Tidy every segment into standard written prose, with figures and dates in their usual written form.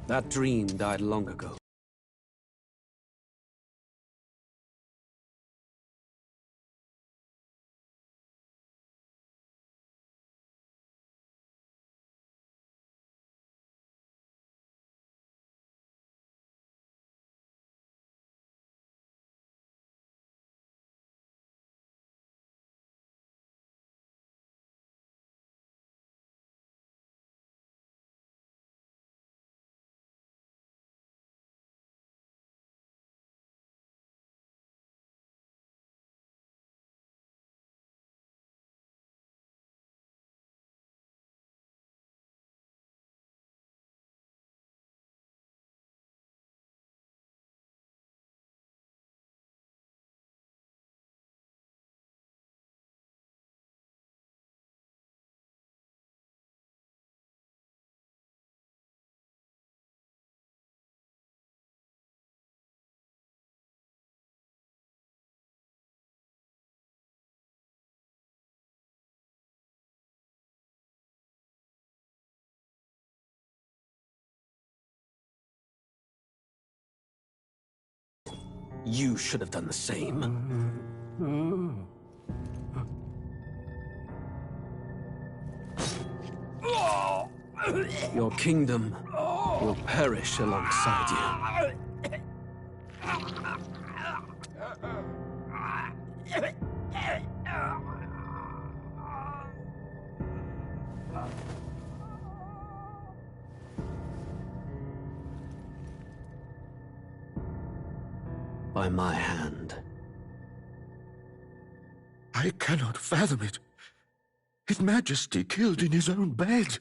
That dream died long ago. You should have done the same. Your kingdom will perish alongside you. By my hand. I cannot fathom it. His Majesty killed in his own bed.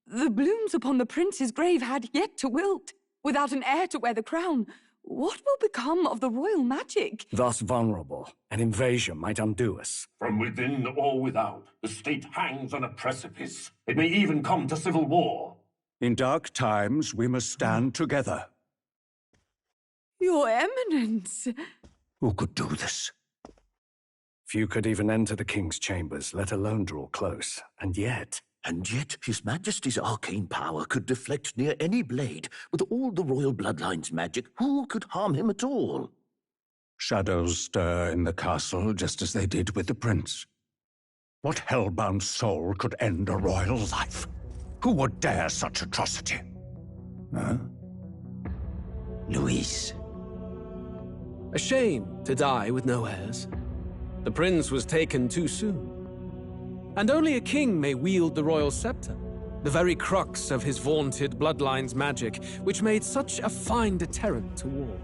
The blooms upon the prince's grave had yet to wilt. Without an heir to wear the crown, what will become of the royal magic? Thus vulnerable, an invasion might undo us. From within or without, the state hangs on a precipice. It may even come to civil war. In dark times, we must stand together. Your Eminence! Who could do this? Few could even enter the king's chambers, let alone draw close. And yet His Majesty's arcane power could deflect near any blade. With all the royal bloodline's magic, who could harm him at all? shadows stir in the castle just as they did with the prince. What hellbound soul could end a royal life? Who would dare such atrocity? Huh? Luis. A shame to die with no heirs. The prince was taken too soon. And only a king may wield the royal scepter, the very crux of his vaunted bloodline's magic, which made such a fine deterrent to war.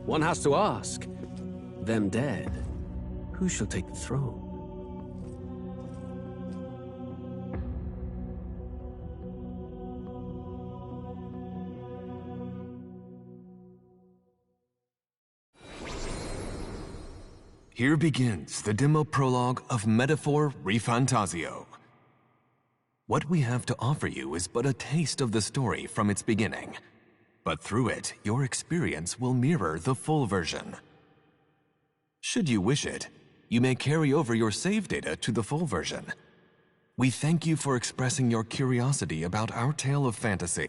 One has to ask, them dead, who shall take the throne? Here begins the demo prologue of Metaphor Fantazio. What we have to offer you is but a taste of the story from its beginning, but through it, your experience will mirror the full version. Should you wish it, you may carry over your save data to the full version. We thank you for expressing your curiosity about our tale of fantasy.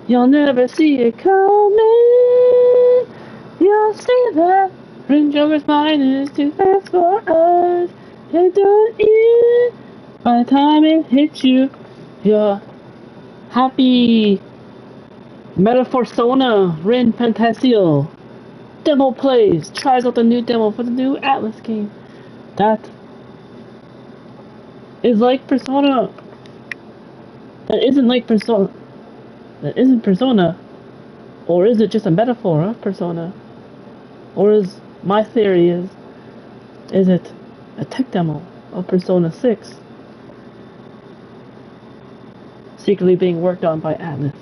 You'll never see it coming. You'll see that Range Rover's mind is too fast for us. It don't end. By the time it hits you, you're happy. Metaphorsona, Rin Fantazio. Demo plays. Tries out the new demo for the new ATLUS game. That is like Persona. That isn't like Persona. That isn't Persona. Or is it just a metaphor of Persona? Or is my theory is it a tech demo of Persona 6 secretly being worked on by ATLUS?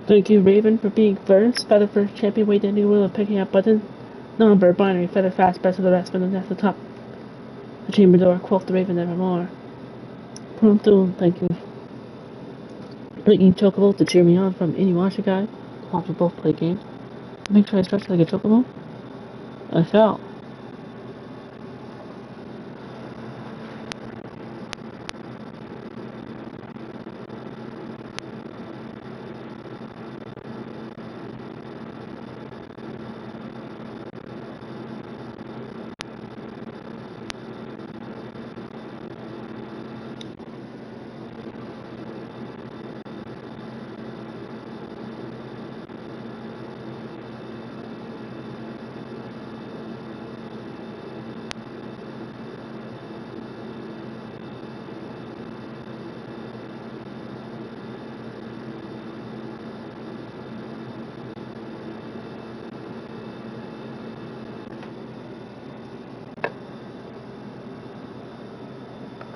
Thank you, Raven, for being first. By the first champion, wait any wheel of picking up button. Number, binary, feather fast, best of the rest, but then at the top. The chamber door, quoth the Raven nevermore. Prompto, thank you. Blinking Chocobo to cheer me on from Inuyasha Guy. Want to both play games. Make sure I stretch like a Chocobo. I fell.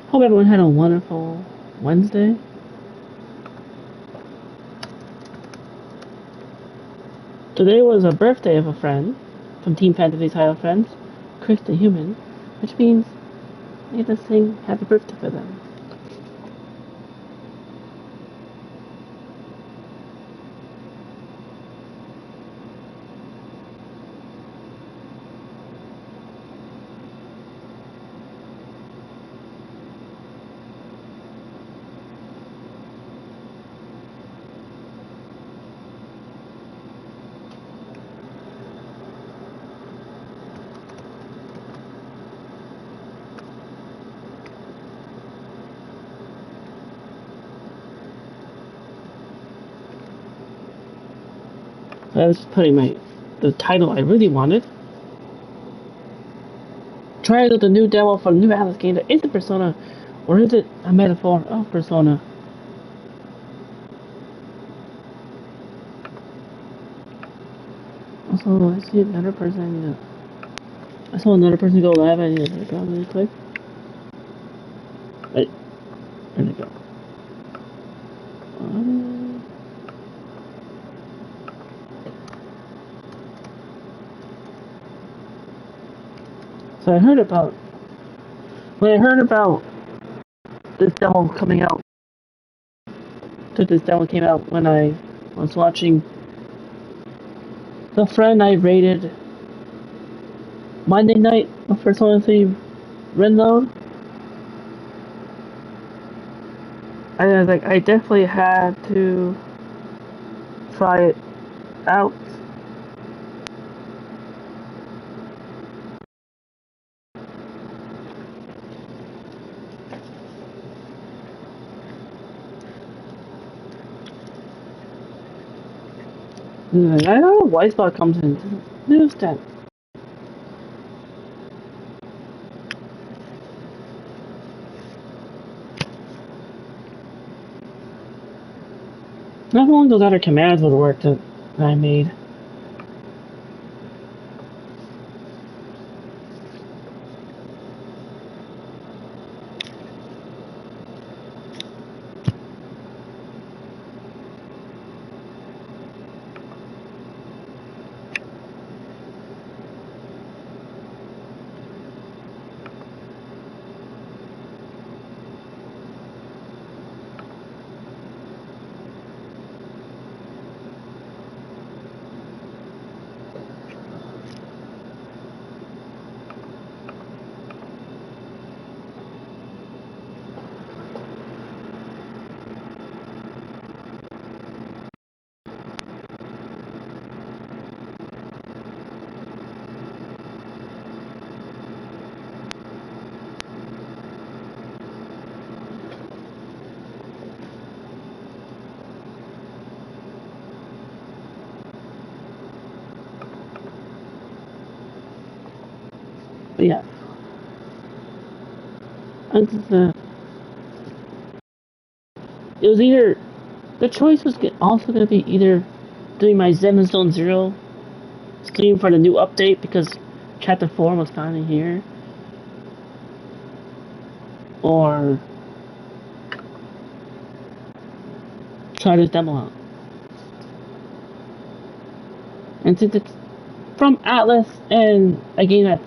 Hope everyone had a wonderful Wednesday. Today was a birthday of a friend from Team Fantasy Title Friends, Chris the Human, which means I get to sing happy birthday for them. I was just putting the title I really wanted. Try out the new demo for the new ATLUS game. Is it Persona, or is it a metaphor of Persona? Also, I see another person. I saw another person go live. I need to go really quick. Wait, where'd it go? So I heard about this demo coming out. This demo came out when I was watching the friend I rated Monday night of Persona 3 Renload. I was like, I definitely had to try it out. I don't know why Spot comes in. News that. Not long those other commands would work that I made. But yeah. And it was either the choice was also going to be either doing my Zen Zone Zero stream for the new update because Chapter 4 was finally here, or try this demo out. And since it's from ATLUS and a game that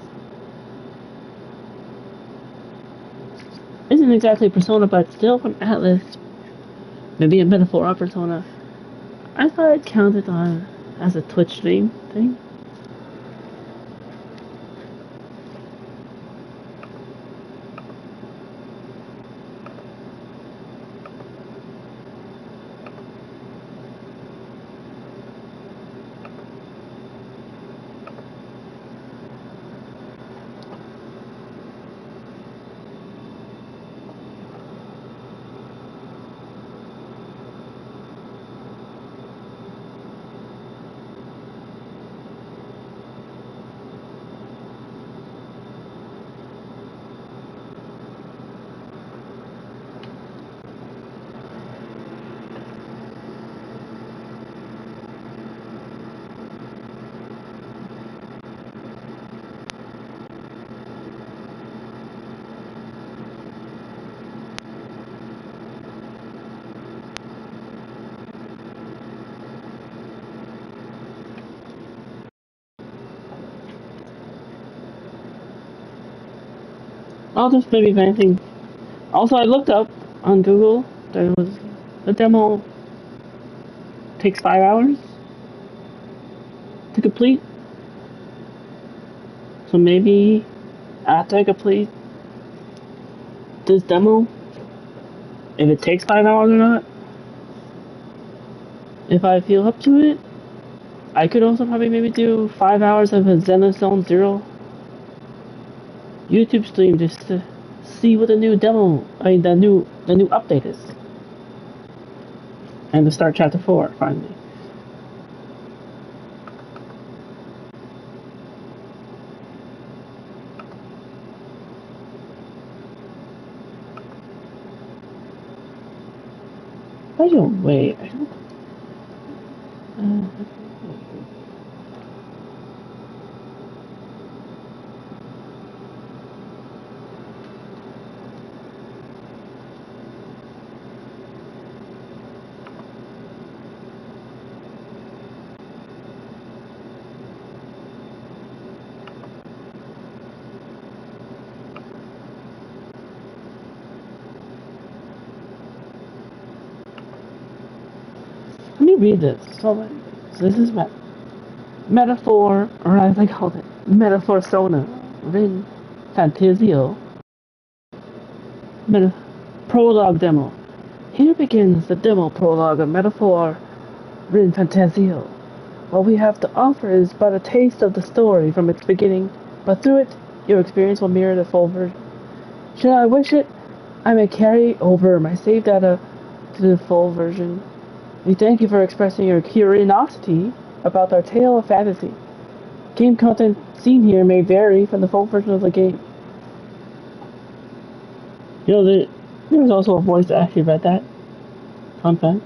isn't exactly Persona but still from ATLUS, maybe a metaphor of Persona, I thought it counted on as a Twitch stream thing. I'll just maybe anything. Also, I looked up on Google. There was the demo takes 5 hours to complete. So maybe after I complete this demo, if it takes 5 hours or not, if I feel up to it, I could also probably maybe do 5 hours of a Zenless Zone Zero YouTube stream just to see what the new demo, the new update is, and to start Chapter 4 finally. By the way, I don't. Let me read this. So this is Metaphor, or as I called it, Metaphorsona, written Fantazio, prologue demo. Here begins the demo prologue of Metaphor, written Fantazio. What we have to offer is but a taste of the story from its beginning, but through it, your experience will mirror the full version. Should I wish it, I may carry over my save data to the full version. We thank you for expressing your curiosity about our tale of fantasy. Game content seen here may vary from the full version of the game. You know, there was also a voice that actually read that. Fun fact.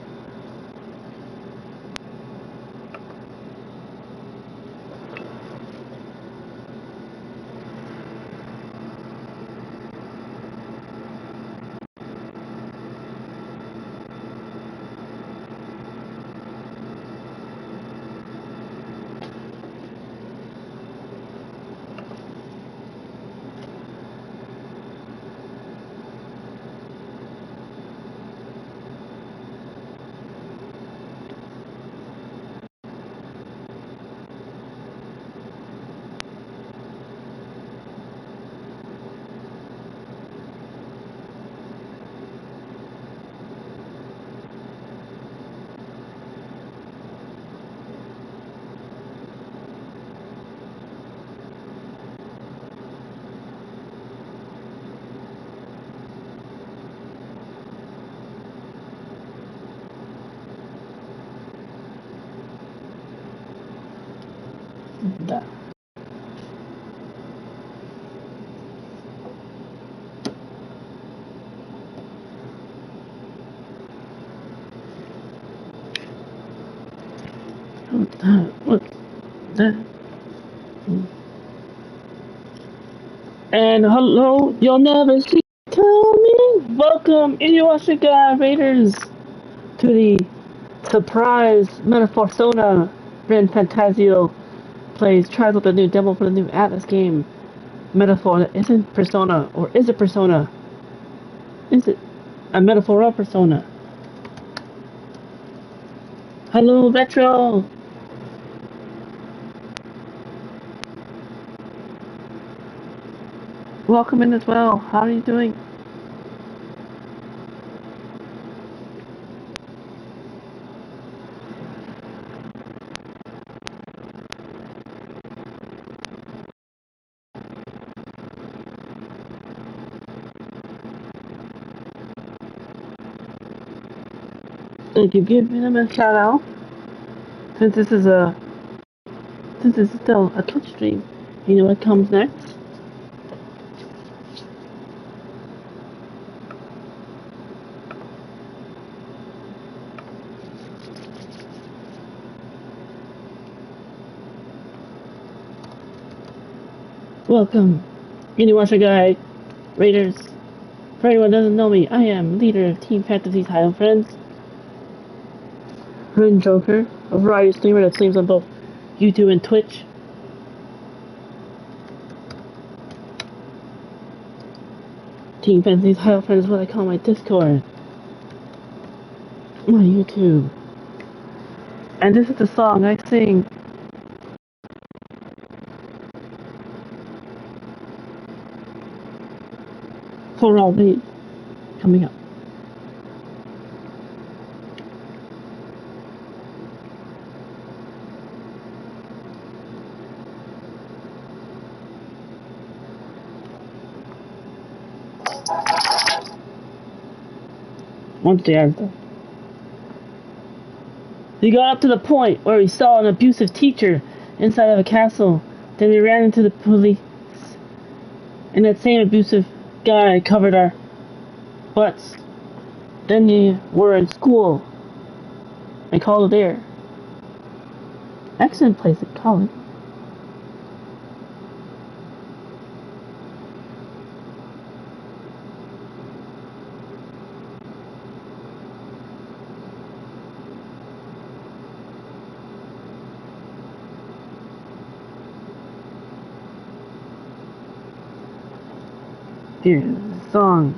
What? And hello, you'll never see coming. Welcome, Inuyasha Raiders, to the surprise Metaphorsona Ren Fantazio plays tries with the new demo for the new ATLUS game. Metaphor that isn't Persona, or is it Persona? Is it a metaphor of Persona? Hello, Retro! Welcome in as well. How are you doing? Thank you. Give them a shout out. Since this is still a Twitch stream, you know what comes next? Welcome, Inuyasha Raiders. For anyone who doesn't know me, I am leader of Team Fantasy's High Friends. Rin Joker, a variety streamer that streams on both YouTube and Twitch. Team Fantasy's High Friends is what I call my Discord. My YouTube. And this is the song I sing for all these coming up. Once the answer. He got up to the point where he saw an abusive teacher inside of a castle. Then he ran into the police. And that same abusive guy covered our butts. Then we were in school. I called it there. Excellent place to call it. Here's the song.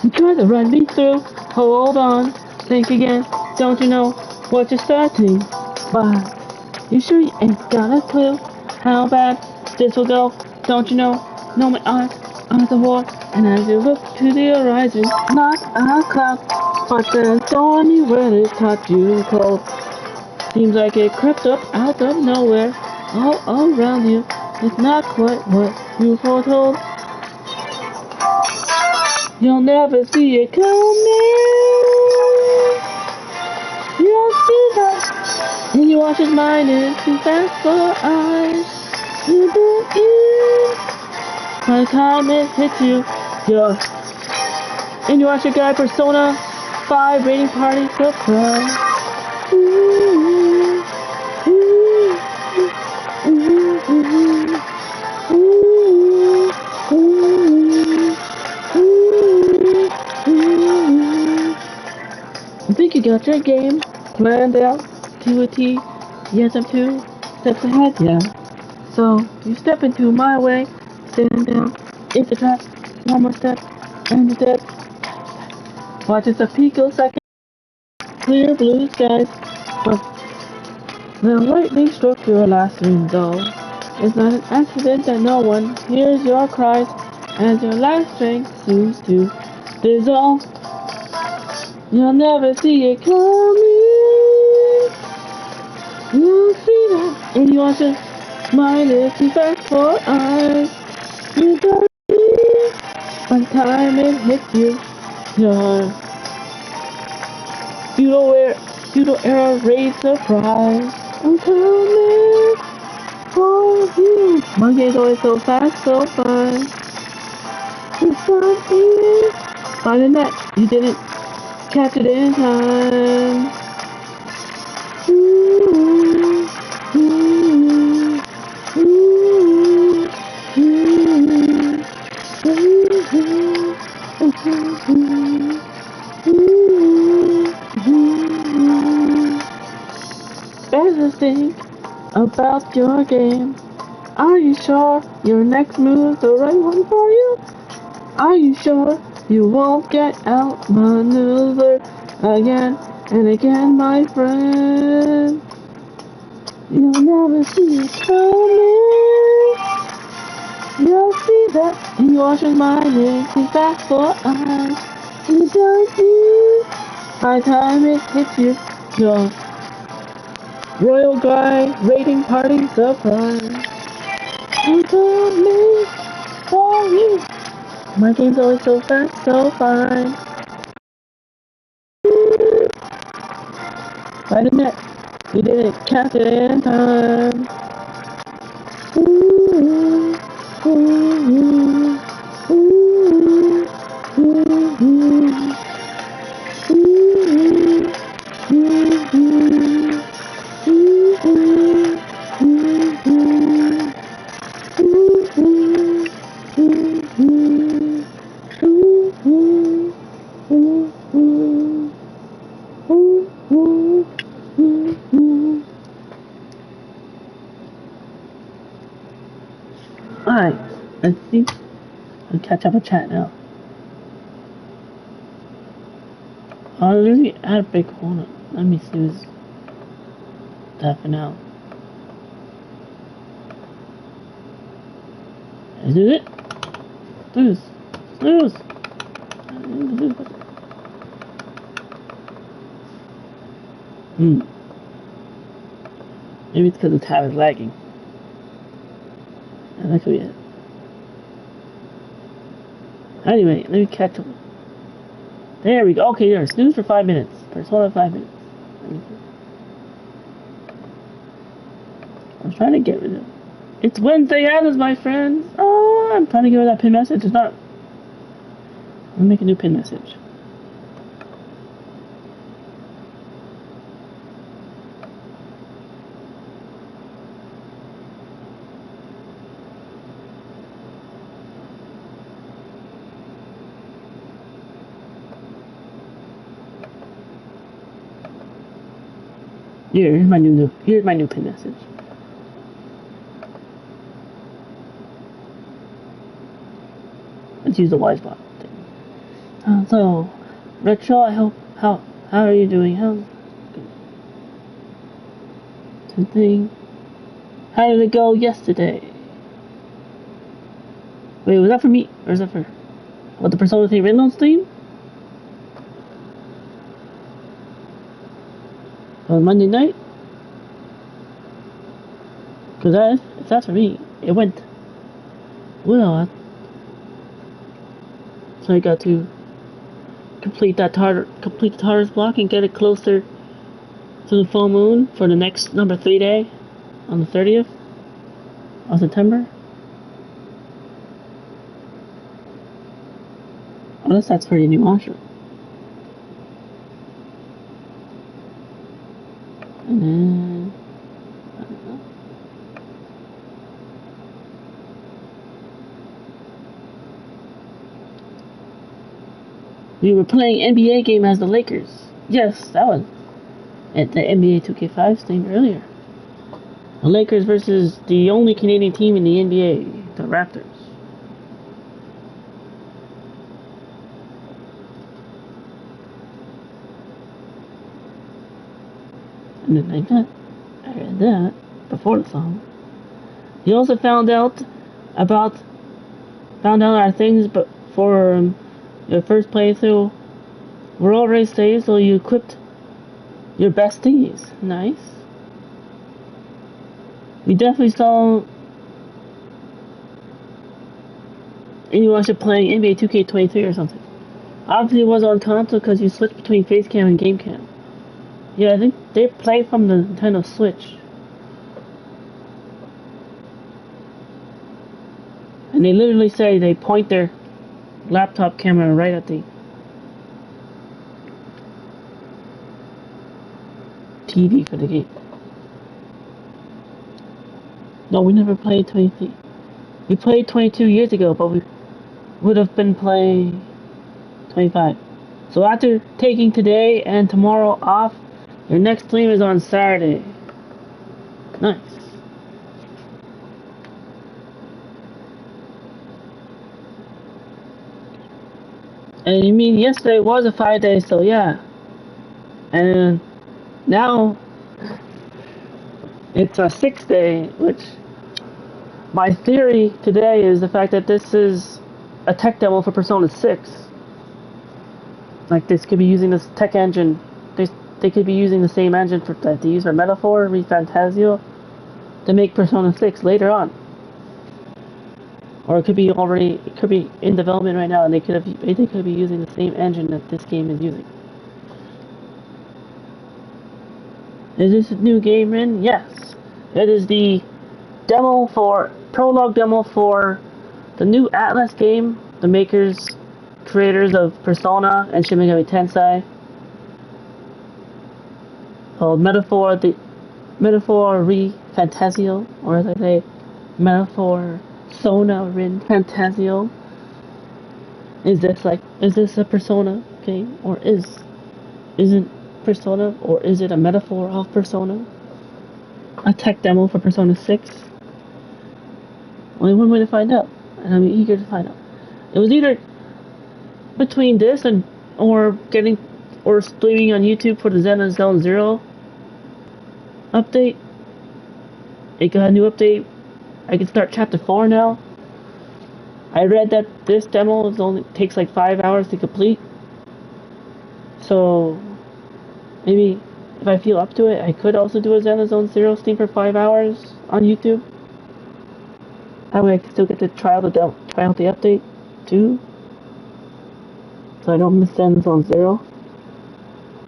You try to run me through, hold on, think again, don't you know what you're starting? But you sure you ain't got a clue how bad this will go? Don't you know my eyes are the war, and as you look to the horizon, not a cloud, but the stormy weather caught you cold. Seems like it crept up out of nowhere, all around you. It's not quite what you foretold. You'll never see it coming. You'll see that. And you watch his mind is too fast for eyes. You do it. By the time it hits you, you're in your Inuyasha Persona 5 rating party surprise. Ooh, ooh, ooh, ooh, ooh, ooh, ooh. I think you got your game planned out to a T. Yes, I'm 2 steps ahead, yeah. So, you step into my way, stand down, it's a trap, one more step, and you're dead. Watch as a picosecond, clear blue skies, but the lightning struck your last window. It's not an accident that no one hears your cries, as your last strength seems to dissolve. You'll never see it coming. You'll see that, and you want to smile if you fast for eyes. You don't need, but time it hits you, your feudal era raid surprise. I'm coming for you. Monkey's always so fast, so fun. It's something. Find the net. You didn't catch it in time. Ooh, ooh, ooh, Better think about your game. Are you sure your next move's the right one for you? Are you sure you won't get outmaneuvered again and again, my friend? You'll never see it coming. You'll see that he washes my legs, he's back for us. He does you. By the time it hits you, your royal guy raiding party surprise. I'm coming for you. My game's always so fast, so fine. By the net, we didn't catch it in time. Ooh, ooh, ooh, ooh, Alright, let's see. I'll catch up a chat now. I'll really add a big corner. Let me snooze that for now. Is it? Snooze. Snooze. Maybe it's because the tab is lagging. Yeah, that could be it. Anyway, let me catch up. There we go. Okay, there. Snooze for 5 minutes. Persona 5 minutes. Let me see. I was trying to get rid of it. It's Wednesday, ATLUS, my friends. Oh, I'm trying to get rid of that pin message. It's not. Let me make a new pin message. Here's my new pin message. Let's use the wise bot thing. So, Retro, I hope how are you doing? How's something? How did it go yesterday? Wait, was that for me or is that for what the Persona 3 Rinlon stream? On Monday night? Because if that's for me, it went well. So I got to complete the TARDIS block and get it closer to the full moon for the next number 3 day on the 30th of September. Unless that's for the new Asher. And then I don't know. We were playing NBA game as the Lakers. Yes, that was at the NBA 2K5 stream earlier. The Lakers versus the only Canadian team in the NBA, the Raptors. And then I read that before the song. He also found out our things, but for your first playthrough, we're already saved, so you equipped your besties. Nice. We definitely saw and you watch it playing NBA 2K23 or something. Obviously, it was on console because you switch between face cam and game cam. Yeah, I think they play from the Nintendo Switch. And they literally say they point their laptop camera right at the TV for the game. No, we never played 23. We played 22 years ago, but we would have been playing 25. So after taking today and tomorrow off, your next stream is on Saturday. Nice. And you mean yesterday was a 5-day, so yeah. And now it's a 6-day, which my theory today is the fact that this is a tech demo for Persona 6. Like this could be using this tech engine. They could be using the same engine that they use for Metaphor, Fantazio, to make Persona 6 later on. Or it could be in development right now, and they could be using the same engine that this game is using. Is this a new game in? Yes. It is the prologue demo for the new ATLUS game, the creators of Persona and Shin Megami Tensei, called Metaphor Fantazio, or as I say, Metaphorsona Fantazio. Is this a Persona game, or isn't Persona, or is it a metaphor of Persona? A tech demo for Persona 6? Only one way to find out, and I'm eager to find out. It was either between this or streaming on YouTube for the Xenoblade Zone Zero update. It got a new update. I can start chapter 4 now. I read that this demo takes like 5 hours to complete. So maybe if I feel up to it, I could also do a Xenoblade Zone Zero stream for 5 hours on YouTube. That way I can still get to try out the update too. So I don't miss Xenoblade Zone Zero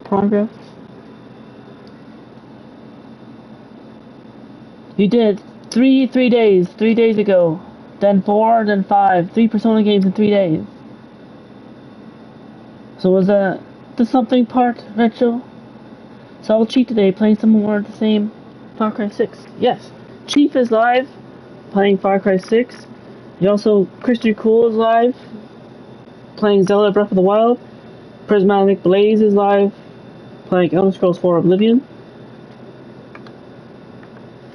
progress. You did 3 days ago. Then 4, then 5. 3 Persona games in 3 days. So was that the something part, Retro? So I'll cheat today, playing some more of the same Far Cry 6. Yes, Chief is live, playing Far Cry 6. Christian Cool is live, playing Zelda Breath of the Wild. Prismatic Blaze is live, playing Elder Scrolls 4 Oblivion.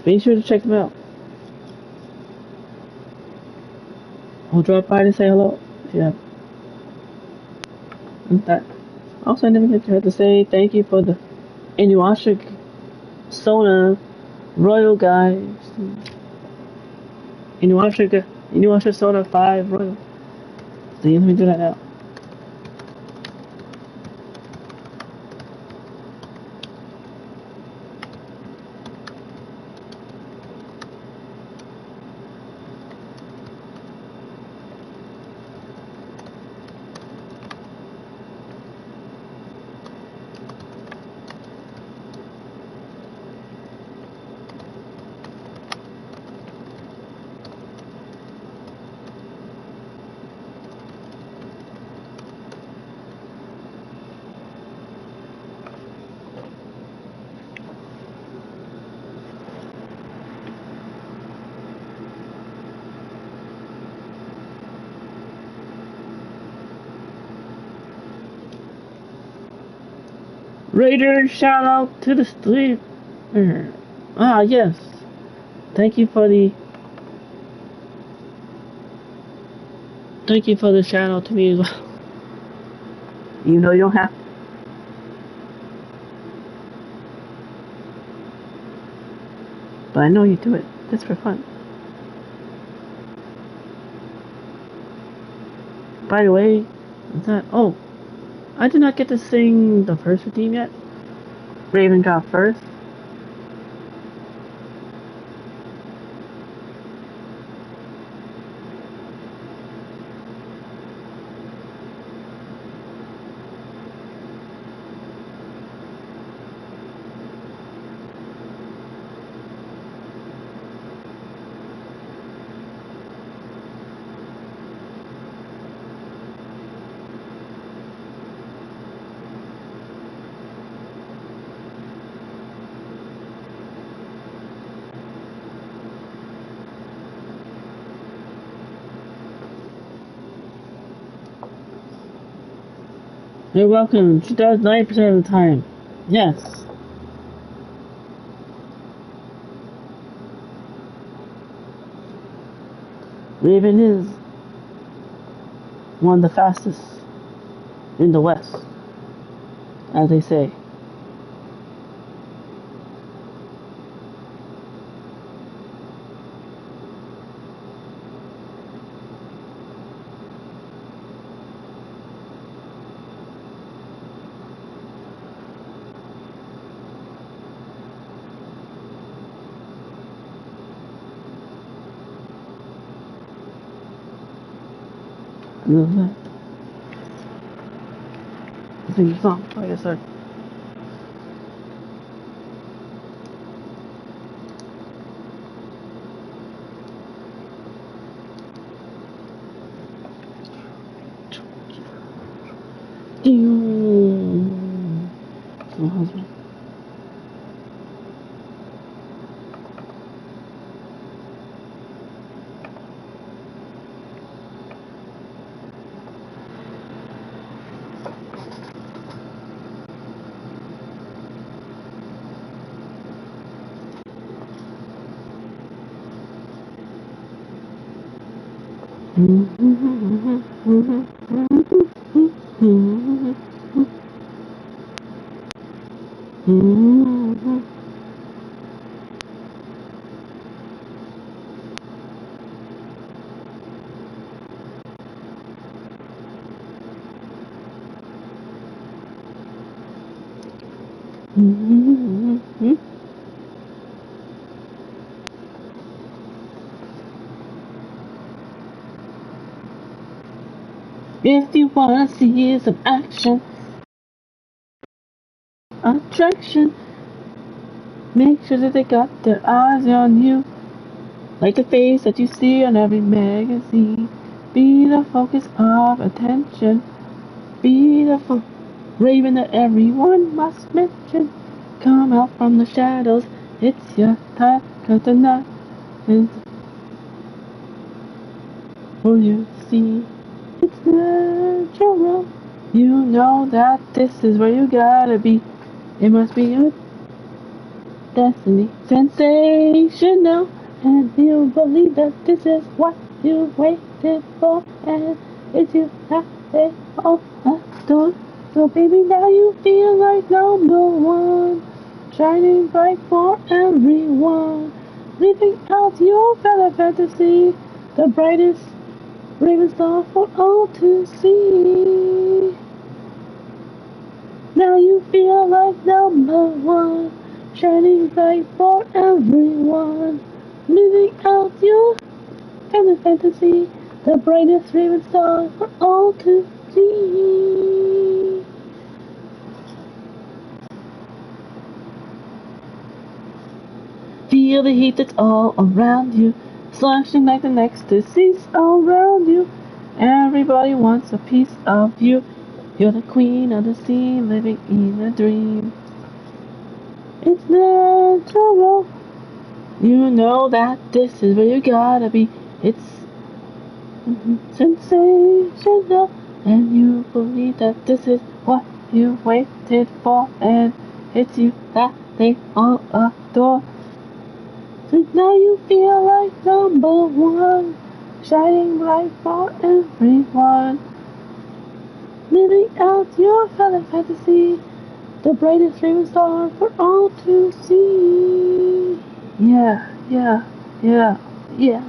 Be sure to check them out. I'll drop by to say hello if you have. Also, I never get to say thank you for the Inuyasha Royal guys. Inuyasha Sona 5 Royal. So let me do that now. Raider, shout out to the streamer. Ah, yes. Thank you for the shout out to me as well. You know you don't have. But I know you do it. Just for fun. By the way, I did not get to sing the first theme yet. Raven dropped first. You're welcome. She does 90% of the time. Yes. Raven is one of the fastest in the West, as they say. Sing the song, like I said. My husband. If you wanna see some action, attraction, make sure that they got their eyes on you, like the face that you see on every magazine. Be the focus of attention, be the raven that everyone must mention. Come out from the shadows, it's your time, 'cause the night is for you to see. It's natural, you know that this is where you gotta be. It must be your destiny, sensational, and you believe that this is what you waited for, and it's you that they all adore. So baby, now you feel like number one, shining bright for everyone, living out your fantasy, the brightest raven star for all to see. Now you feel like number one, shining bright for everyone, living out your fantasy, the brightest raven star for all to see. Feel the heat that's all around you, slashing like the ecstasies around you. Everybody wants a piece of you. You're the queen of the sea, living in a dream. It's natural. You know that this is where you gotta be. It's sensational, and you believe that this is what you waited for, and it's you that they all adore. So now you feel like number one, shining bright for everyone, living out your fantasy, the brightest raven star for all to see. Yeah, yeah, yeah, yeah.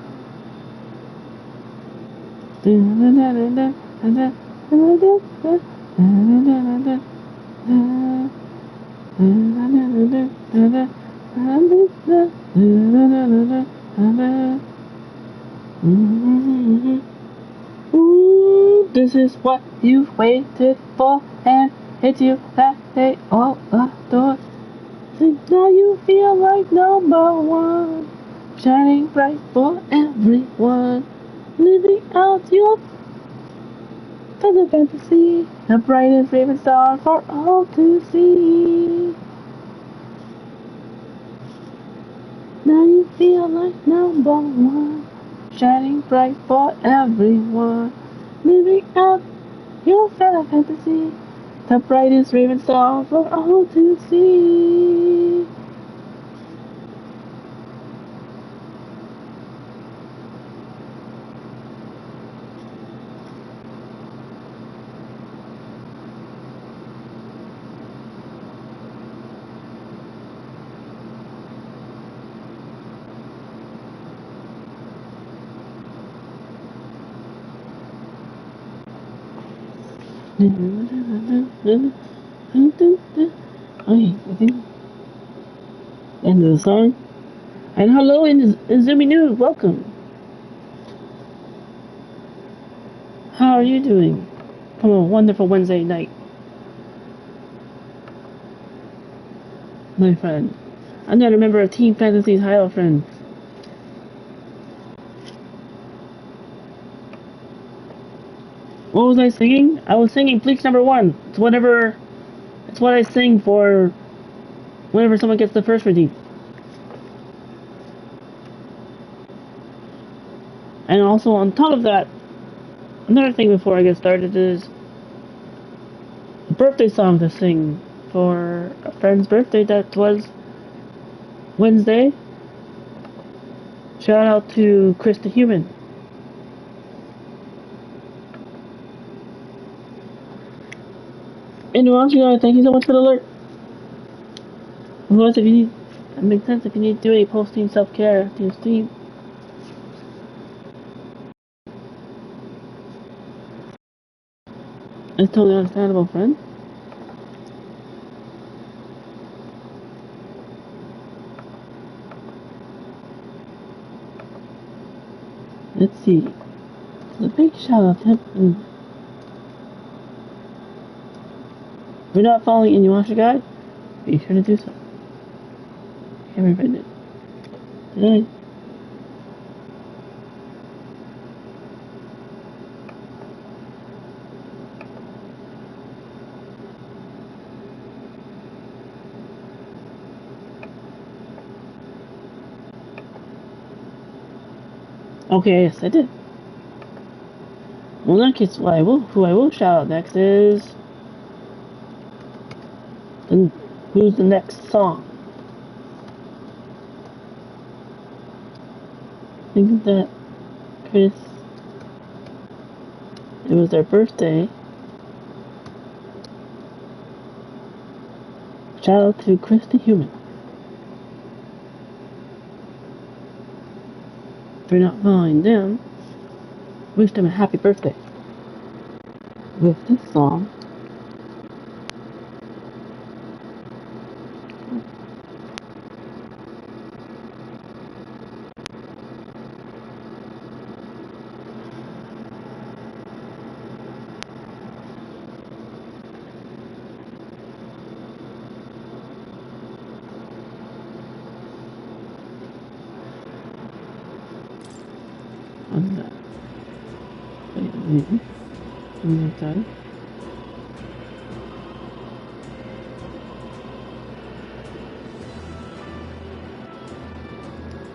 Ooh, this is what you've waited for, and it's you that they all adore. So now you feel like number one, shining bright for everyone, living out your fantasy, the brightest raven star for all to see. Now you feel like number one, shining bright for everyone, living out your fantasy, The brightest raven star for all to see. Okay, I think end of the song. And hello, Zoomy News, welcome. How are you doing? From a wonderful Wednesday night, my friend. I'm not a member of Team Fantasy's High friends. What was I singing? I was singing Bleach #1. It's whatever. It's what I sing for whenever someone gets the first redeem. And also on top of that, another thing before I get started is a birthday song to sing for a friend's birthday that was Wednesday. Shout out to Chris the Human. And Anyway, thank you so much for the alert. Of course, if you need, that makes sense if you need to do a post-team self-care to your stream. It's totally understandable, friend. Let's see. It's a big shout out to him. If you're not following Inuyasha Guide, be sure to do so. Can't find it today. Okay, yes, I did. Well, in that case, who I will shout out next is who's the next song? I think that Chris, it was their birthday. Shout out to Chris the Human. If you're not following them, wish them a happy birthday with this song. Okay.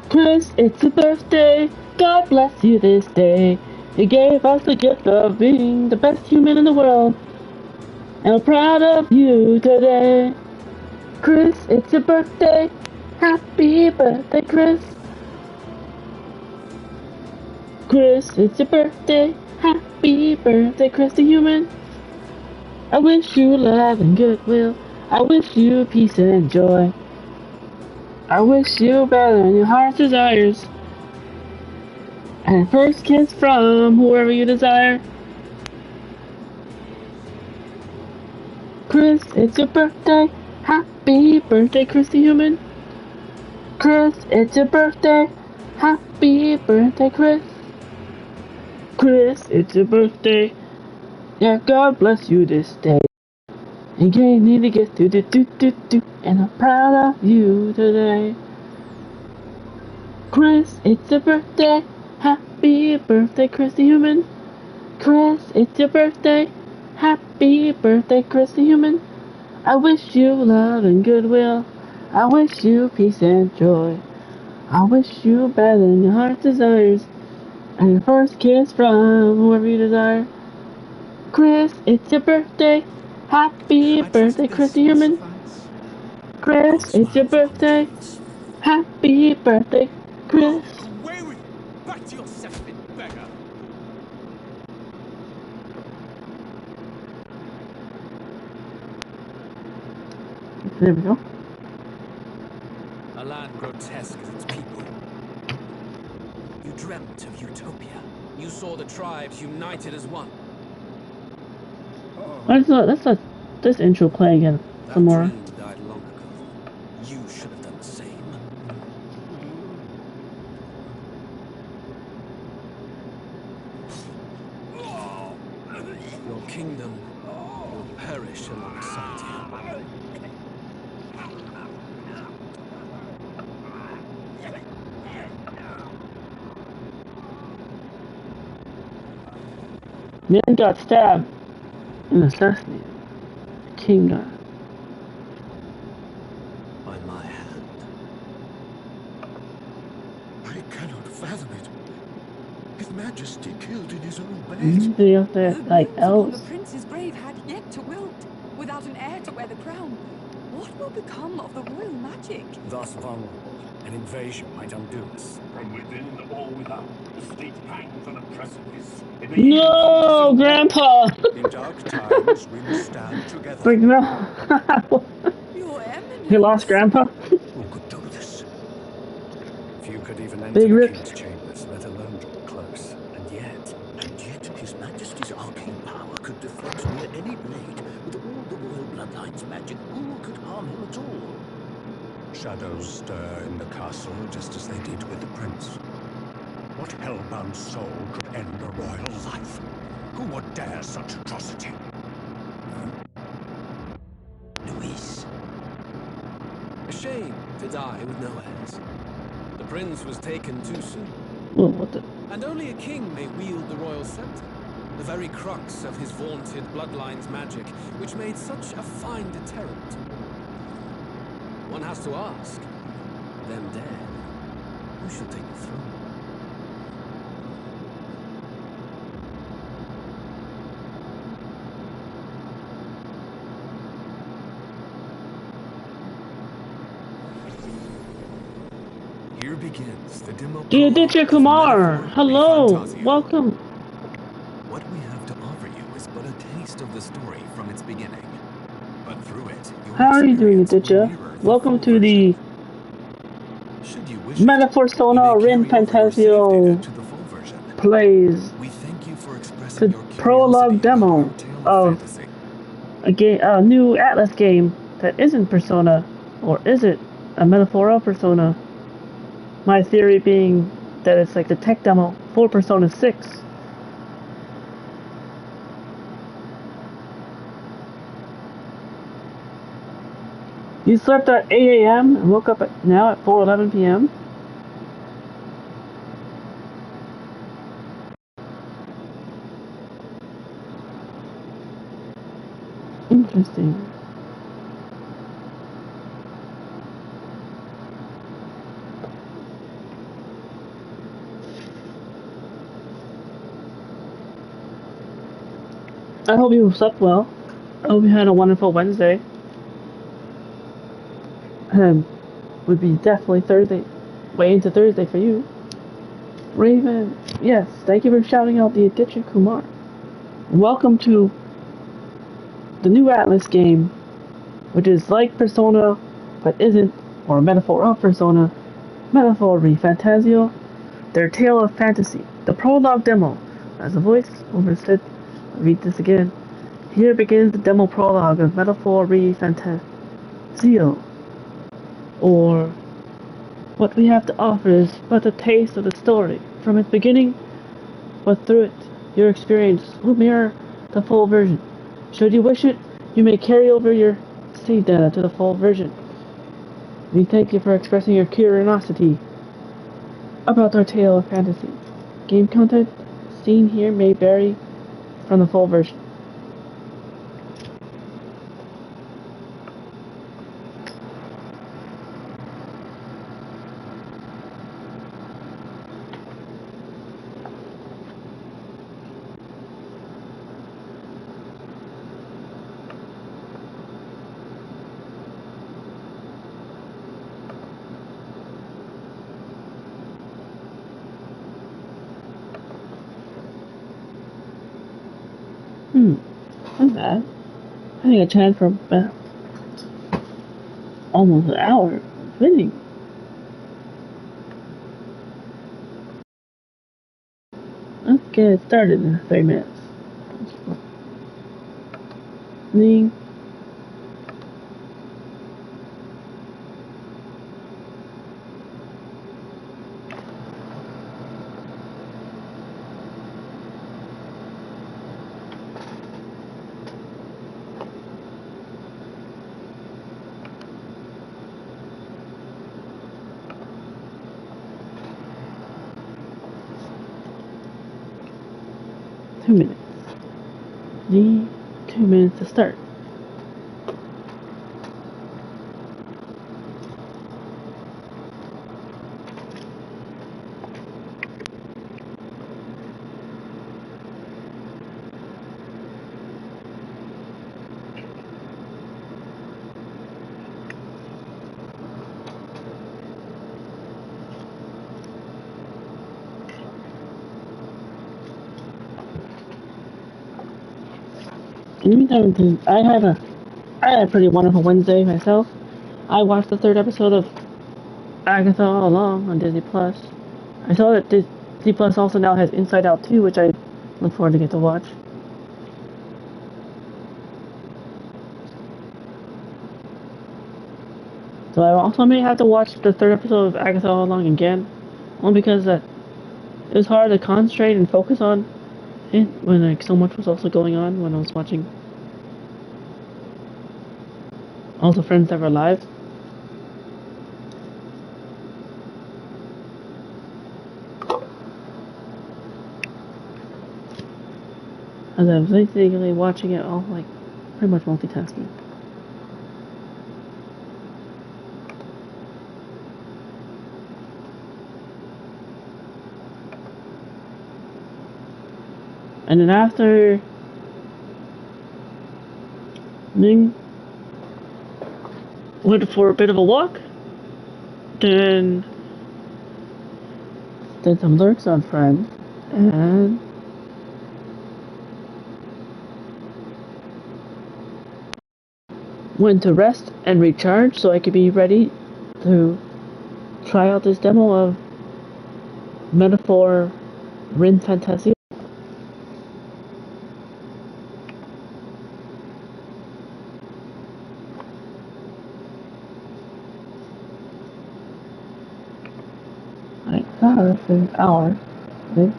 Chris, it's your birthday. God bless you this day. You gave us the gift of being the best human in the world. And we're proud of you today. Chris, it's your birthday. Happy birthday, Chris. Chris, it's your birthday. Happy birthday, Chris the Human. I wish you love and goodwill. I wish you peace and joy. I wish you better than your heart's desires. And first kiss from whoever you desire. Chris, it's your birthday. Happy birthday, Chris the Human. Chris, it's your birthday. Happy birthday, Chris. Chris, it's your birthday. Yeah, God bless you this day. You gave me the gift to do. And I'm proud of you today. Chris, it's your birthday. Happy birthday, Chris the Human. Chris, it's your birthday. Happy birthday, Chris the Human. I wish you love and goodwill. I wish you peace and joy. I wish you better than your heart's desires. And your first kiss from whoever you desire. Chris, it's your birthday. Happy birthday, Chris Human. Chris, it's your birthday. Happy birthday, Chris. Away with you! Back to your cesspit, beggar! There we go. A land grotesque as its people. You dreamt of utopia. You saw the tribes united as one. Let's let this intro play again That some more. dream died long ago. You should have done the same. Your kingdom will perish alongside you. Man got stabbed and assassinated. King got. By my hand. I cannot fathom it. His Majesty killed in his own bed. Usually up there like The blooms upon elves. the prince's grave had yet to wilt. Without an heir to wear the crown, what will become of the royal magic? Thus vulnerable, an invasion might undo us. From within or without, the state hangs on a precipice. It may No, Grandpa. In dark times, we must stand together. Like no. Your eminence. You lost Grandpa. Who could do this? Few could even enter Big the rip. king's chambers, let alone draw close. And yet, His Majesty's arcane power could deflect near any blade. With all the royal bloodline's magic, who could harm him at all? Shadows stir in the castle just as they did with the prince. What hellbound soul could end a royal life? Who would dare such atrocity? Luis. A shame to die with no heirs. The prince was taken too soon. Whoa, what the? And only a king may wield the royal scepter. The very crux of his vaunted bloodline's magic, which made such a fine deterrent. One has to ask, them dead, who shall take the throne? Here begins the demo. Dear Aditya Kumar, Metaphor hello, Fantazio. welcome. What we have to offer you is but a taste of the story from its beginning. But through it, your How are you doing, experience will Aditya? mirror the Welcome full to the version. Should you wish it, Metaphorsona you may Rin carry over your save Fantazio data to the full version. plays We thank you for expressing the your curiosity prologue about demo our tale of fantasy. a new Atlas game that isn't Persona, or is it a metaphor of Persona? My theory being that it's like the tech demo for Persona 6. You slept at 8 a.m. and woke up now at 4:11 p.m. Interesting. I hope you slept well. I hope you had a wonderful Wednesday. Would be definitely Thursday, way into Thursday for you. Raven, yes, thank you for shouting out the Aditya Kumar. Welcome to the new Atlas game, which is like Persona, but isn't, or a metaphor of Persona. Metaphor Fantazio, their tale of fantasy. The prologue demo. As a voice over said, I'll read this again. Here begins the demo prologue of Metaphor Fantazio. Or what we have to offer is but a taste of the story from its beginning, but through it, your experience will mirror the full version. Should you wish it, you may carry over your save data to the full version. We thank you for expressing your curiosity about our tale of fantasy. Game content seen here may vary from the full version. Not bad. Having a chat for about almost an hour. Fitting. Let's get it started in 3 minutes. Ning. Two minutes. Ning. 2 minutes to start. In the meantime, I had a pretty wonderful Wednesday myself. I watched the 3rd episode of Agatha All Along on Disney Plus. I saw that Disney Plus also now has Inside Out 2, which I look forward to get to watch. So I also may have to watch the 3rd episode of Agatha All Along again, only because it was hard to concentrate and focus on it when like so much was also going on when I was watching all the Friends That Were Alive. As I was basically watching it all, like, pretty much multitasking. And then after Ning went for a bit of a walk, then did some lurks on Friends, and went to rest and recharge so I could be ready to try out this demo of Metaphor Fantazio. I got it for an hour. Okay.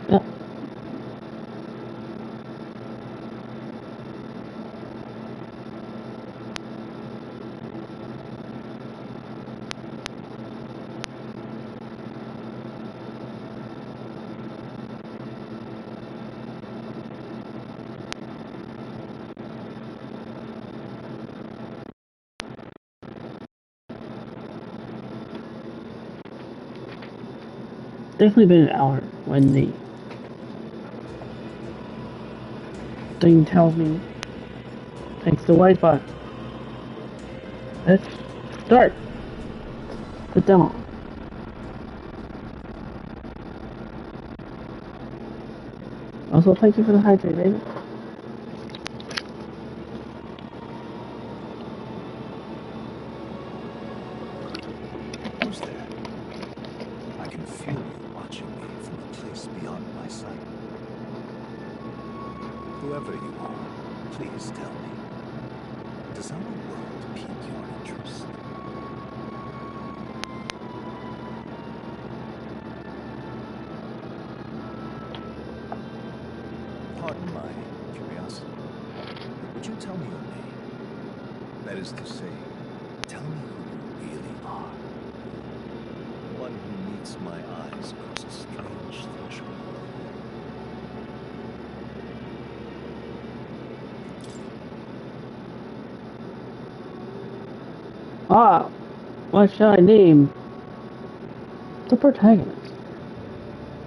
Yep. Definitely been an hour when the thing tells me thanks to Wi-Fi. Let's start the demo. Also, thank you for the hydrate, baby. Who's there? I can feel you watching me from a place beyond my sight. Whoever you are, please tell me. Does our world pique your interest? Pardon my curiosity, but would you tell me your name? That is to say, tell me who you really are. One who meets my eyes across a strange threshold. What shall I name the protagonist?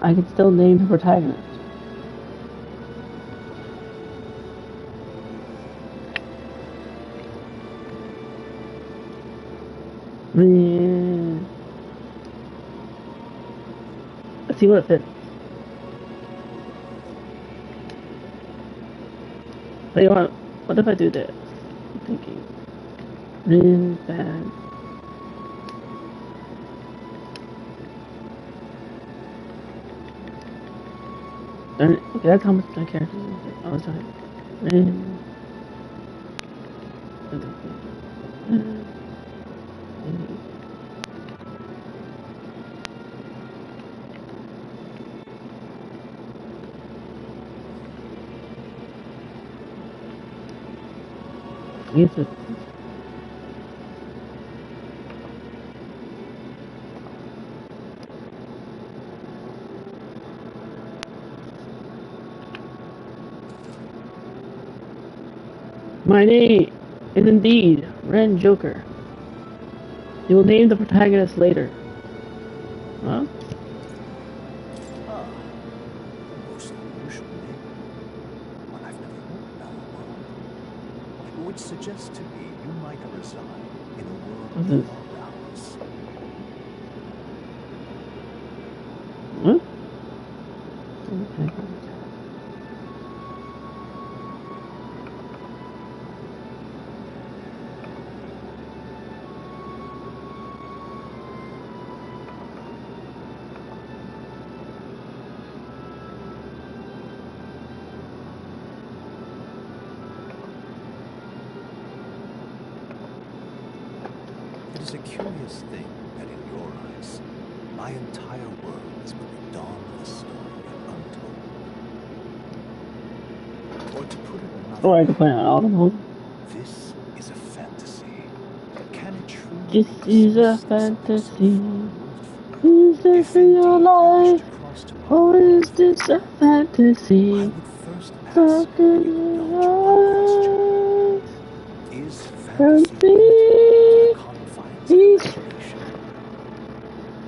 I can still name the protagonist. Let's see what it fits. Wait, what if I do this? I'm thinking. Rin, Fan. Darn it. Okay, that's how much my character is. Oh, sorry. Rin. Yes, it. My name is indeed Ren Joker. You will name the protagonist later. Huh? Ah, most unusual name. One I've never heard in our world. Which suggests to me you might reside in a world beyond ours. What? It is a curious thing that in your eyes, my entire world is but the dawn of a story untold. Or to put it another Or I way, can play on all of them. this is a fantasy. Can it truly This be is a something so fantasy. far removed from Is this if for your indeed you wish life? to cross to Or our is world, this a I fantasy? would first ask Something you in indulge one question. your eyes. Is fantasy Fancy. limited to the confines of imagination?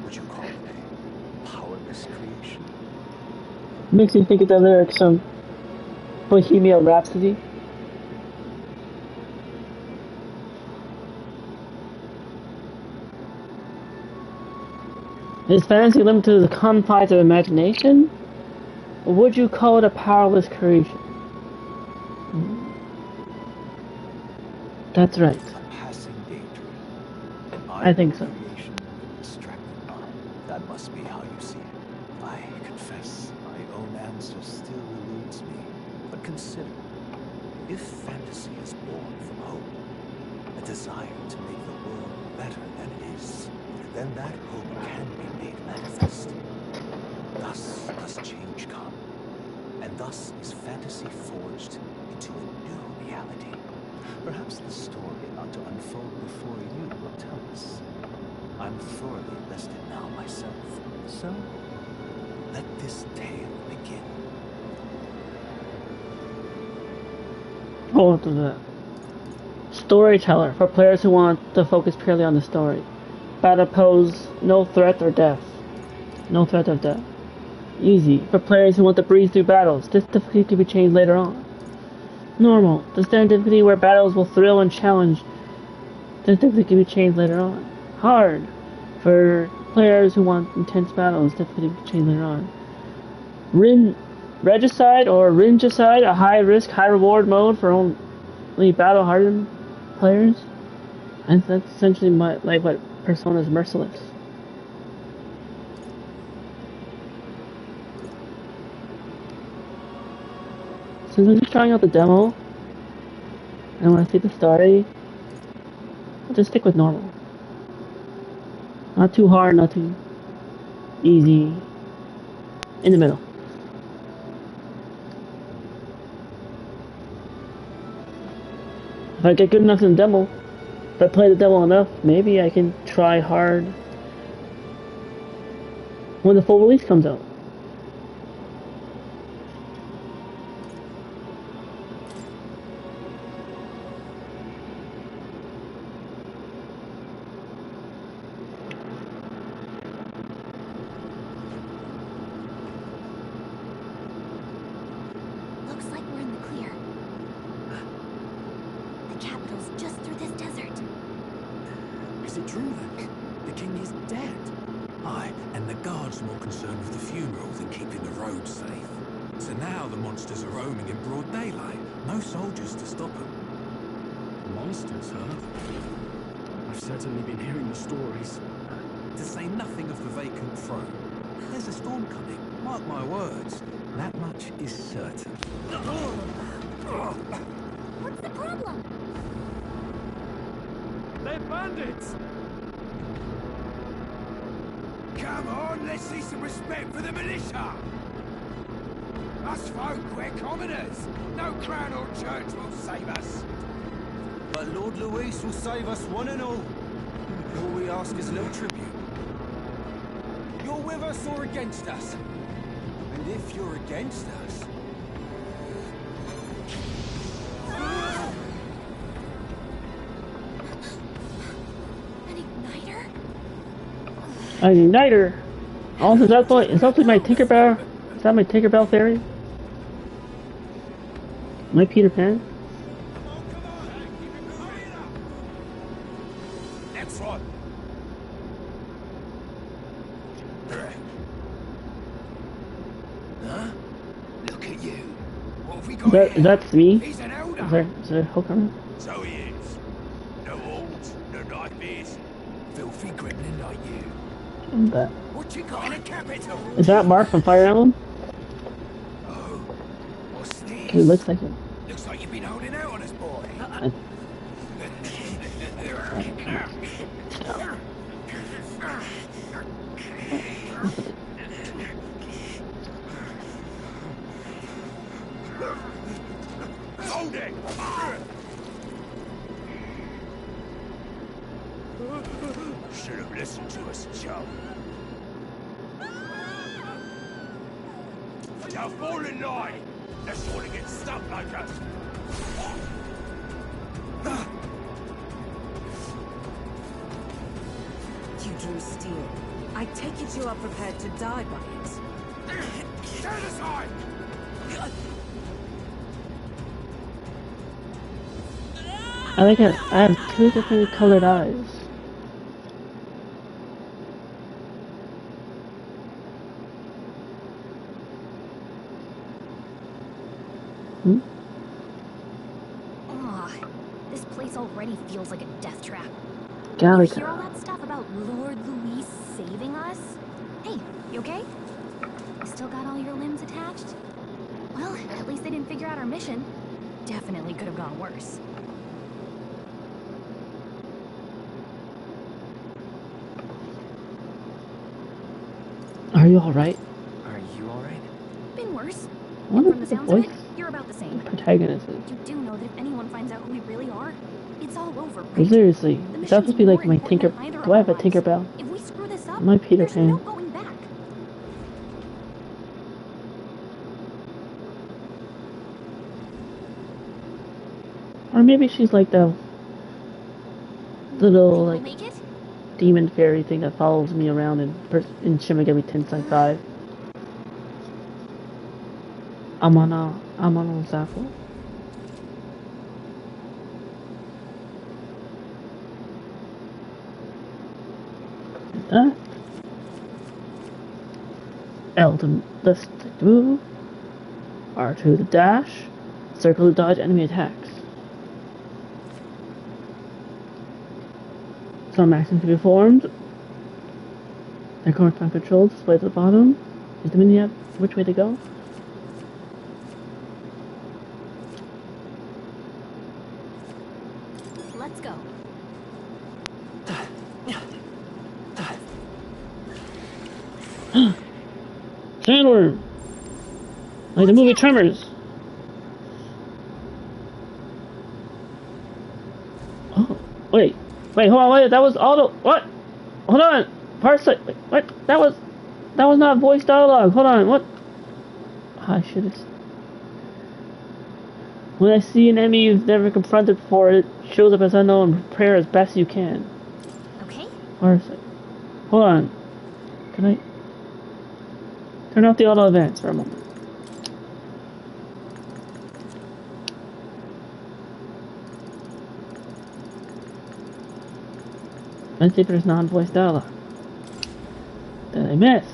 Would you call it a powerless creation? Makes me think of the lyrics from Bohemian Rhapsody. Is fantasy limited to the confines of imagination? Or would you call it a powerless creation? That's right. A passing daydream. I think so. Creation of a distracted mind. That must be how you see it. I confess, my own answer still eludes me. But consider, if fantasy is born from hope, a desire to make the world better than it is, then that hope can be made manifest. Thus does change come, and thus is fantasy forged into a new reality. Perhaps the story about to unfold before you will tell us. I'm thoroughly invested now myself, so let this tale begin. Hold on to that. Storyteller, for players who want to focus purely on the story. Battle pose no threat or death. No threat of death. Easy, for players who want to breeze through battles. This difficulty can be changed later on. Normal, the standard difficulty where battles will thrill and challenge. This difficulty can be changed later on. Hard, for players who want intense battles. Difficulty can be changed later on. Regicide or Ringicide, a high risk, high reward mode for only battle hardened players. And that's essentially like what Persona's Merciless. Since I'm just trying out the demo, and I want to see the story, I'll just stick with normal. Not too hard, not too easy. In the middle. If I get good enough in the demo, if I play the demo enough, maybe I can try hard when the full release comes out. Looks like we're in the clear. The capital's just through this desert. Is it true then? The king is dead? Aye, and the guards more concerned with the funeral than keeping the roads safe. So now the monsters are roaming in broad daylight. No soldiers to stop them. Monsters, huh? I've certainly been hearing the stories. To say nothing of the vacant throne. There's a storm coming. Mark my words. That much is certain. What's the problem? They're bandits! Come on, let's see some respect for the militia! Us folk, we're commoners. No crown or church will save us. But Lord Luis will save us one and all. All we ask is a little tribute. You're with us or against us? And if you're against us... An igniter? An igniter? Also, is that my Tinkerbell? Is that my Tinkerbell theory? My Peter Pan? Next one. Huh? Look at you. What have we got here? That's me? He's an elder. Is there a hook on it? So he is. No old, no nightmares. Filthy gremlin like you. That. What you got in a capital? Is that Mark from Fire Emblem? Oh, what's this? It looks like it. Looks like you've been holding out on us, boy. Hold it! Should have listened to us, chum. Now fall in line! Let's want to get stuck like us. You drew steel. I take it you are prepared to die by it. Stand aside! I like it. I have two different colored eyes. Hmm? Ugh, this place already feels like a death trap. Galley You hear all that stuff about Lord Luis saving us? Hey, you okay? You still got all your limbs attached? Well, at least they didn't figure out our mission. Definitely could have gone worse. Are you alright? Are you alright? Been worse. I wonder From the if the sounds of voice it, you're about the same. protagonist is. You do know that if anyone finds out who we really are, it's all over, But right? seriously, The is that supposed to be mission's like my more important Tinker? than either Do I have a of our lives. Tinkerbell? If we screw this up, My Peter there's no Pan. going back. Or maybe she's like the little We'll like make it? demon fairy thing that follows me around in Shin Megami Tensei 5. Amano Zafo. L to move, R2 to dash, circle to dodge enemy attacks. Some actions can be performed. Their corresponding controls displayed at the bottom. Is the menu which way to go? Let's go. Sandworm! Like the movie Tremors. Oh, wait, hold on, wait, that was auto, what? Hold on, wait, what? That was not voice dialogue, hold on, what? I should have. When I see an enemy you've never confronted before, it shows up as unknown, prepare as best you can. Okay. Or is it? Hold on. Can I turn off the auto advance for a moment? Let's see if there's non-voice dialogue. Did I miss?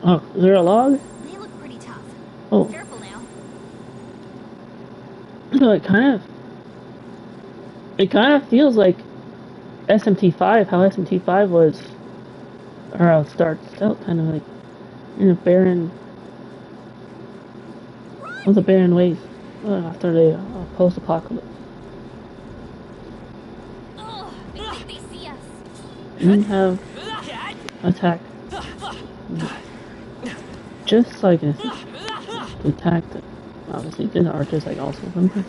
Oh, is there a log? They look pretty tough. Oh. Careful now. No, it kind of feels like SMT5, how SMT5 was, or how it starts out, kind of like in a barren, was a barren waste after the post-apocalypse. They think they see us. We have attack, just like this. Attack, obviously, didn't archers like also sometimes.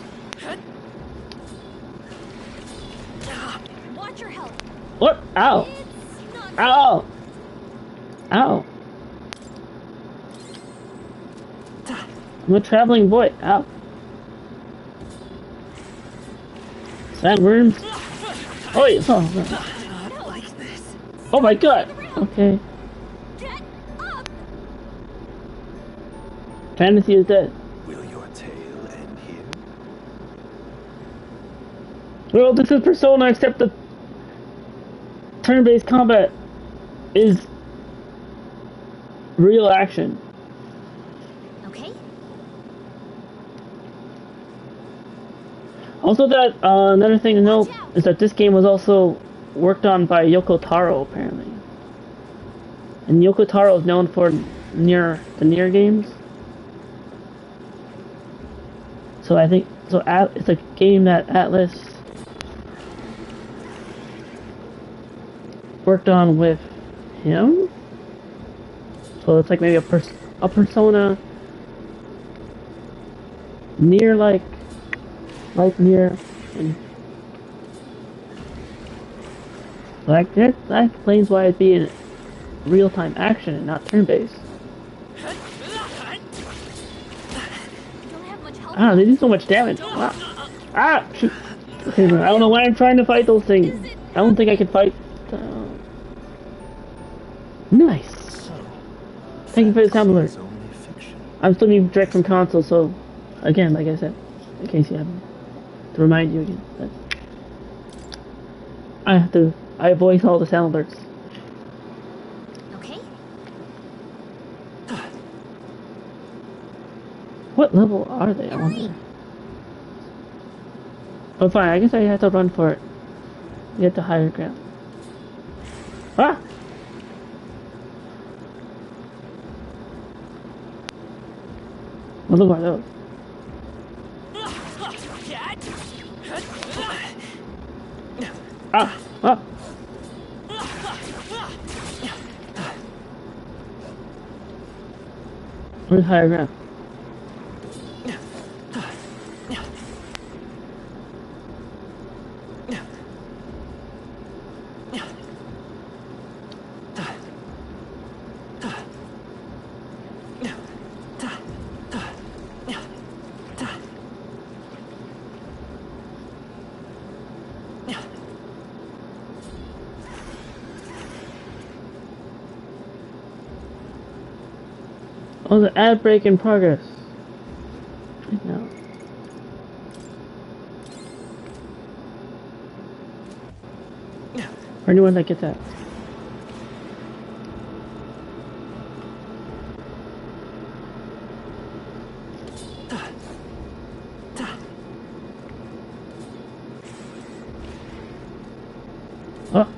Watch your health. What? Ow! Ow! Ow! I'm a traveling boy. Ow! Sandworms. Oh wait, oh, oh my god! Okay. Fantasy is dead. Will your tale end here? Well, this is Persona, except the turn-based combat is real action. Okay. Also, that another thing to note is that this game was also worked on by Yoko Taro, apparently. And Yoko Taro is known for the Nier games. So I think it's a game that Atlus worked on with him. So it's like maybe a Persona Nier like Nier, and like that explains why it'd be in real-time action and not turn-based. Ah, they do so much damage. Ah, shoot. Okay, I don't know why I'm trying to fight those things. I don't think I can fight. Nice. Thank you for the sound alert. I'm still being direct from console, so again, like I said, in case you haven't, to remind you again, that I voice all the sound alerts. Okay. What level are they? I wonder. Oh, fine. I guess I have to run for it. Get the higher ground. Ah! What level are those? Ah! Ah! Where's higher ground? Oh, the ad break in progress. No. For anyone that gets that. Oh.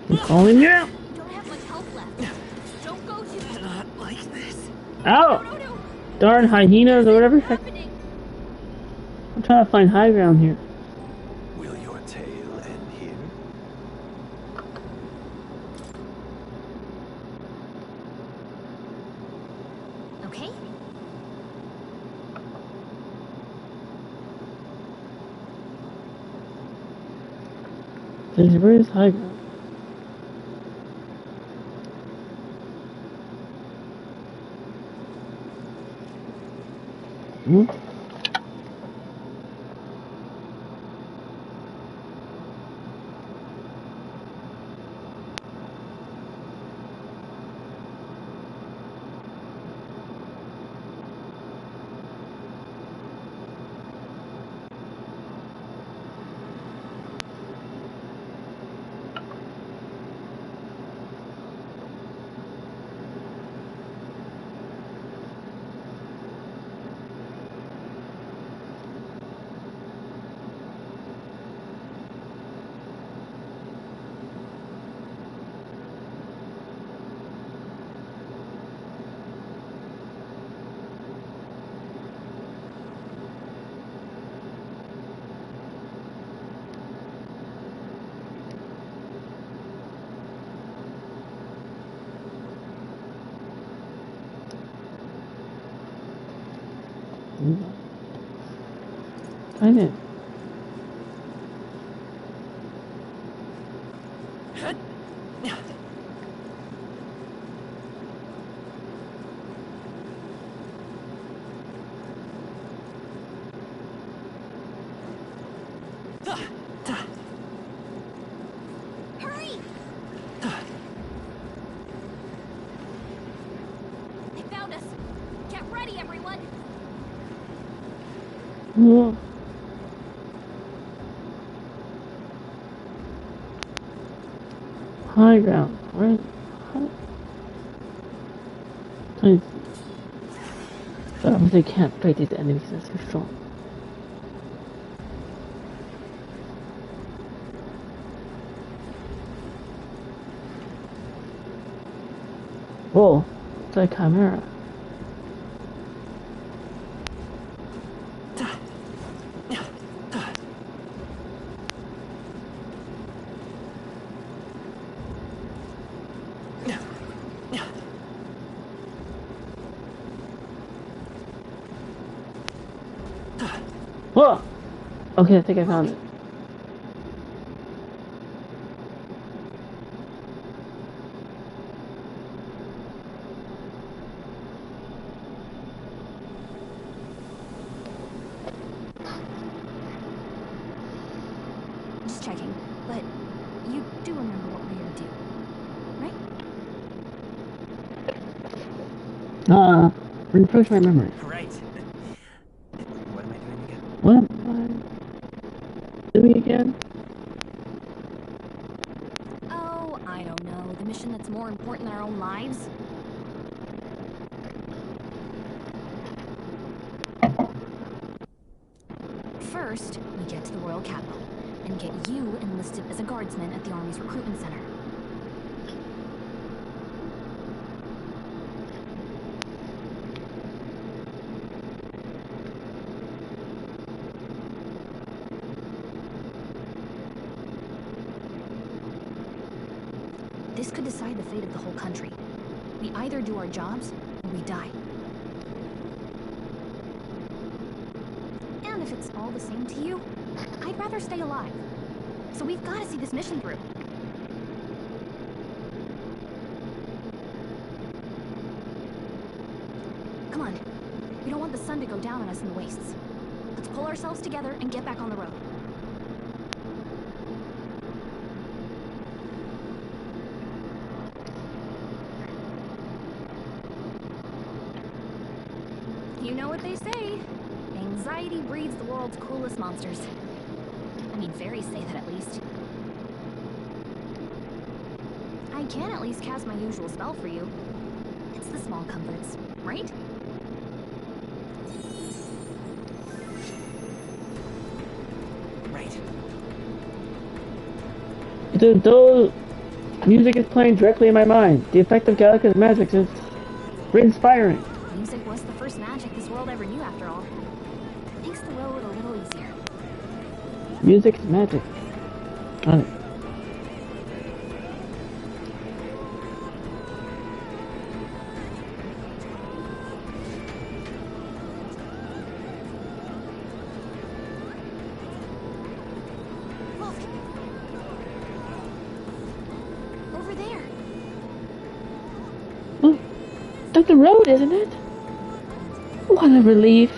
You calling me out? You don't have much health left. Don't go too not like this. Ow! No. Darn hyenas or whatever. Heck. I'm trying to find high ground here. Will your tale end here? Okay. Where is high ground? Hmm? I know. Hurry! They found us. Get ready, everyone. Yeah. High ground. Where? They can't break these enemies. That's too strong. Whoa, it's a chimera. Whoa! Okay, I think I found it. Just checking, but you do remember what we're gonna do, right? Refresh my memory. Right. What am I doing again? What am I doing again? Oh, I don't know. The mission that's more important than our own lives? First, we get to the royal capital and get you enlisted as a guardsman at the army's recruitment center. This could decide the fate of the whole country. We either do our jobs, or we die. And if it's all the same to you, I'd rather stay alive. So we've got to see this mission through. Come on. We don't want the sun to go down on us in the wastes. Let's pull ourselves together and get back on the road. You know what they say. Anxiety breeds the world's cruelest monsters. I mean, fairies say that at least. I can at least cast my usual spell for you. It's the small comforts, right? Right. Dude, those music is playing directly in my mind. The effect of Gallica's magic is inspiring. Music was the first magic this world ever knew, after all. Makes the road a little easier. Music's magic. On it. Look! Over there! Oh, that's the road, isn't it? What a relief.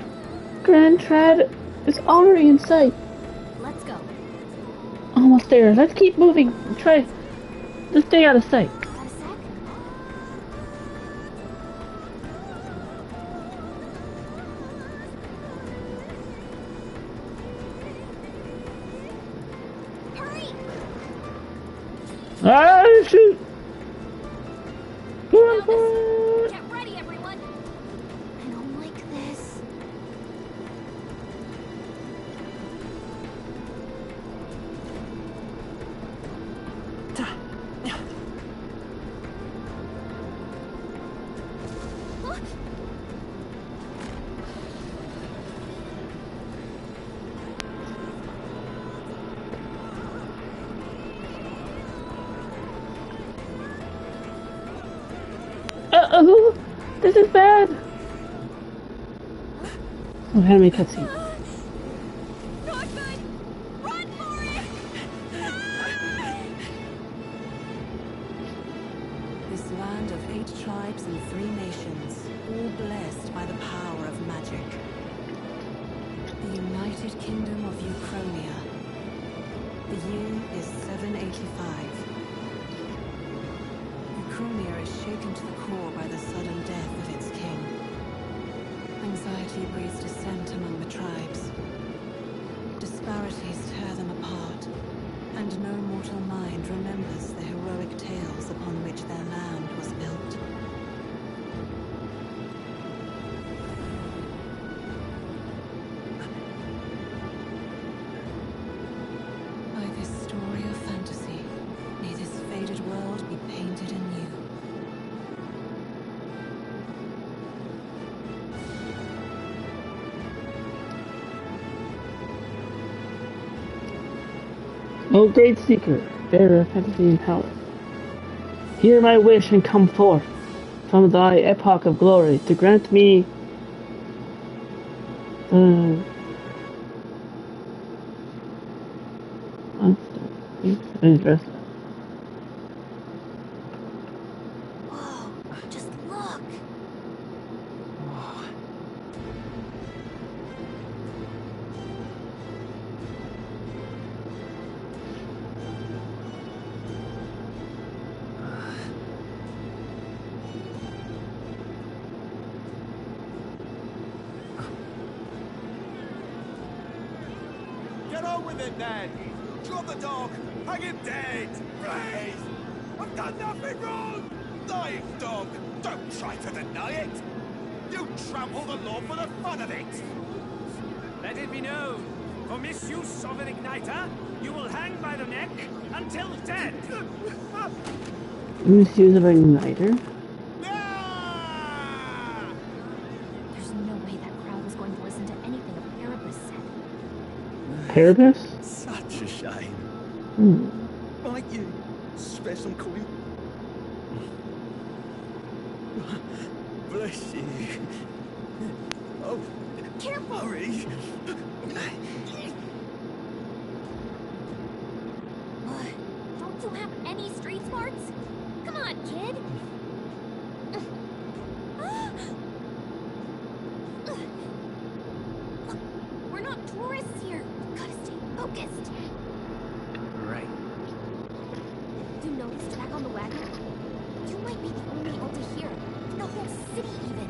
Grand Trad is already in sight. Let's go. Almost there. Let's keep moving. Try to stay out of sight. Got a sec? Hurry! Ah, shoot! Go on, Found us. forward. Get ready, everyone! I don't like this. Look! Uh-oh! This is bad! Oh, anime cutscene. This land of 8 tribes and 3 nations, all blessed by the power of magic. The United Kingdom of Uchronia. The year is 785. Uchronia is shaken to the core by the sudden death of its king. Anxiety breeds dissent among the tribes. Disparities tear them apart, and no mortal mind remembers the heroic tales upon which their land was built. By this story of fantasy, may this faded world be painted anew. O great seeker, bearer of fantasy and power, hear my wish and come forth from thy epoch of glory to grant me the interest. Whoa, just look. Get on with it then! Drop the dog! Hang him dead! Please! I've done nothing wrong! Lying dog! Don't try to deny it! You trample the law for the fun of it! Let it be known, for misuse of an igniter, you will hang by the neck until dead! Misuse of an igniter? There's no way that crowd was going to listen to anything a Erebus said. Erebus? Such a shame. Might you spare some coin? Bless you. Oh, careful! Hurry. Don't you have any street smarts? Come on, kid! Look, we're not tourists here. Gotta stay focused. Right. You noticed back on the wagon? You might be the only Alta here. In the whole city, even.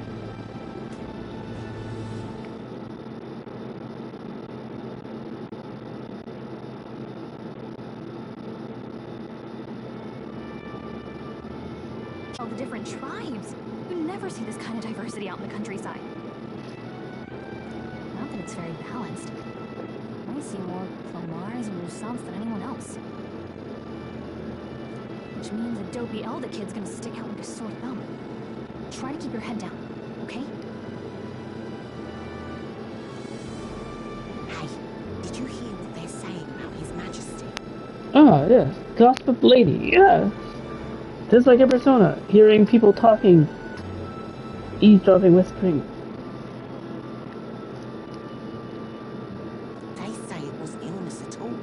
All the different tribes. You never see this kind of diversity out in the countryside. Not that it's very balanced. I see more Plomars and Roussants than anyone else. Which means a dopey Elda kid's gonna stick out like a sore thumb. Try to keep your head down, okay? Hey, did you hear what they're saying about His Majesty? Ah, yes. Gossip Lady, yes. Just like a persona, hearing people talking, eavesdropping, whispering. They say it was illness at all.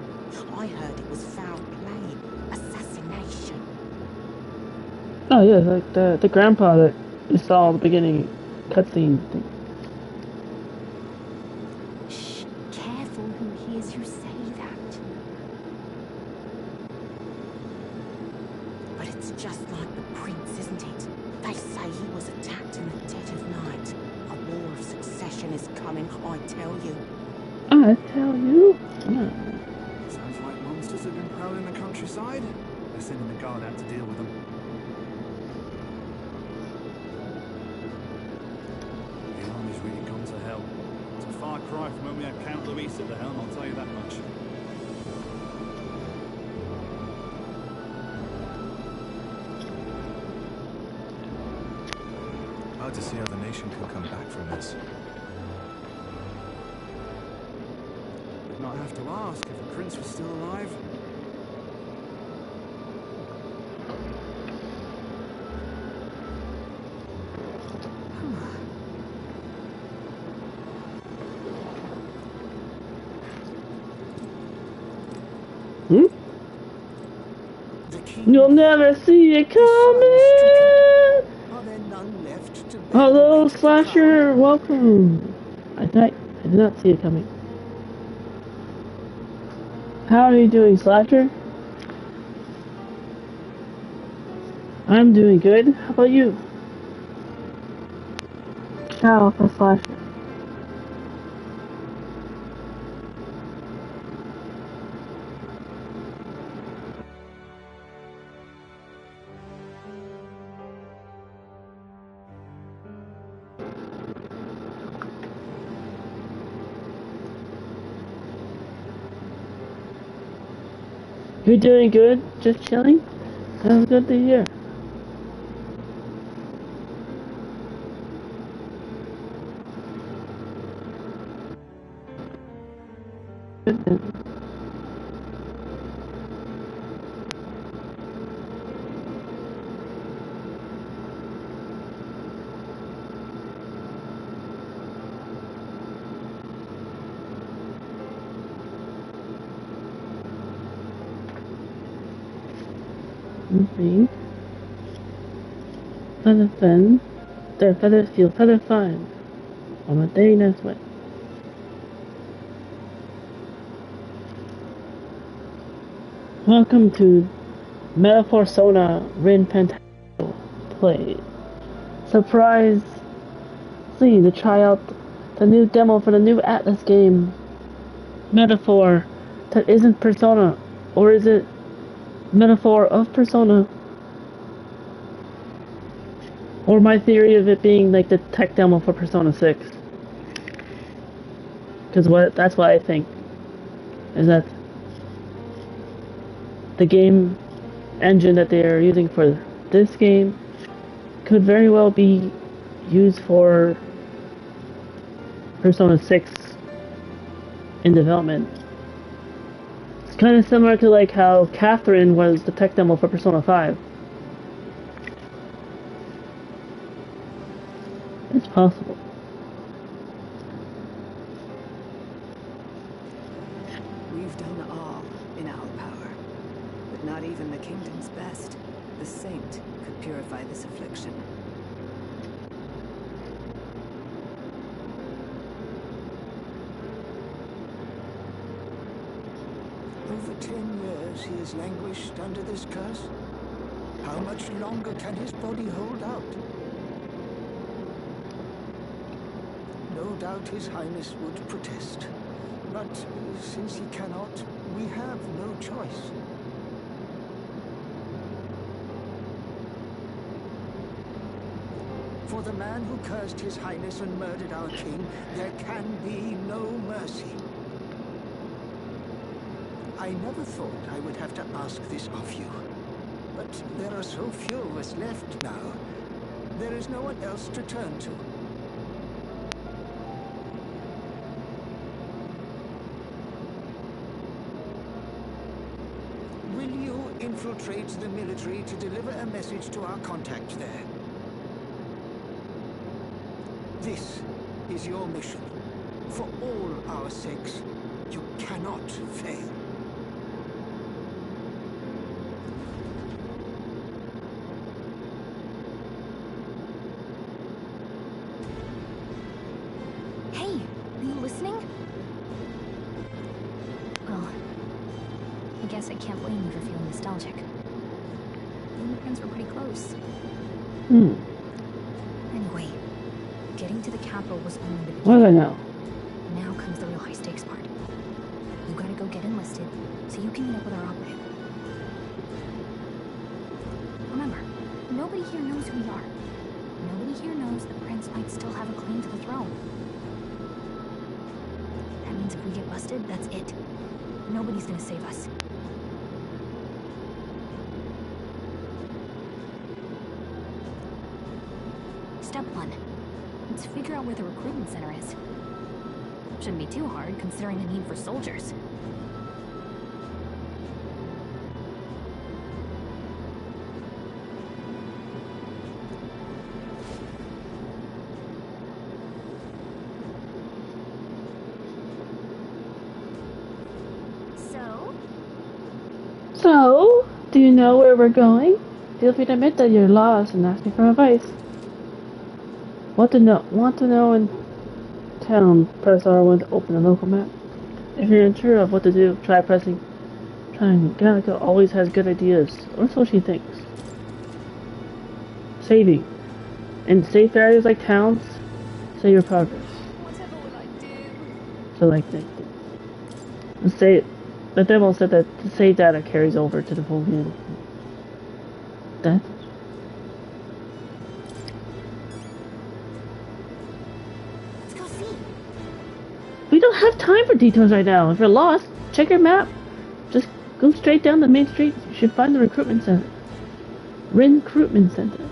I heard it was foul play, assassination. Oh, yeah, like the grandpa that you saw at the beginning cutscene thing. Shh, careful who hears you say that. But it's just like the prince, isn't it? They say he was attacked in the dead of night. A war of succession is coming, I tell you. I tell you. Yeah. Sounds like monsters have been prowling the countryside. They're sending the guard out to deal with them. The army's really gone to hell. It's a far cry from when we had Count Luis at the helm, I'll tell you that much. Hard to see how the nation can come back from this. We'd not have to ask if the prince was still alive. You'll never see it coming! Hello, Slasher, welcome! I did not see it coming. How are you doing, Slasher? I'm doing good. How about you? Ciao for Slasher. You're doing good? Just chilling? That's good to hear. Good then. Feather fin, their feathers feel feather fine on a day nice way. Welcome to Metaphorsona Rin Fantazio play. Surprise! See to try out the new demo for the new ATLUS game. Metaphor that isn't Persona, or is it metaphor of Persona? Or my theory of it being like the tech demo for Persona 6. Because that's what I think. Is that the game engine that they are using for this game could very well be used for Persona 6 in development. It's kind of similar to like how Catherine was the tech demo for Persona 5. It's possible. We've done all in our power, but not even the kingdom's best, the saint, could purify this affliction. Over 10 years he has languished under this curse. How much longer can his body hold out? No doubt His Highness would protest. But since he cannot, we have no choice. For the man who cursed His Highness and murdered our king, there can be no mercy. I never thought I would have to ask this of you. But there are so few of us left now. There is no one else to turn to. Will you infiltrate the military to deliver a message to our contact there? This is your mission. For all our sakes, you cannot fail. Hey, are you listening? Well, I guess I can't blame you for feeling nostalgic. You and the prince were pretty close. Anyway, getting to the capital was only the beginning. What do I know? Now comes the real high-stakes part. You gotta go get enlisted, so you can meet up with our operative. Remember, nobody here knows who we are. Nobody here knows the prince might still have a claim to the throne. That means if we get busted, that's it. Nobody's gonna save us. Step 1. Let's figure out where the recruitment center is. Shouldn't be too hard, considering the need for soldiers. So, do you know where we're going? Feel free to admit that you're lost and ask me for advice. Want to know in town, press R1 to open a local map. If you're unsure of what to do, try pressing trying. Gallica always has good ideas, or so she thinks. Saving. In safe areas like towns, save your progress. Whatever will I do? So like the demo said that the save data carries over to the full game. That. Let's go see. We don't have time for details right now. If you're lost, check your map. Just go straight down the main street. You should find the recruitment center. Recruitment center.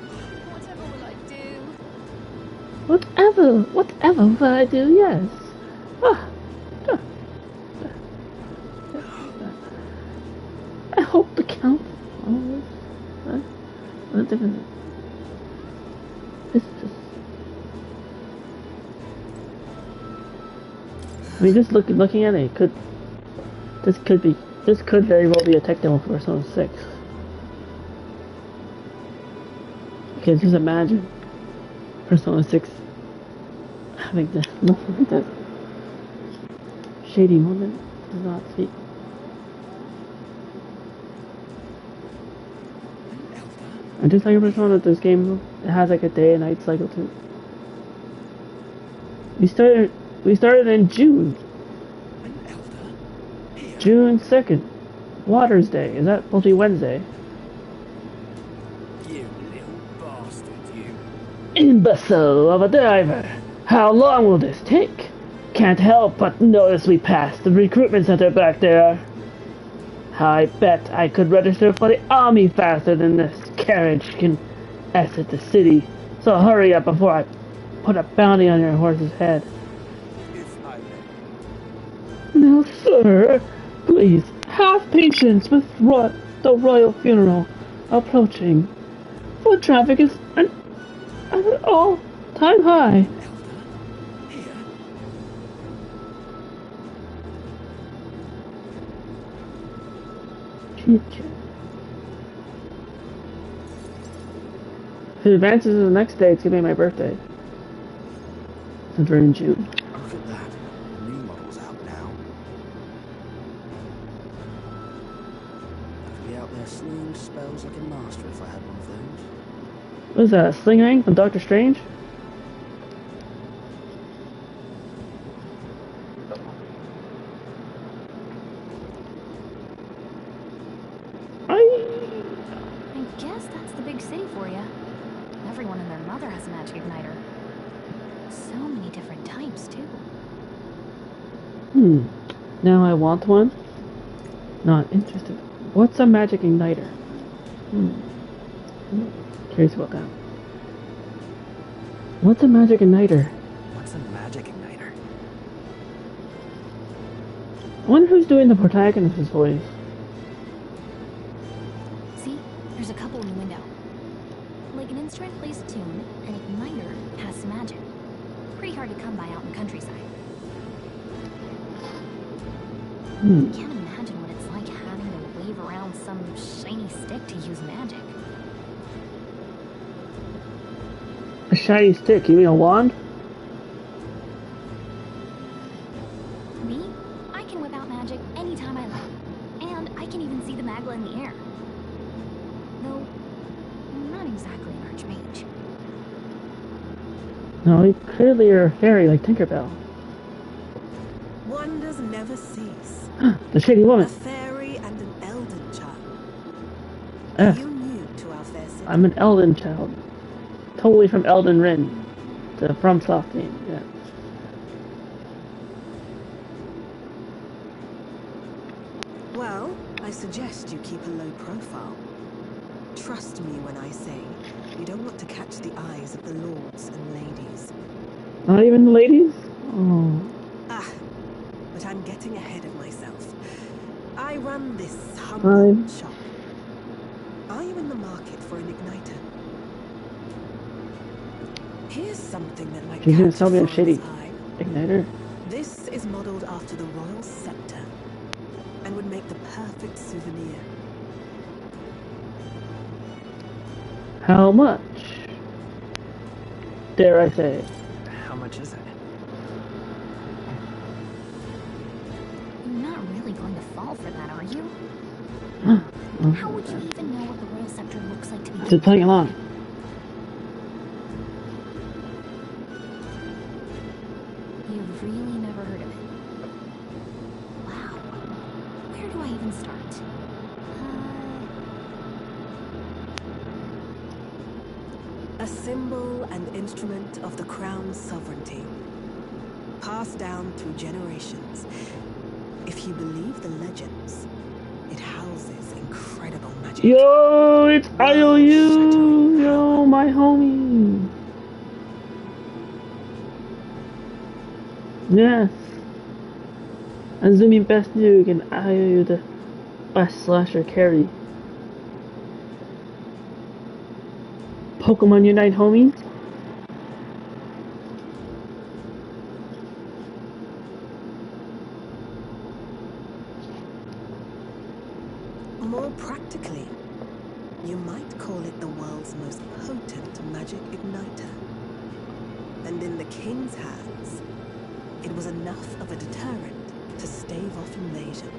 Whatever will I do? Whatever will I do, yes. I hope the count always. I mean, just looking at it, this could very well be a tech demo for Persona 6. Because just imagine Persona 6 having to look like this. Shady woman does not speak. And just like Persona, this game it has like a day and night cycle too. We started in June. June 2nd. Water's Day. Is that supposed to be Wednesday? You little bastard, you. Imbecile of a driver! How long will this take? Can't help but notice we passed the recruitment center back there. I bet I could register for the army faster than this carriage can exit the city. So hurry up before I put a bounty on your horse's head. Now, sir, please have patience with the royal funeral approaching. Foot traffic is at an all-time high. If it advances to the next day, it's gonna be my birthday. Since we're in June. Look at that. The new model's out now. I'd be out there slinging spells like a master if I had one of those. What is that, a sling ring from Doctor Strange? I guess that's the big city for you. Everyone and their mother has a magic igniter. So many different types, too. Now I want one? Not interested. What's a magic igniter? Curious about that. What's a magic igniter? What's a magic igniter? I wonder who's doing the protagonist's voice. See? There's a couple in the window. Like an instrument plays a tune, an igniter has some magic. Pretty hard to come by out in the countryside. I can't imagine what it's like having to wave around some shiny stick to use magic. A shiny stick? You mean a wand? Me? I can whip out magic anytime I like. And I can even see the magla in the air. Though, I'm not exactly an archmage. No, you clearly are a fairy like Tinkerbell. Wonders never cease. The shady woman. A fairy and an elden child. Yes. You new to our fair city? I'm an Elden child. Totally from Elden Ring. The FromSoft game, yeah. Well, I suggest you keep a low profile. Trust me when I say you don't want to catch the eyes of the lords and ladies. Not even the ladies? Oh. But I'm getting ahead of myself. I run this humble shop. Are you in the market for an igniter? Here's something that might She's gonna catch sell me a foreign's shitty eye. igniter. This is modeled after the royal scepter and would make the perfect souvenir. How much? Dare I say? How much is it? You're not really going to fall for that, are you? How would you even know what the royal scepter looks like to begin with? Just playing along. You've really never heard of it. Wow. Where do I even start? A symbol and instrument of the crown's sovereignty, passed down through generations. If you believe the legends, it houses incredible magic. Yo, it's IOU! Yo, my homie! Yes! Azumi best nuke and IOU the best slasher carry. Pokemon Unite, homies! More practically, you might call it the world's most potent magic igniter. And in the king's hands, it was enough of a deterrent to stave off invasion.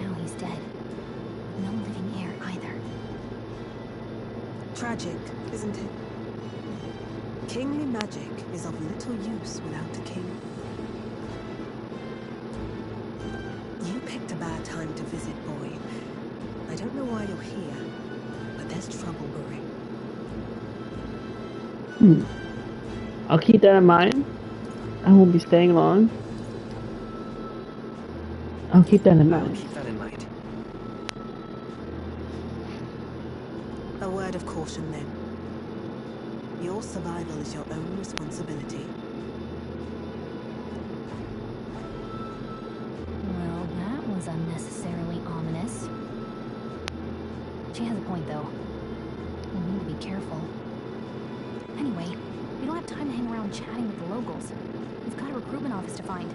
Now he's dead. No living heir either. Tragic, isn't it? Kingly magic is of little use without a king. You picked a bad time to visit, boy. I don't know why you're here, but there's trouble brewing. I'll keep that in mind. I won't be staying long. I'll keep that in mind. Keep that in mind. A word of caution then. Your survival is your own responsibility. Well, that was unnecessarily ominous. She has a point, though. We need to be careful. Anyway, we don't have time to hang around chatting with the locals. We've got a recruitment office to find.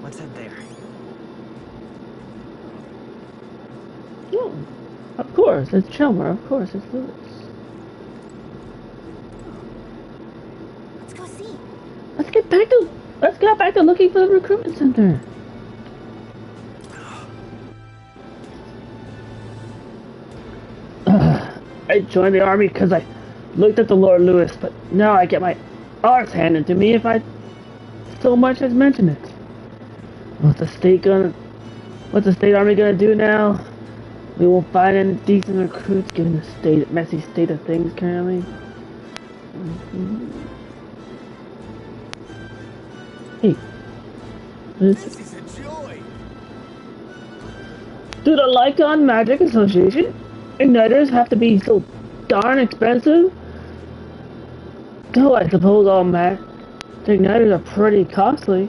What's that there? Oh, of course, it's Chelmer. Of course, it's Lewis. Let's go see. Let's get back to looking for the recruitment center. I joined the army because I looked at the Lord Lewis, but now I get my arse handed to me if I so much as mention it. What's the state army gonna do now? We won't find any decent recruits given the messy state of things currently. Hey. This is a joy. Do the Lycon Magic Association igniters have to be so darn expensive? Though I suppose all the igniters are pretty costly.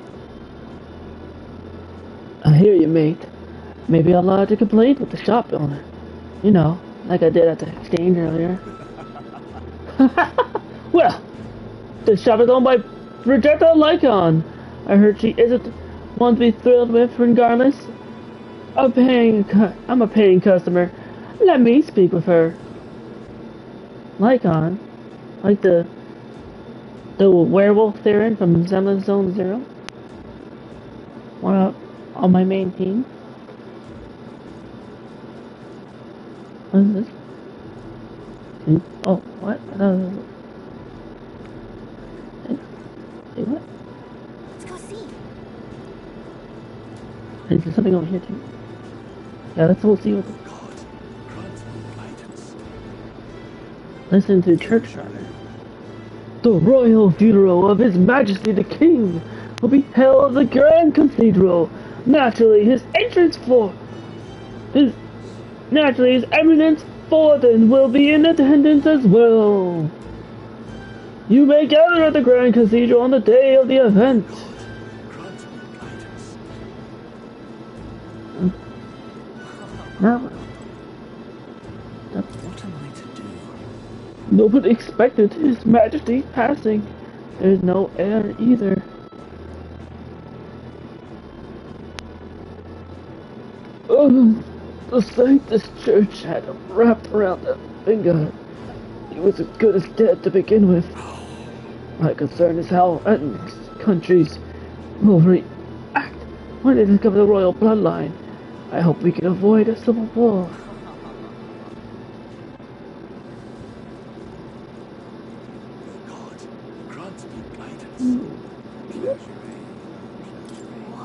I hear you, mate. Maybe I'll lodge a complaint with the shop owner. You know, like I did at the exchange earlier. Well, the shop is owned by Rejecta Lycon. I heard she isn't one to be thrilled with regardless. I'm a paying customer. Let me speak with her. Lycon? Like the werewolf Theron from Zenless Zone Zero? One on my main team? What is this? Oh, what? I thought it was... Hey, what? Let's go see. Is there something over here too? Yeah, let's go see what the... Listen to church rather. The royal funeral of His Majesty the King will be held at the Grand Cathedral. Naturally, His Eminence Forden will be in attendance as well. You may gather at the Grand Cathedral on the day of the event. What am I to do? Nobody expected His Majesty passing. There's no air either. Oh, the sight this church had him wrapped around that finger. He was as good as dead to begin with. My concern is how enemies, countries will react when they discover the royal bloodline. I hope we can avoid a civil war.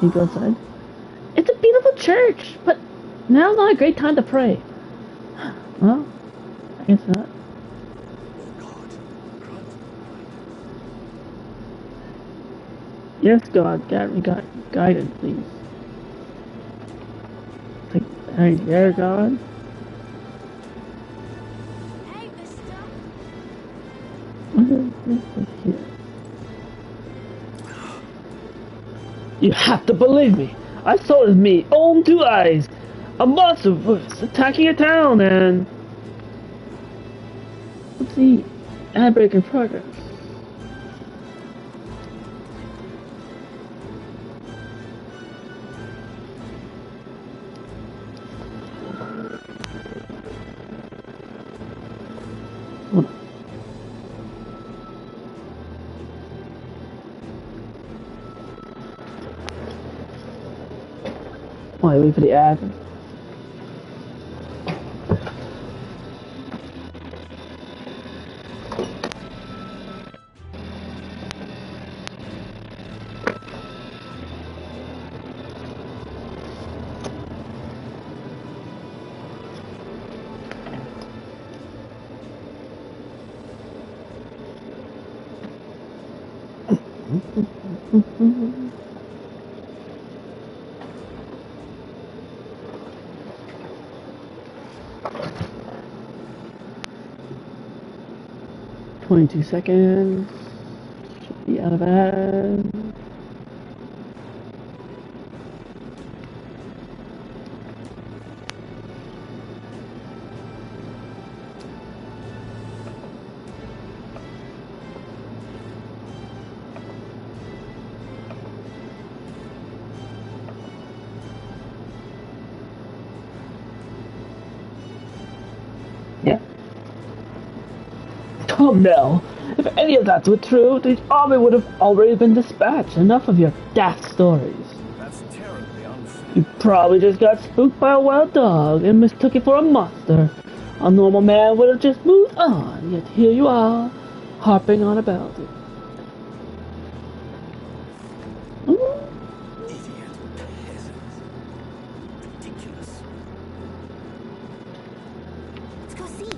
He goes inside. It's a beautiful church, but now's not a great time to pray. Well, I guess not. Yes, God, guidance, please. Like, hey, there, God. Hey, mister. What is this here? You have to believe me. I saw it with me own 2 eyes. A monster was attacking a town and... Let's see. Ad break in progress. Why wait for the ad? $22 seconds. Should be out of ads. Yeah. Come now. If any of that were true, the army would have already been dispatched. Enough of your daft stories. That's terribly unfair. You probably just got spooked by a wild dog and mistook it for a monster. A normal man would have just moved on, yet here you are, harping on about it. Ridiculous. Let's go see.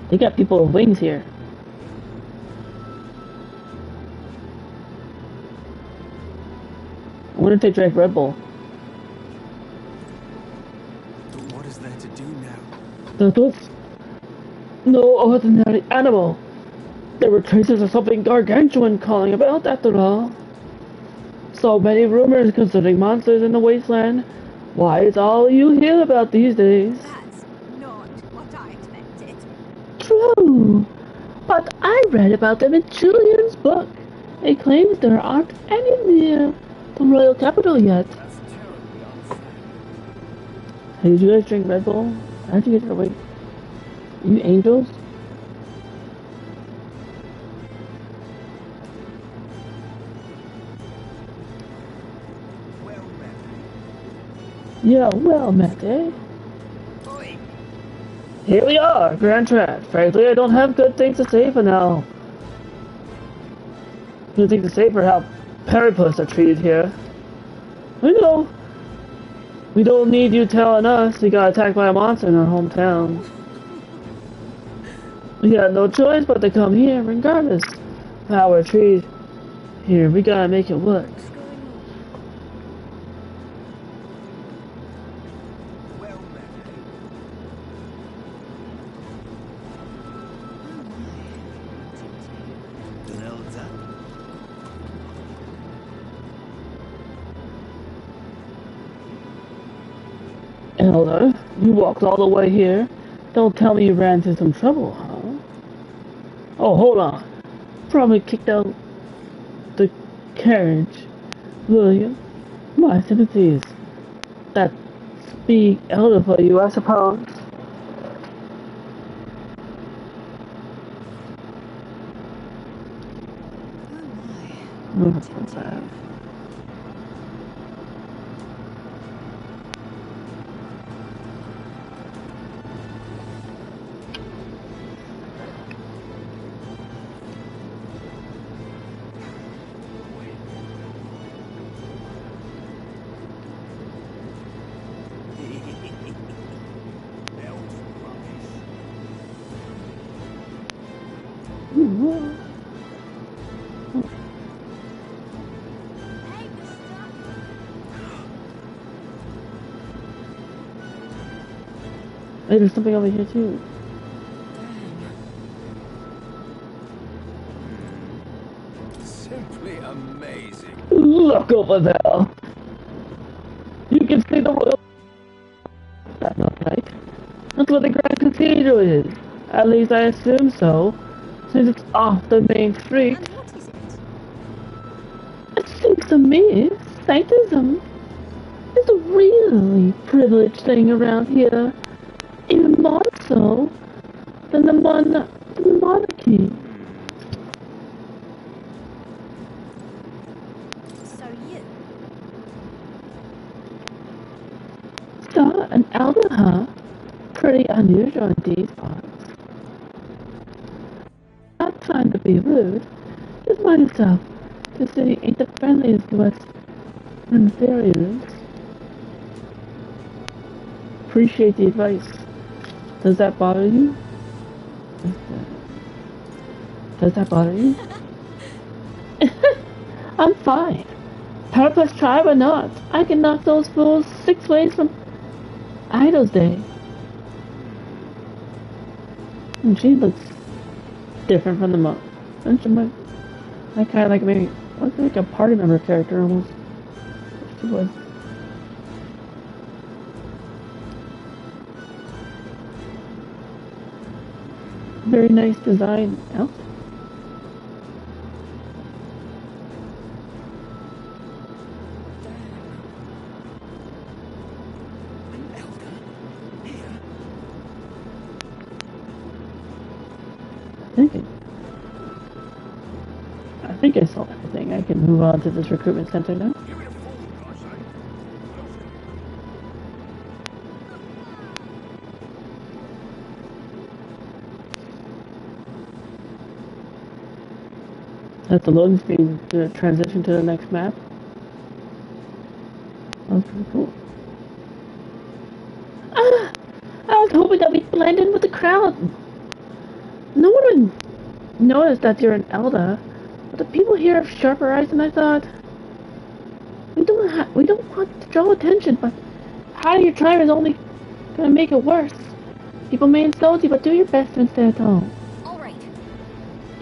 They got people with wings here. I wonder if they drank Red Bull. But what is there to do now? That was no ordinary animal. There were traces of something gargantuan calling about, after all. So many rumors concerning monsters in the wasteland. Why, it's all you hear about these days. That's not what I expected. True, but I read about them in Julian's book. It claims there aren't any near the royal capital yet. Hey, did you guys drink Red Bull? How'd you get your weight? Are you angels? Yeah, well met, eh? Here we are, Grand Trash. Frankly, I don't have good things to say for now. Good things to say for how Periplus are treated here. We know. We don't need you telling us we got attacked by a monster in our hometown. We got no choice but to come here regardless of how we're treated. Here, we gotta make it work. Elder, you walked all the way here. Don't tell me you ran into some trouble, huh? Oh, hold on. Probably kicked out the carriage, will you? My sympathies. That's being elder for you, I suppose. Hey, there's something over here too. Simply amazing. Look over there. You can see the royal. That's not right. That's what the Grand Cathedral is. At least I assume so, since it's off the main street. And what is it? It seems to me, sanctism is a really privileged thing around here. Even more so than the monarchy. So you? So, an elder, huh? Pretty unusual in these parts. Not trying to be rude. Just mind yourself. This city ain't the friendliest to us inferiors. Appreciate the advice. Does that bother you? Does that bother you? I'm fine. Power plus tribe or not, I can knock those fools 6 ways from Idol's Day. And she looks different from the monk. I kind of like maybe, looks like a party member character almost. She was. Very nice design outfit. I think I saw everything. I can move on to this recruitment center now. That's the loading screen to transition to the next map. That's pretty cool. Ah! I was hoping that we'd blend in with the crowd. No one would notice that you're an elder, but the people here have sharper eyes than I thought. We don't want to draw attention, but hiding your tribe is only gonna make it worse. People may insult you, but do your best to stay at home. Alright.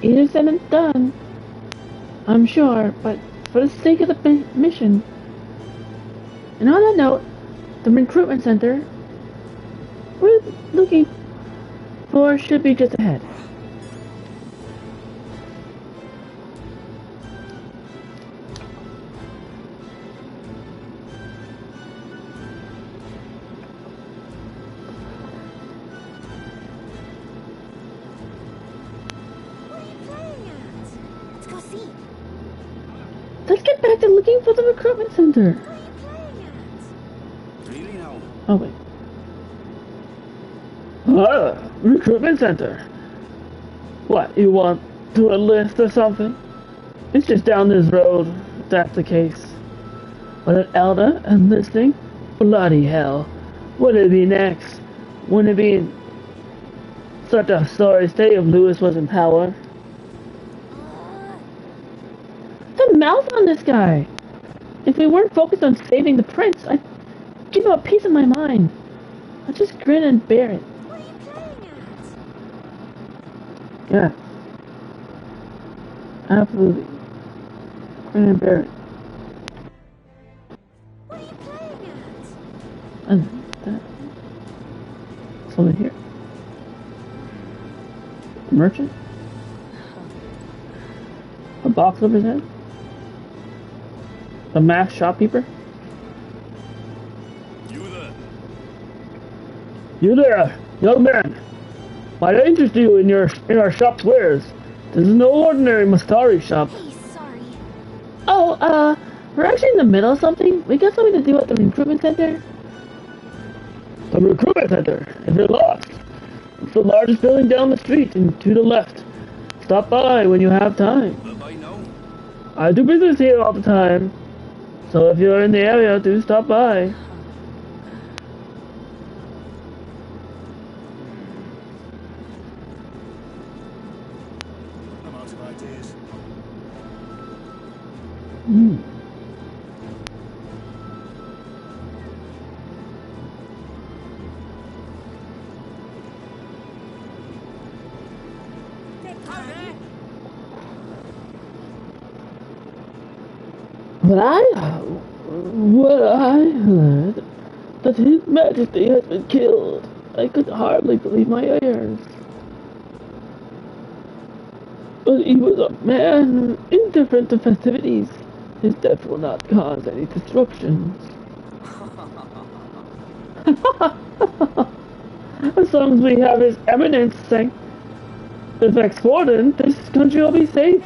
Easier said than done, I'm sure, but for the sake of the mission. And on that note, the recruitment center we're looking for should be just ahead. Let's get back to looking for the recruitment center. Really now? Oh wait. Recruitment center. What, you want to enlist or something? It's just down this road, if that's the case. But an elder enlisting? Bloody hell. What would it be next? Wouldn't it be in such a sorry state if Lewis was in power? The mouth on this guy! If we weren't focused on saving the prince, I'd give him a piece of my mind. I'll just grin and bear it. What are you playing at? Yeah. Absolutely. Grin and bear it. What are you playing at? And that. It's over here. Merchant? A box over his head? A masked shopkeeper? You there, young man. Might I interest you in our shop's wares? This is no ordinary Mastari shop. Hey, sorry. Oh, we're actually in the middle of something. We got something to do at the recruitment center. The recruitment center? If you're lost, it's the largest building down the street and to the left. Stop by when you have time. I do business here all the time, so if you're in the area, do stop by. I'm out of ideas. What I heard, that His Majesty has been killed. I could hardly believe my ears. But he was a man indifferent to festivities. His death will not cause any disruptions. As long as we have His Eminence saying the Vex Warden, this country will be safe.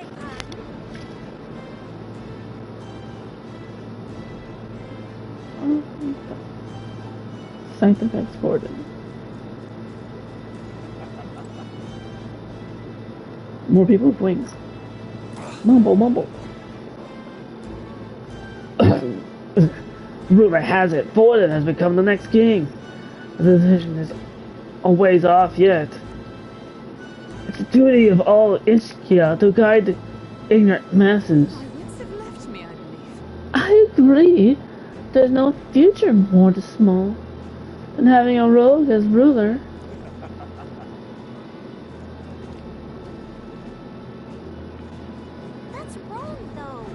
Sanctum Vex Warden. More people with wings. Mumble, mumble. Rumor has it, Forden has become the next king. The decision is a ways off yet. It's the duty of all Ischia to guide the ignorant masses. My wits have left me, I believe. I agree. There's no future more dismal than having a rogue as ruler. That's wrong, though.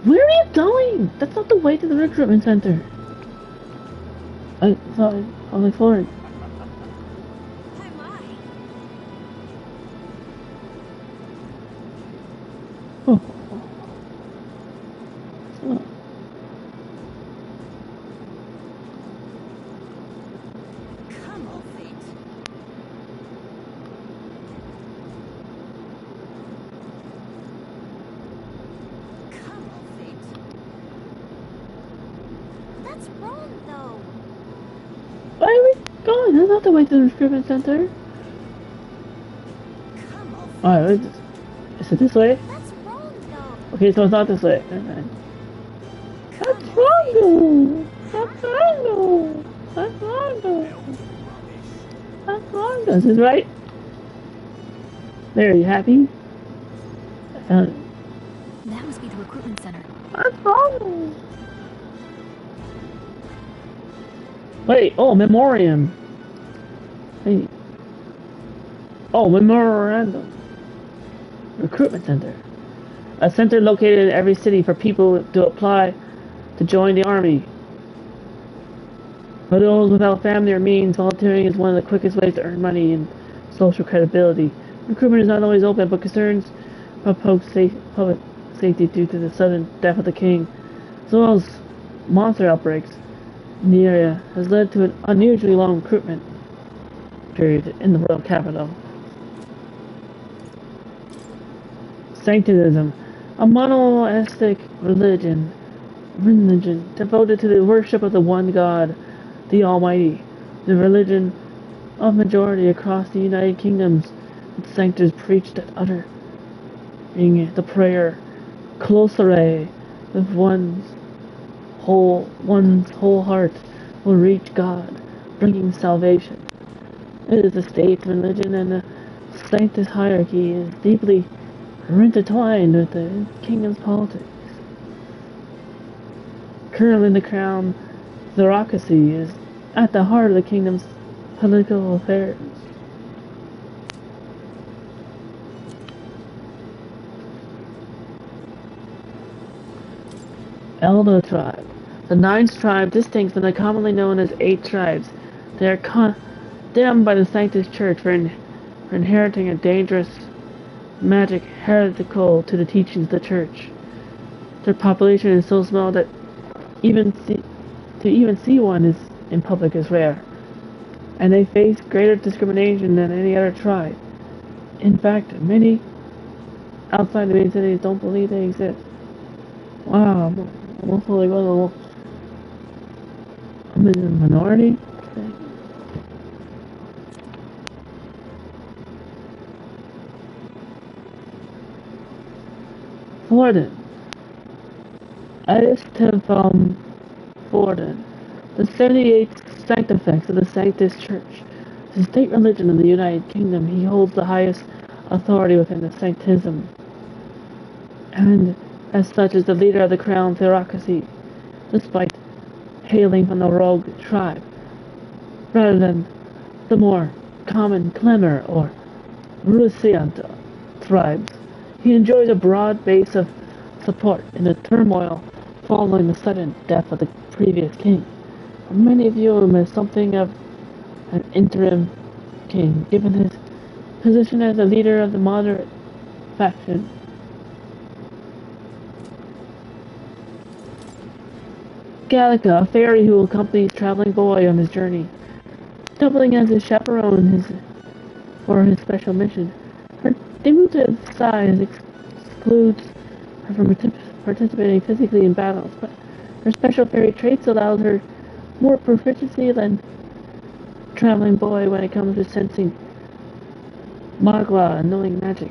Where are you going? That's not the way to the recruitment center. Sorry, I was like forward. Oh. Oh. Come off it. Come off it. That's wrong, though. Where are we going? That's not the way to the recruitment center. Alright, is it this way? That's wrong, though. Okay, so it's not this way. That's wrong. That's wrong. That's wrong. That's wrong. This is right. There, you happy? I found it. That must be the recruitment center. That's wrong. Wait, oh, memoriam. Hey. Oh, memorandum. Recruitment center. A center located in every city for people to apply to join the army. For those without family or means, volunteering is one of the quickest ways to earn money and social credibility. Recruitment is not always open, but concerns about public safety due to the sudden death of the king, as well as monster outbreaks in the area, has led to an unusually long recruitment period in the royal capital. Sanctitism, a monotheistic religion devoted to the worship of the one God, the Almighty. The religion of majority across the United Kingdoms. Its sanctors preach that uttering the prayer, closere, with one's whole heart will reach God, bringing salvation. It is a state religion, and the sanctus hierarchy is deeply intertwined with the kingdom's politics. Currently, the crown theocracy is at the heart of the kingdom's political affairs. Elder tribe. The 9th tribe, distinct from the commonly known as 8 tribes. They are condemned by the Sanctus Church for for inheriting a dangerous magic heretical to the teachings of the church. Their population is so small that to even see one is in public is rare, and they face greater discrimination than any other tribe. In fact, many outside the main cities don't believe they exist. Wow, I'm in the minority? Forden. Forden. The 78 Sanctifex of the Sanctus Church. The state religion of the United Kingdom, he holds the highest authority within the Sanctism, and as such is the leader of the crown theocracy, despite hailing from the rogue tribe, rather than the more common Clemmer or Rusiant tribes. He enjoys a broad base of support in the turmoil following the sudden death of the previous king. Many view him as something of an interim king, given his position as a leader of the moderate faction. Gallica, a fairy who accompanies traveling boy on his journey, doubling as his chaperone for his special mission. Her diminutive size excludes her from participating physically in battles, but her special fairy traits allows her more proficiency than traveling boy when it comes to sensing magua and knowing magic.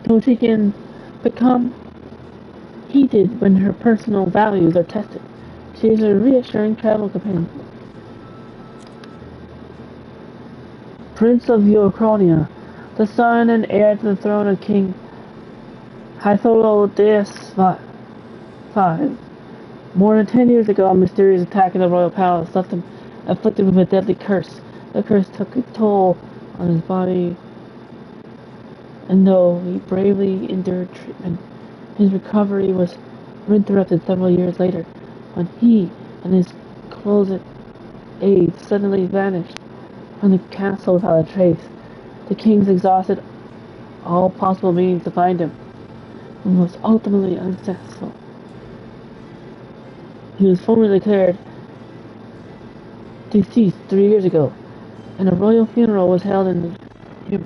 Though she can become heated when her personal values are tested, she is a reassuring travel companion. Prince of Euchronia, the son and heir to the throne of King Hythlodaeus V. More than 10 years ago, a mysterious attack in the royal palace left him afflicted with a deadly curse. The curse took a toll on his body, and though he bravely endured treatment, his recovery was interrupted several years later when he and his closet aides suddenly vanished from the castle without a trace. The kings exhausted all possible means to find him, and was ultimately unsuccessful. He was formally declared deceased 3 years ago, and a royal funeral was held in the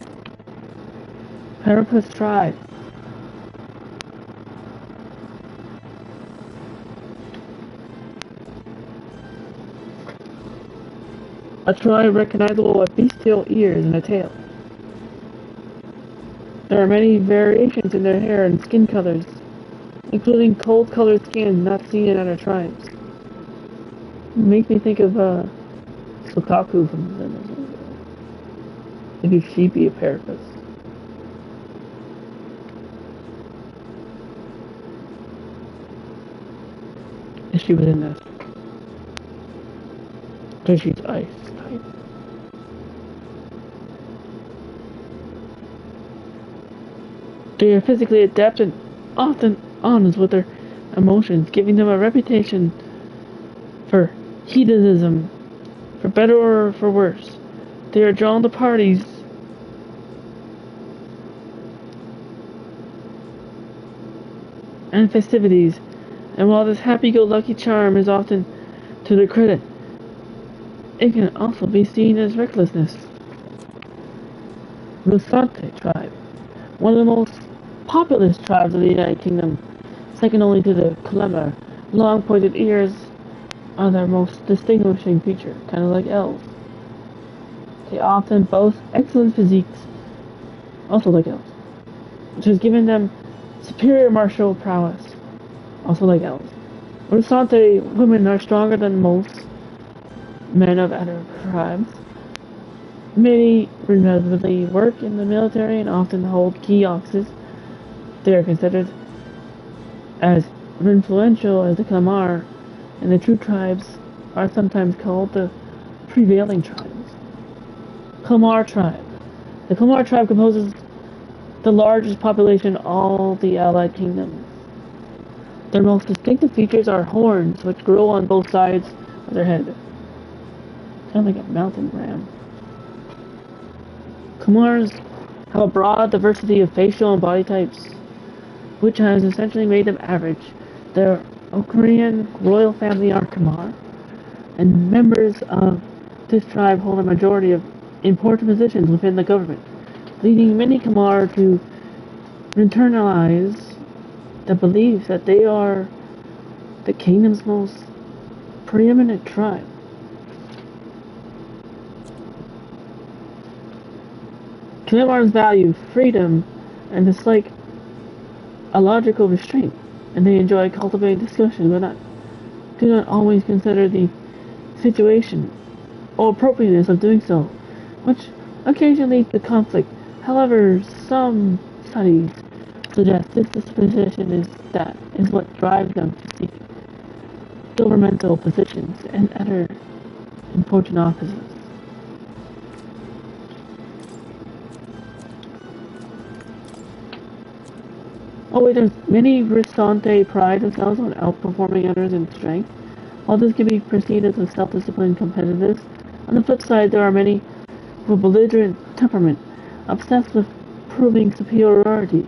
Heracles tribe. A tribe recognizable with bestial ears and a tail. There are many variations in their hair and skin colors, including cold-colored skin not seen in other tribes. It makes me think of Sukaku from Zen. Maybe sheepy Paracus. And she was in this. Because she's ice type. They are physically adept and often honest with their emotions, giving them a reputation for hedonism, for better or for worse. They are drawn to parties and festivities, and while this happy-go-lucky charm is often to their credit, it can also be seen as recklessness. Rusante tribe, one of the most populous tribes of the United Kingdom, second only to the Clemmer. Long pointed ears are their most distinguishing feature, kind of like elves. They often boast excellent physiques, also like elves, which has given them superior martial prowess, also like elves. Rusante women are stronger than most men of other tribes. Many regularly work in the military and often hold key offices. They are considered as influential as the Clemmer, and the true tribes are sometimes called the prevailing tribes. Clemmer tribe. The Clemmer tribe composes the largest population in all the allied kingdoms. Their most distinctive features are horns, which grow on both sides of their head. Kind of like a mountain ram. Khmers have a broad diversity of facial and body types, which has essentially made them average. The Korean royal family are Khmer, and members of this tribe hold a majority of important positions within the government, leading many Khmer to internalize the belief that they are the kingdom's most preeminent tribe. Khmers value freedom and dislike illogical restraint, and they enjoy cultivating discussion, but do not always consider the situation or appropriateness of doing so, which occasionally leads to conflict. However, some studies suggest this disposition is what drives them to seek governmental positions and other important offices. Although many Risante pride themselves on outperforming others in strength, while this can be perceived as a self-disciplined competitiveness, on the flip side there are many with a belligerent temperament, obsessed with proving superiority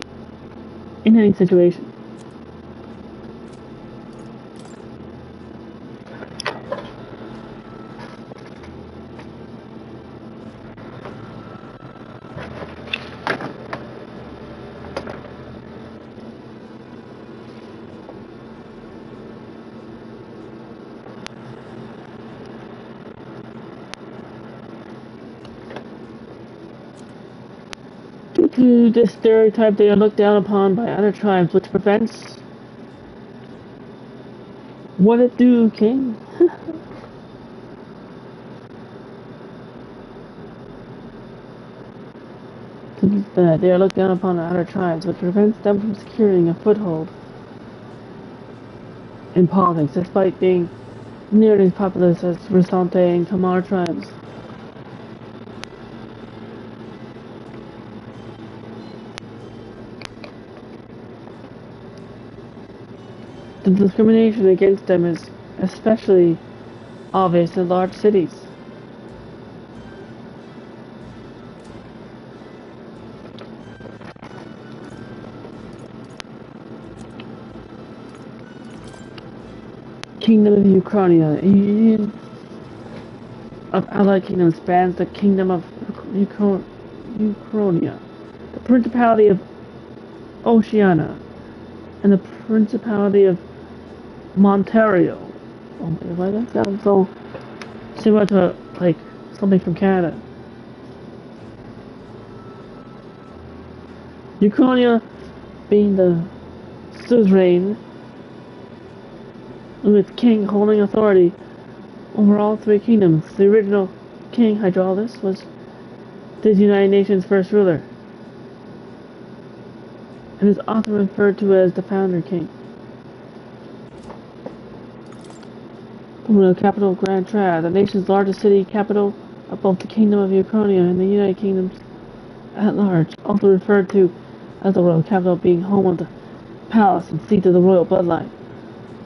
in any situation. Due to this stereotype, they are looked down upon by other tribes, which prevents what it do, King. They are looked down upon by other tribes, which prevents them from securing a foothold in politics, despite being nearly as populous as Risante and Khmer tribes. The discrimination against them is especially obvious in large cities. Kingdom of Ukrainia. A union of allied kingdoms spans the Kingdom of Ukrainia, the Principality of Oceania, and the Principality of Ontario. Oh, why that sounds so similar to like something from Canada. Ukrainia being the suzerain, with king holding authority over all three kingdoms. The original king, Hydraulis, was the United Nations' first ruler, and is often referred to as the founder king. The capital Grand Trad, the nation's largest city capital of both the Kingdom of Ukrainia and the United Kingdoms at large, also referred to as the royal capital, being home of the palace and seat of the royal bloodline,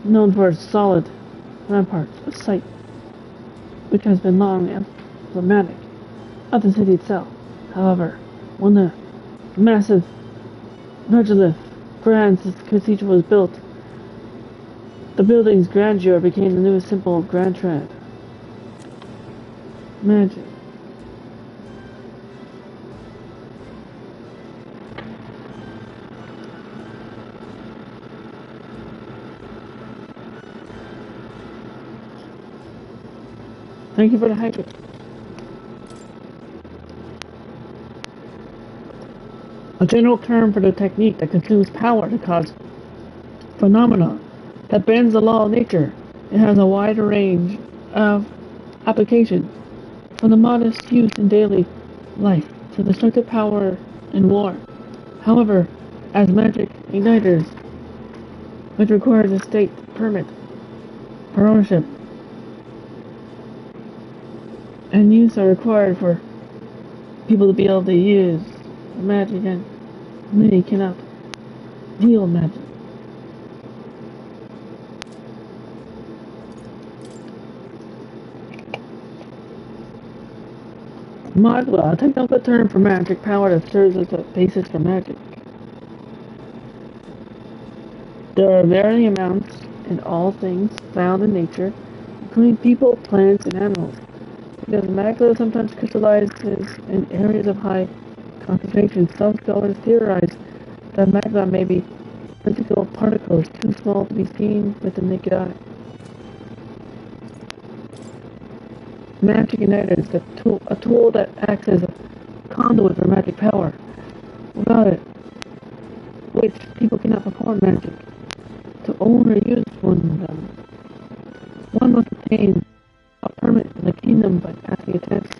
known for its solid ramparts, a site which has been long emblematic of the city itself. However, when the massive regolith Grand Cathedral was built, the building's grandeur became the newest symbol of Grand Trad. Magic. Thank you for the hydrate. A general term for the technique that consumes power to cause phenomena that bends the law of nature. It has a wide range of application, from the modest use in daily life to destructive power in war. However, as magic igniters, which requires a state permit for ownership and use, are required for people to be able to use magic, and many cannot deal magic. Magla, a technical term for magic power that serves as a basis for magic. There are varying amounts in all things found in nature, including people, plants, and animals. Because magma sometimes crystallizes in areas of high concentration, some scholars theorize that magma may be physical particles too small to be seen with the naked eye. Magic igniters, a tool that acts as a conduit for magic power, without it, which people cannot perform magic. To own or use one of them, one must obtain a permit in the kingdom by passing a test.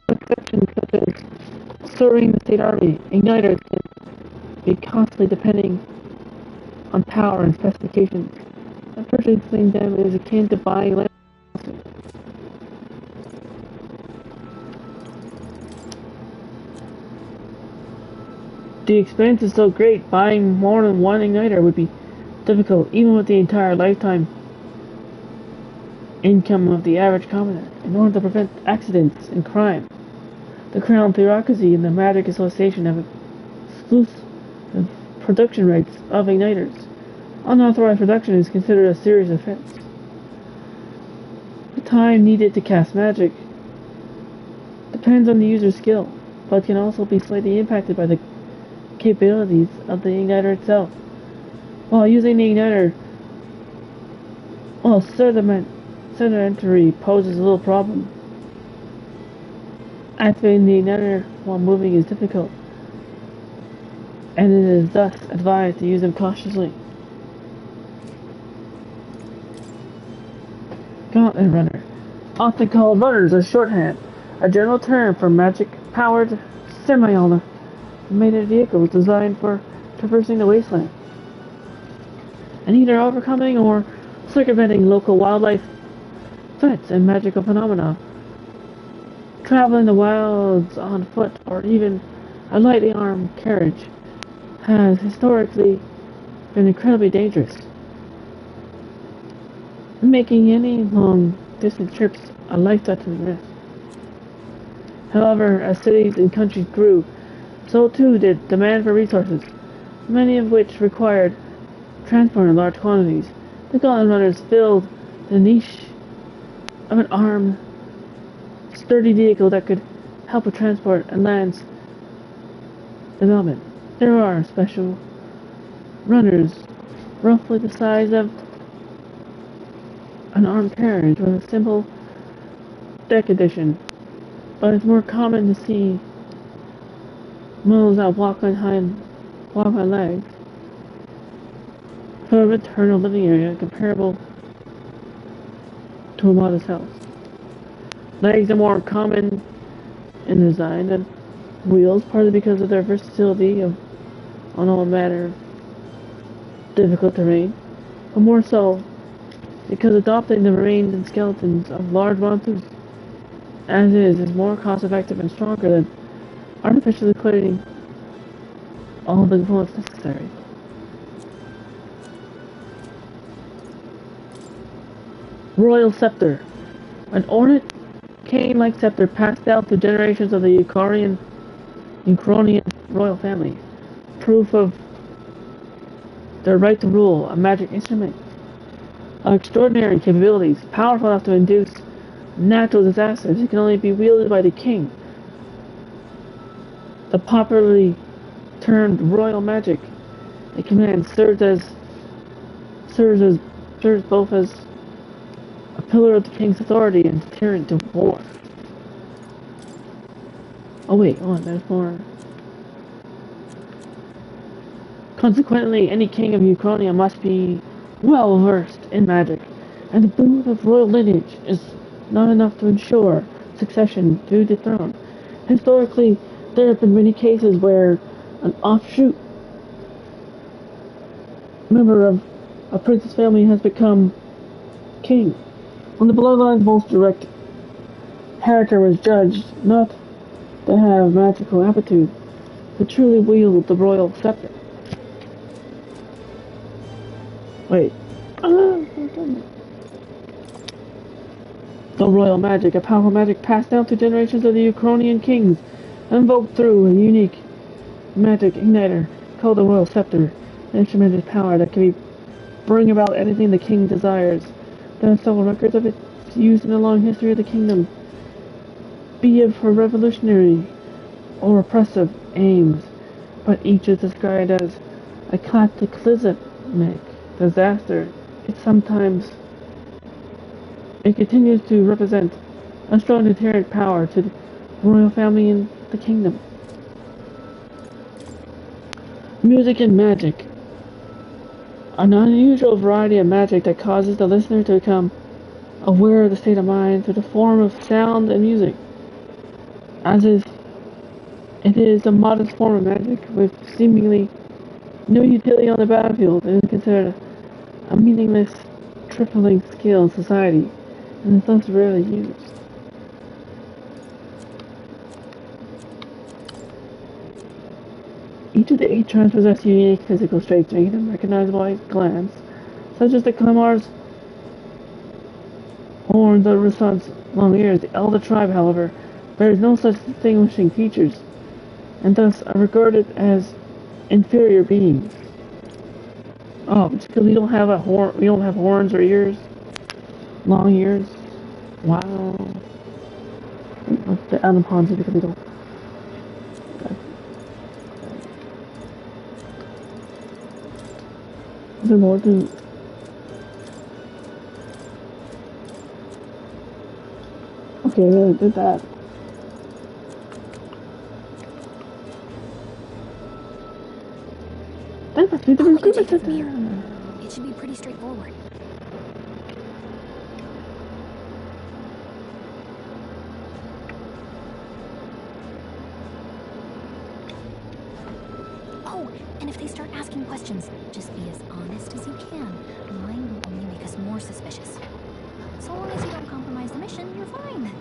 Exceptions such as serving the state army, igniters can be costly depending on power and specifications. Purchasing them is akin to buying land. The expense is so great, buying more than one igniter would be difficult, even with the entire lifetime income of the average commoner. In order to prevent accidents and crime, the Crown Theocracy and the Magic Association have exclusive production rights of igniters. Unauthorized production is considered a serious offense. The time needed to cast magic depends on the user's skill, but can also be slightly impacted by the capabilities of the igniter itself. While using the igniter, sedimentary poses a little problem. Activating the igniter while moving is difficult, and it is thus advised to use them cautiously. Gauntlet runner, often called runners as shorthand, a general term for magic-powered semi-automated vehicles designed for traversing the wasteland, and either overcoming or circumventing local wildlife threats and magical phenomena. Traveling the wilds on foot or even a lightly armed carriage has historically been incredibly dangerous, making any long-distance trips a life-threatening risk. However, as cities and countries grew, so too did demand for resources, many of which required transport in large quantities. The Gauntlet Runners filled the niche of an armed, sturdy vehicle that could help with transport and land development. There are special runners, roughly the size of an armed carriage with a simple deck edition, but it's more common to see models that walk on legs for a maternal living area comparable to a modest house. Legs are more common in design than wheels, partly because of their versatility on all manner of difficult terrain, but more so because adopting the remains and skeletons of large monsters as is more cost effective and stronger than artificially creating all the components necessary. Royal Scepter, an ornate cane-like scepter passed down through generations of the Ukrainian royal family, proof of their right to rule, a magic instrument of extraordinary capabilities, powerful enough to induce natural disasters. It can only be wielded by the king. The popularly termed royal magic it commands serves both as a pillar of the king's authority and deterrent to war. Oh wait, there's more. Consequently, any king of Ukrainia must be well versed in magic, and the boon of royal lineage is not enough to ensure succession to the throne. Historically, there have been many cases where an offshoot member of a prince's family has become king. When the bloodline's most direct inheritor was judged not to have magical aptitude to truly wield the royal scepter. Wait. The royal magic, a powerful magic passed down through generations of the Ukrainian kings, invoked through a unique magic igniter called the royal scepter. An instrument of power that can bring about anything the king desires. There are several records of its use in the long history of the kingdom, be it for revolutionary or repressive aims, but each is described as a cataclysmic disaster. It continues to represent a strong deterrent power to the royal family and the kingdom. Music and magic. An unusual variety of magic that causes the listener to become aware of the state of mind through the form of sound and music. It is a modest form of magic with seemingly no utility on the battlefield and is considered a meaningless trifling skill in society and is thus rarely used. Each of the 8 tribes possess unique physical traits making them recognizable at a glance, such as the Kalamar's horns, the Russon's long ears. The Elder tribe, however, bears no such distinguishing features, and thus are regarded as inferior beings. Oh, it's because we don't have horns or ears, long ears. Wow. The Adam Pons because we don't. The Lord do. Okay, I really did that. That must be the recruitment center. It should be pretty straightforward. Oh, and if they start asking questions, just be as honest as you can. Lying will only make us more suspicious. So long as you don't compromise the mission, you're fine.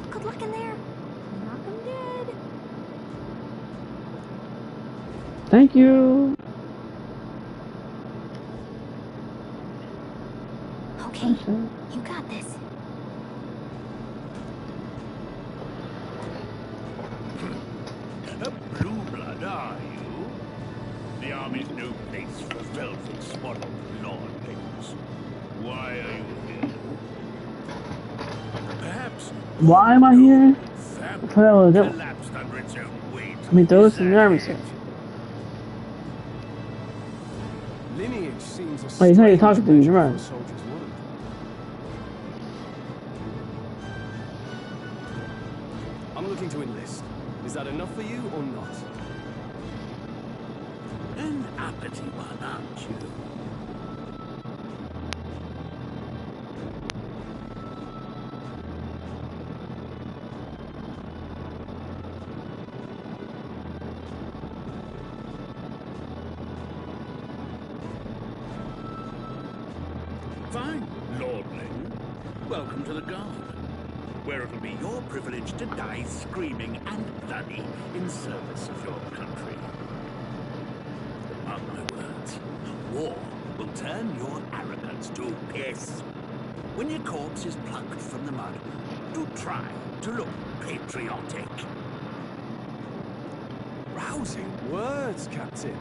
Good luck in there. Knock 'em dead. Thank you. Okay, you got this. A blue blood, are you? The army's no place for velvet swaddled lordlings. Why are you here? Perhaps. Why am I here? Collapsed under its own weight. I mean, those in the army, sir. Lineage seems a Wait, he's not even talking to you, you're right. soldier's word. I'm looking to enlist. Is that enough for you or not? An uppity one, aren't you? Fine, lordling. Welcome to the Guard, where it'll be your privilege to die screaming and bloody in service of your country. Mark my words, war will turn your arrogance to piss. When your corpse is plucked from the mud, do try to look patriotic. Rousing words, Captain.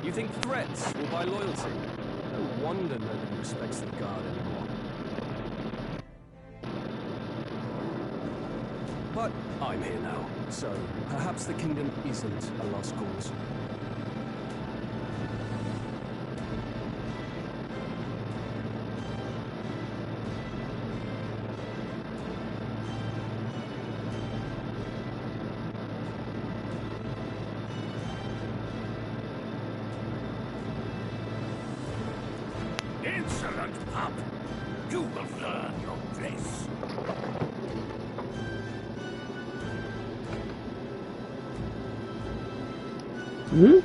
You think threats will buy loyalty? No wonder nobody respects the Guard anymore. But I'm here now, so perhaps the kingdom isn't a lost cause. Insolent pup! You will learn your place. Hmm?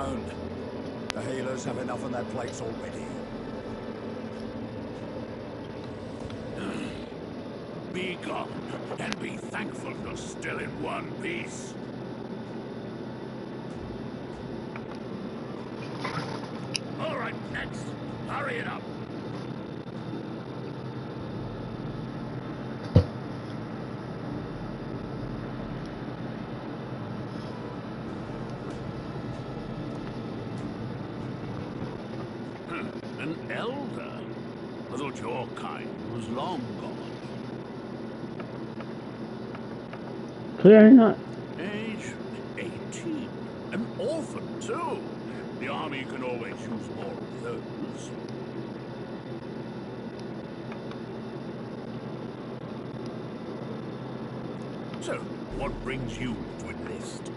Don't. The healers have enough on their plates already. Be gone, and be thankful you're still in one piece. All right, next. Hurry it up. An elder? I thought your kind was long gone. Clearly not. Age 18. An orphan, too. The army can always use more of those. So, what brings you to enlist?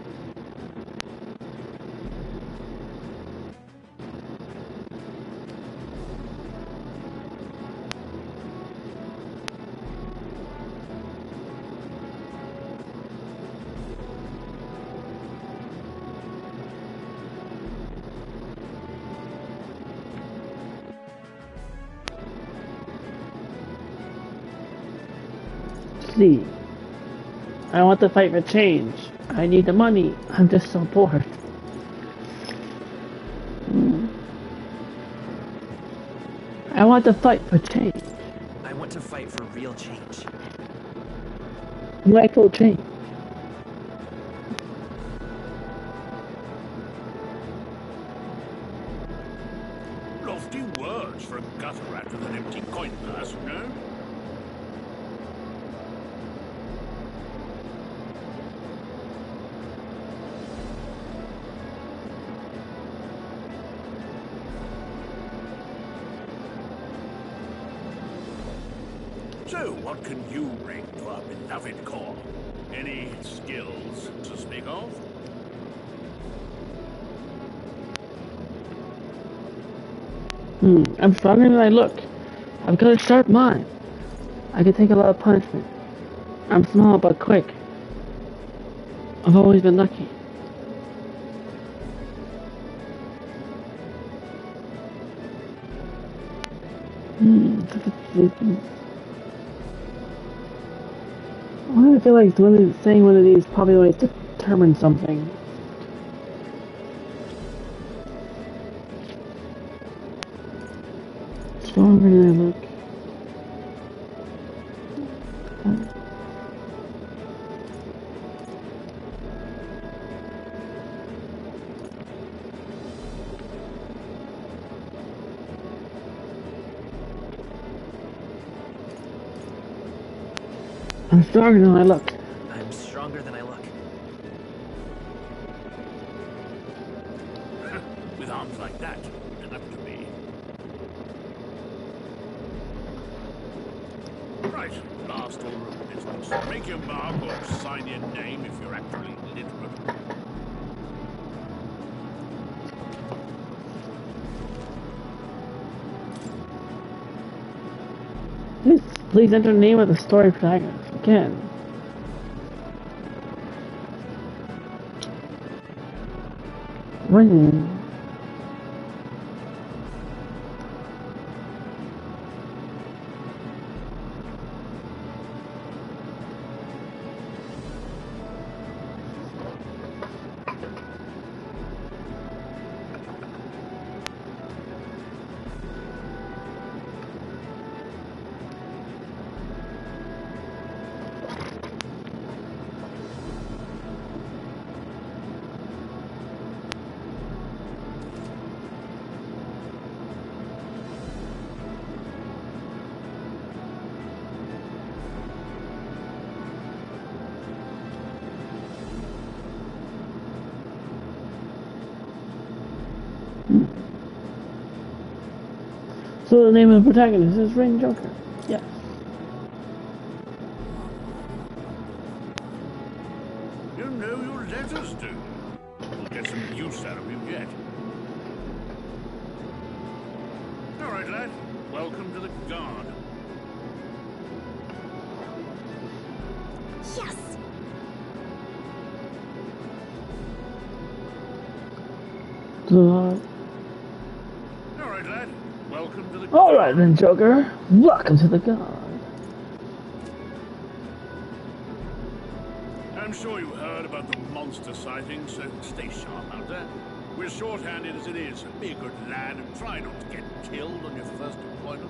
See, I want to fight for change. I need the money. I'm just so bored. I want to fight for change. I want to fight for real change. Rightful change. Lofty words for a gutter rat with an empty coin purse, no? So, what can you bring to our beloved corps? Any skills to speak of? I'm stronger than I look. I've got a sharp mind. I can take a lot of punishment. I'm small but quick. I've always been lucky. Why do I feel like saying one of these probably always determines something? Stronger than I look. I'm stronger than I look. I'm stronger than I look. With arms like that, you don't have to be. Right, last order of business. Make your mark or sign your name if you're actually literate. Please enter the name of the story protagonist. Again. Ring. So the name of the protagonist is Rain Joker. Yes. You know your letters do. We'll get some use out of you yet. All right, lad. Welcome to the Guard. Yes! God. Alright, lad. Welcome to the... Alright then, Joker. Welcome to the guard. I'm sure you heard about the monster sightings, so stay sharp out there. We're short-handed as it is. Be a good lad and try not to get killed on your first deployment.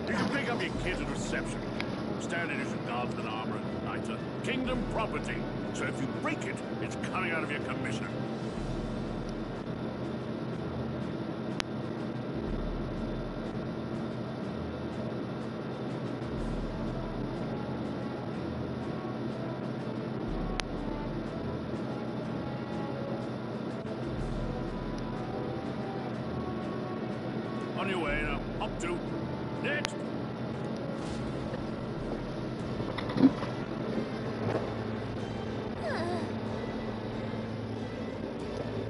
You can pick up your kit at reception. Standard issue guardsman armor and igniter. Kingdom property. So if you break it, it's coming out of your commission. On your way now. Up to. Next.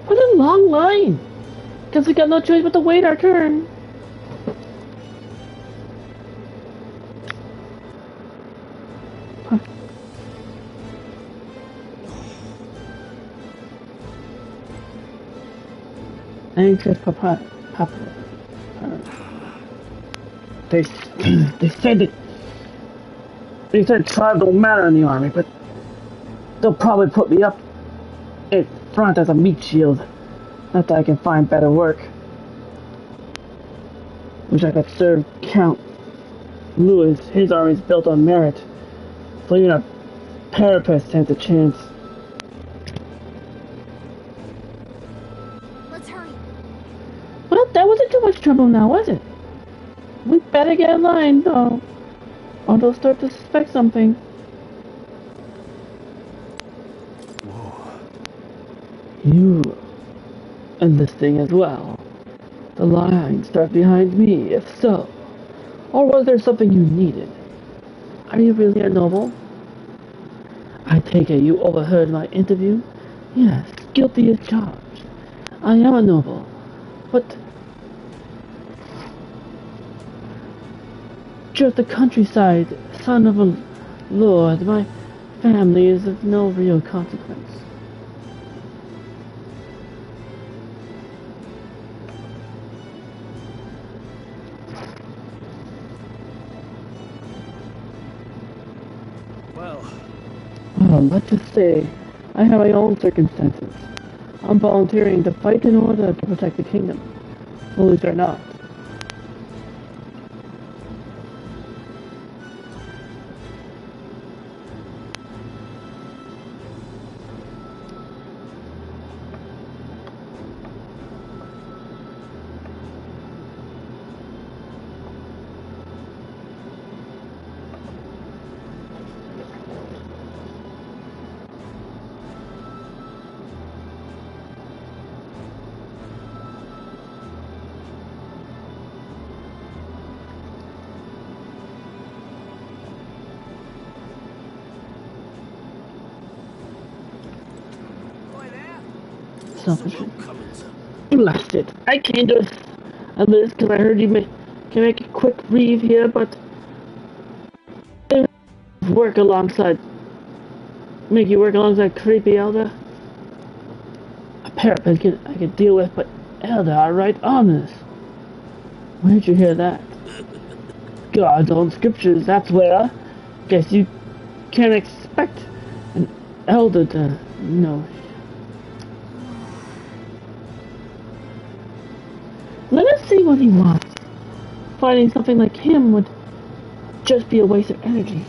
What a long line! Guess we got no choice but to wait our turn. Huh. Anxious Papa. They said that tribe don't matter in the army, but they'll probably put me up in front as a meat shield. Not that I can find better work. Wish I could serve Count Louis. His army's built on merit. So even a parapet stands a chance. Let's hurry. Well, that wasn't too much trouble now, was it? We better get in line, though, or they'll start to suspect something. Whoa. You and this thing as well. The line starts behind me, if so. Or was there something you needed? Are you really a noble? I take it you overheard my interview? Yes, guilty as charged. I am a noble, but just the countryside, son of a lord. My family is of no real consequence. Well, let's just say I have my own circumstances. I'm volunteering to fight in order to protect the kingdom, believe it or not. Selfish. Blast it. I came to a list because I heard you can make a quick reeve here, but they work alongside. Make you work alongside creepy Elder. A parapet I could deal with, but Elder are right ominous. Where'd you hear that? God's own scriptures, that's where. Guess you can't expect an Elder to know. Let us see what he wants. Finding something like him would just be a waste of energy.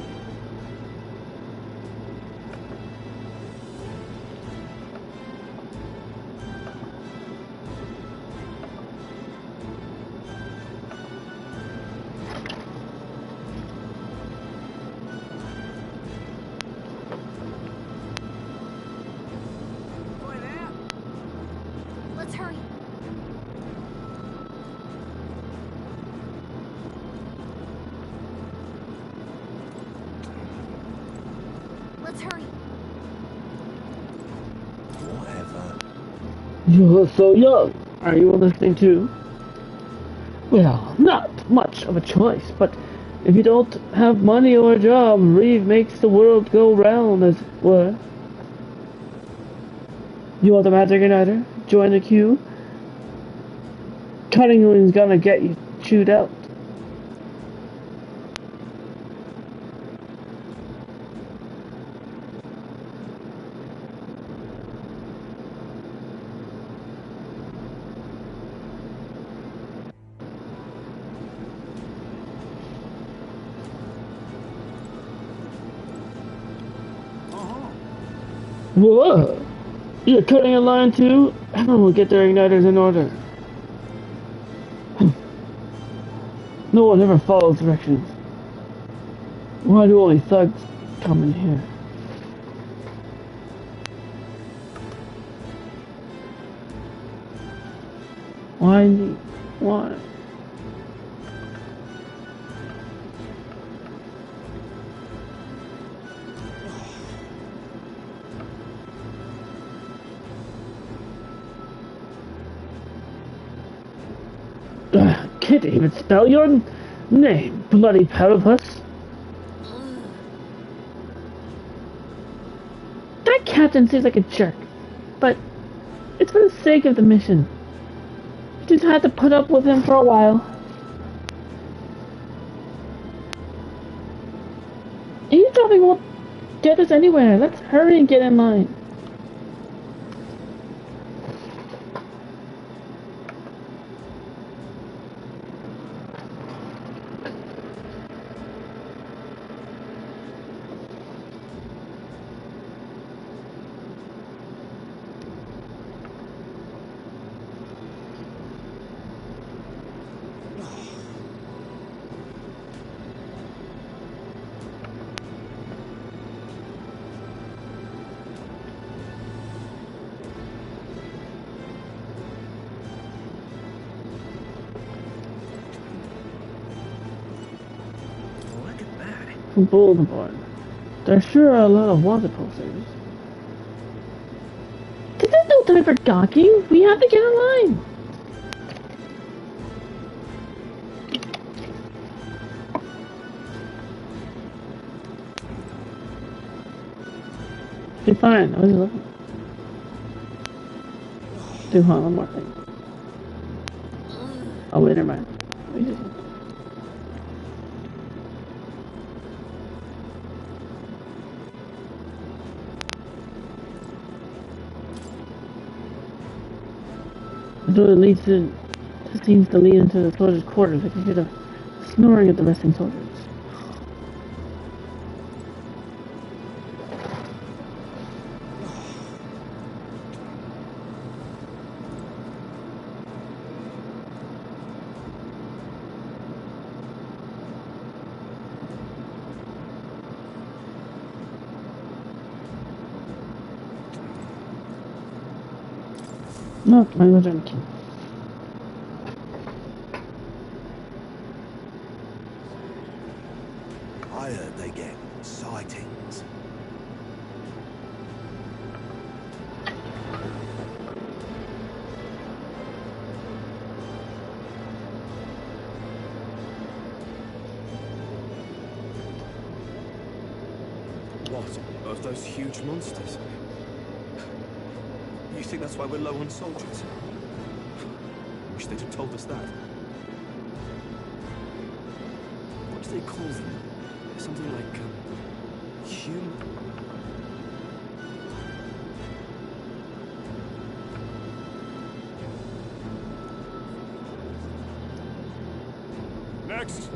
Let's hurry. Let's hurry. Whatever. You're so young. Are you listening too? Well, not much of a choice, but If you don't have money or a job, Reeve makes the world go round, as it were. You want the Magic Igniter? Join the queue? Tryuing's gonna get you chewed out. Whoa! You're cutting a line too? Everyone will get their igniters in order. No one ever follows directions. Why do only thugs come in here? Why? Can't even spell your name, bloody platypus. That captain seems like a jerk, but it's for the sake of the mission. You just had to put up with him for a while. Eavesdropping won't get us anywhere. Let's hurry and get in line. Boulevard. There sure are a lot of wanted posters. This is no time for gawking. We have to get in line. Be fine. I was looking. Do one more thing. Oh wait, never mind. The door that seems to lead into the soldiers' quarters. I can hear the snoring of the resting soldiers. No, I'm not drinking. I heard they get sightings. What? Of those huge monsters? You think that's why we're low on soldiers? Wish they'd have told us that. What do they call them? Something like, human? Next!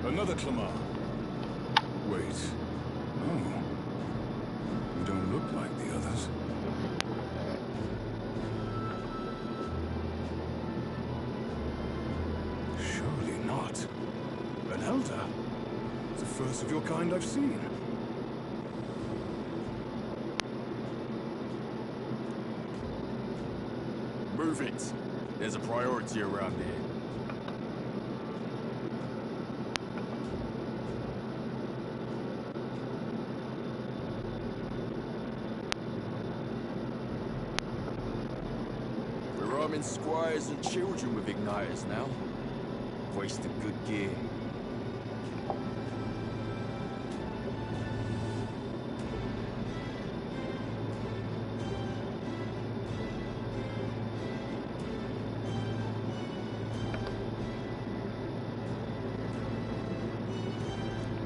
Another Clamar. Wait. No. You don't look like the others. Surely not. An elder. It's the first of your kind I've seen. Move it. There's a priority around here. arming squires and children with igniters now. Wasted good gear.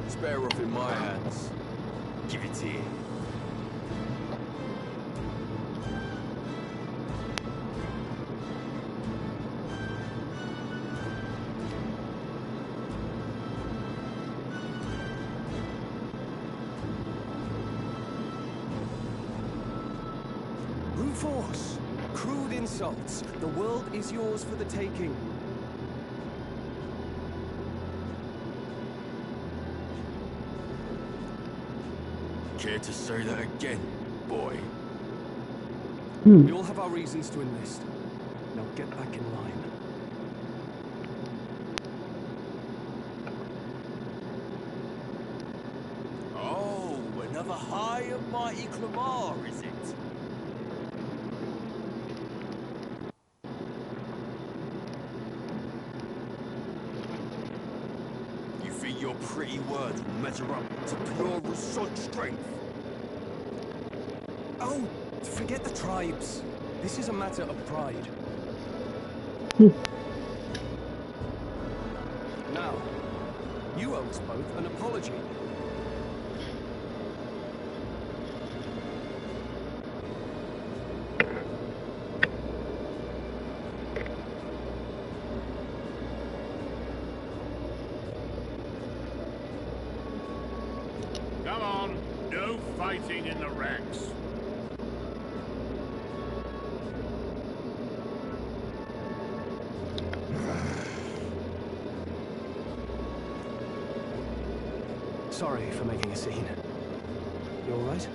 It's better off in my hands. Give it here. Force. Crude insults. The world is yours for the taking. Care to say that again, boy? We all have our reasons to enlist. Now get back in line. Oh, another high and mighty Clamar, is it? Your pretty words will measure up to pure Rousseau strength. Oh, forget the tribes. This is a matter of pride. Now, you owe us both an apology. Come on, no fighting in the ranks. Sorry for making a scene. You alright?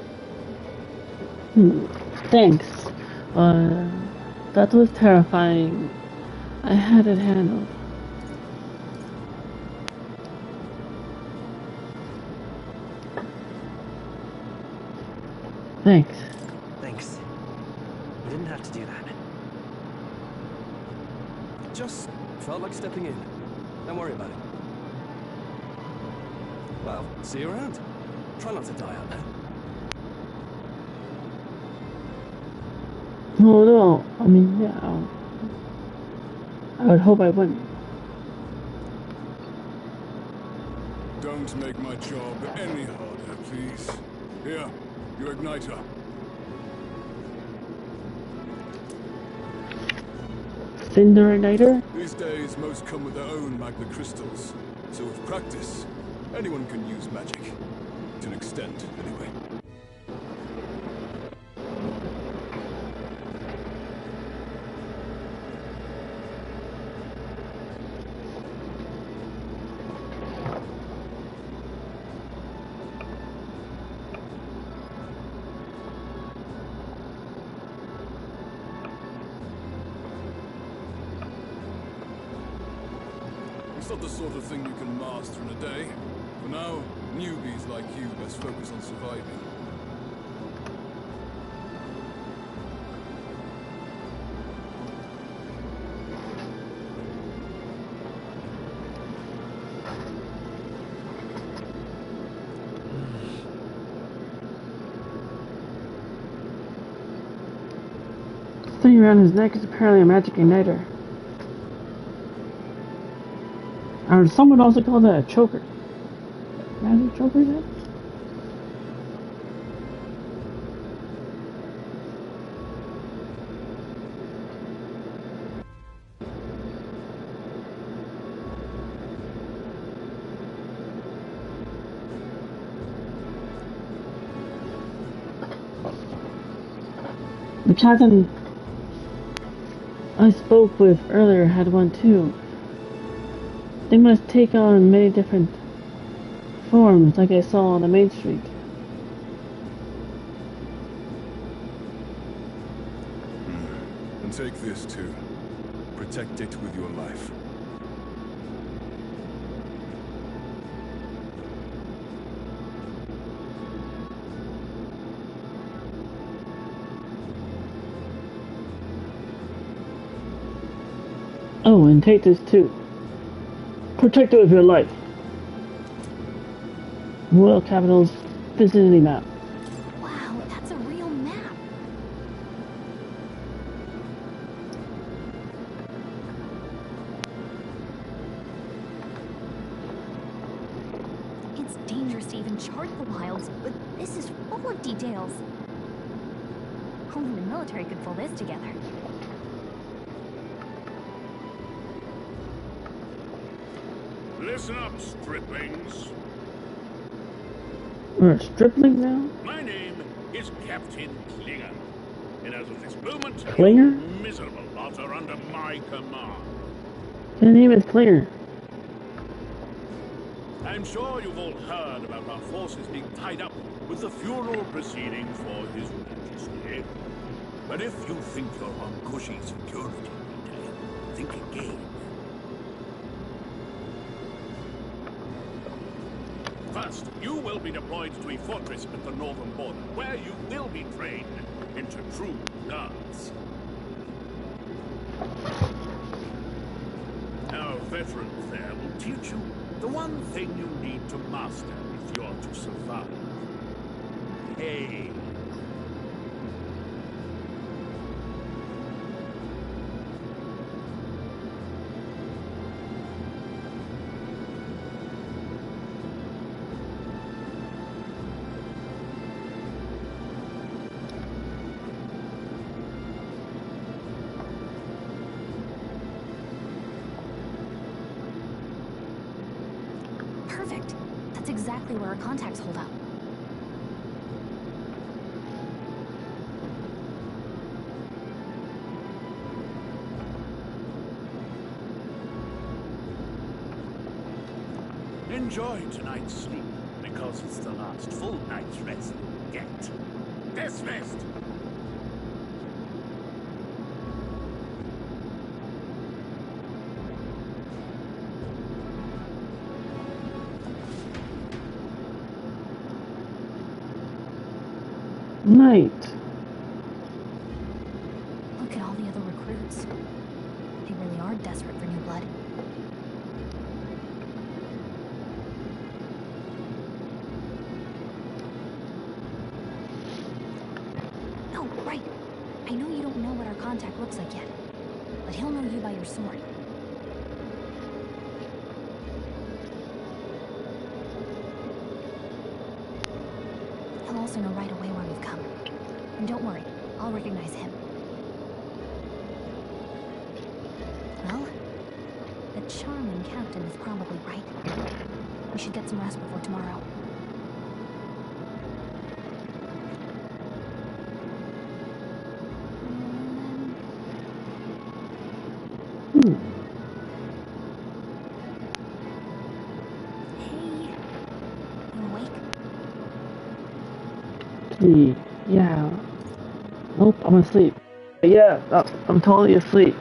Thanks. That was terrifying. I had it handled. Thanks. Thanks. You didn't have to do that. Just felt like stepping in. Don't worry about it. Well, see you around. Try not to die out there. No, no. I mean, yeah. I would hope I wouldn't. Don't make my job any harder, please. Here, your igniter. Cinder igniter? These days, most come with their own magna crystals. So with practice, anyone can use magic. To an extent, anyway. It's not the sort of thing you can master in a day. For now, newbies like you best focus on surviving. The thing around his neck is apparently a magic igniter. Or some would also call that a choker. Magic choker, is it? The captain I spoke with earlier had one too. They must take on many different forms, like I saw on the main street. And take this too. Protect it with your life. Oh, and take this too. Protect it with your life. Royal Capital's vicinity map. Wow, that's a real map. It's dangerous to even chart the wilds, but this is full of details. Only the military could pull this together. Listen up, striplings. We're a stripling now? My name is Captain Klinger, and as of this moment, Klinger? you miserable lot are under my command. His name is Klinger. I'm sure you've all heard about our forces being tied up with the funeral proceedings for His Majesty. But if you think you're on cushy security detail, think again. First, you will be deployed to a fortress at the northern border, where you will be trained into true guards. Our veterans there will teach you the one thing you need to master if you're to survive. Hey. Perfect. That's exactly where our contacts hold up. Enjoy tonight's sleep, because it's the last full night's rest you'll get. Dismissed! Night. Look at all the other recruits. They really are desperate for new blood. Oh, right. I know you don't know what our contact looks like yet, but he'll know you by your sword. He'll also know right away where we've come. And don't worry, I'll recognize him. Well, the charming captain is probably right. We should get some rest before tomorrow. Hey, you awake? Yeah. Nope, I'm asleep. Yeah, I'm totally asleep.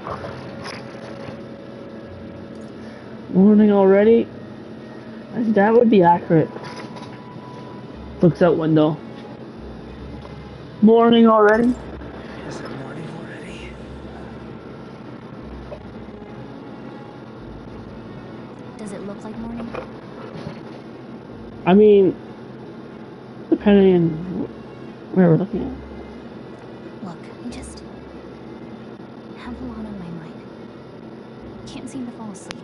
Morning already? That would be accurate. Looks out window. Morning already? Is it morning already? Does it look like morning? I mean, depending on where we're looking at. Look, I just have a lot on my mind. Can't seem to fall asleep.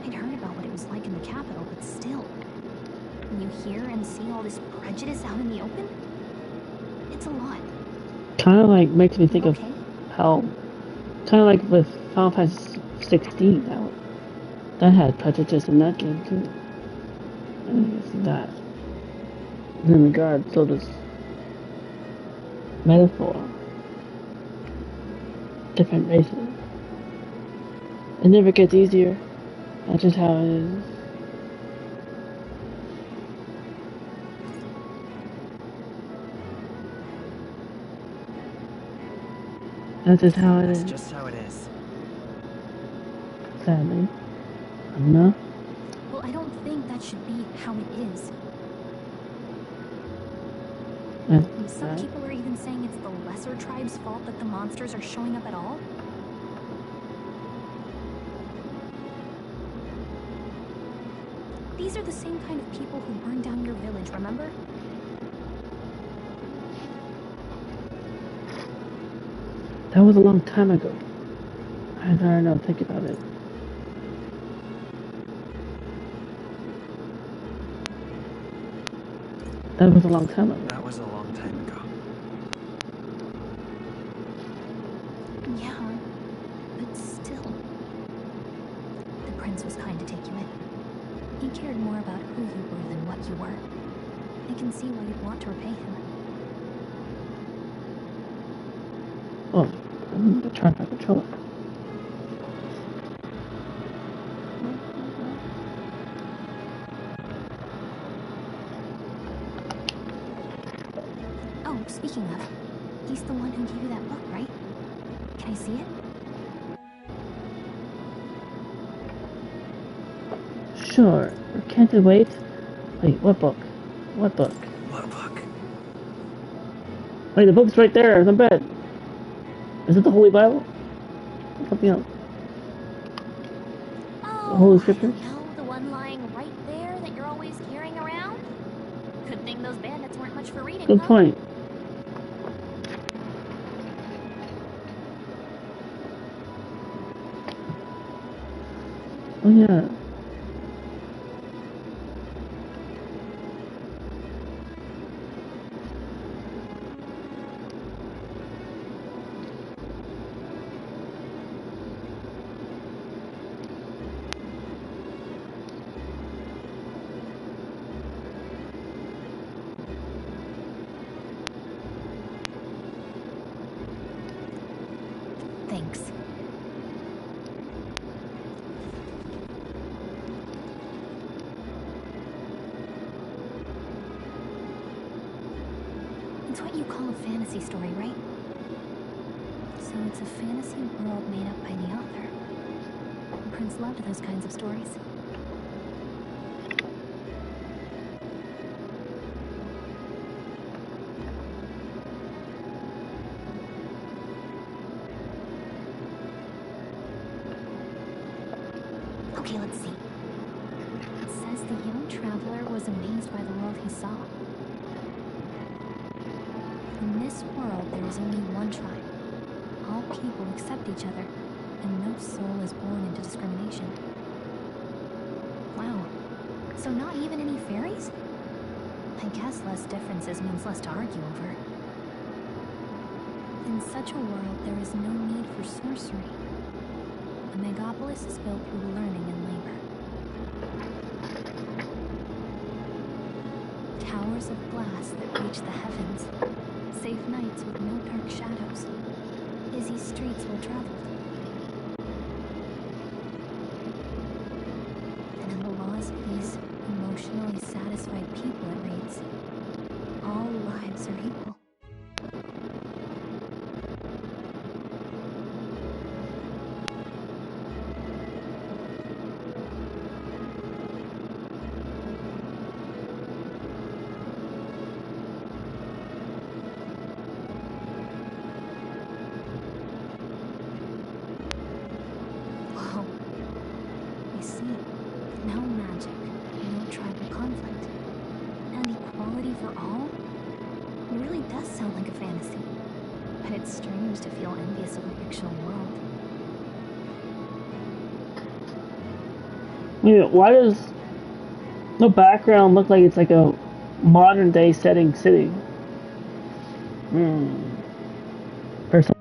I'd heard about what it was like in the capital, but still, when you hear and see all this prejudice out in the open, it's a lot. Kind of like makes me think of how, kind of like with Final Fantasy 16, that had prejudice in that game too. And I guess that, in regard, so does Metaphor. Different races. It never gets easier. That's just how it is. That's just how it is. That's just how it is. Sadly. I don't know. Well, I don't think that should be how it is. Some people are even saying it's the lesser tribe's fault that the monsters are showing up at all. These are the same kind of people who burned down your village, remember? That was a long time ago. I don't know, think about it. That was a long time ago. That was a long time ago. Yeah, but still. The prince was kind to take you in. He cared more about who you were than what you were. I can see why you'd want to repay him. Oh, I'm trying to control it. Oh, speaking of, he's the one who gave you that book, right? Can I see it? Sure. Can't it wait? Wait, what book? What book? What book? Wait, the book's right there in the bed. Is it the Holy Bible? Or something else? The Holy Scriptures? No, the one lying right there that you're always carrying around? Good thing those bandits weren't much for reading, Good huh? point. Oh yeah. Thanks. It's what you call a fantasy story, right? So it's a fantasy world made up by the author. The prince loved those kinds of stories. Okay, let's see. It says the young traveler was amazed by the world he saw. In this world, there is only one tribe. All people accept each other, and no soul is born into discrimination. Wow. So not even any fairies? I guess less differences means less to argue over. In such a world, there is no need for sorcery. A megapolis is built through learning and labor. Towers of glass that reach the heavens. Safe nights with no dark shadows. Busy streets well traveled. And in the laws of these emotionally satisfied people, it reads, all lives are equal. Whoa. You see, no magic, no tribal conflict, and equality for all? It really does sound like a fantasy. But it's strange to feel envious of a fictional world. Wait, why does the background look like it's like a modern day setting city? Person.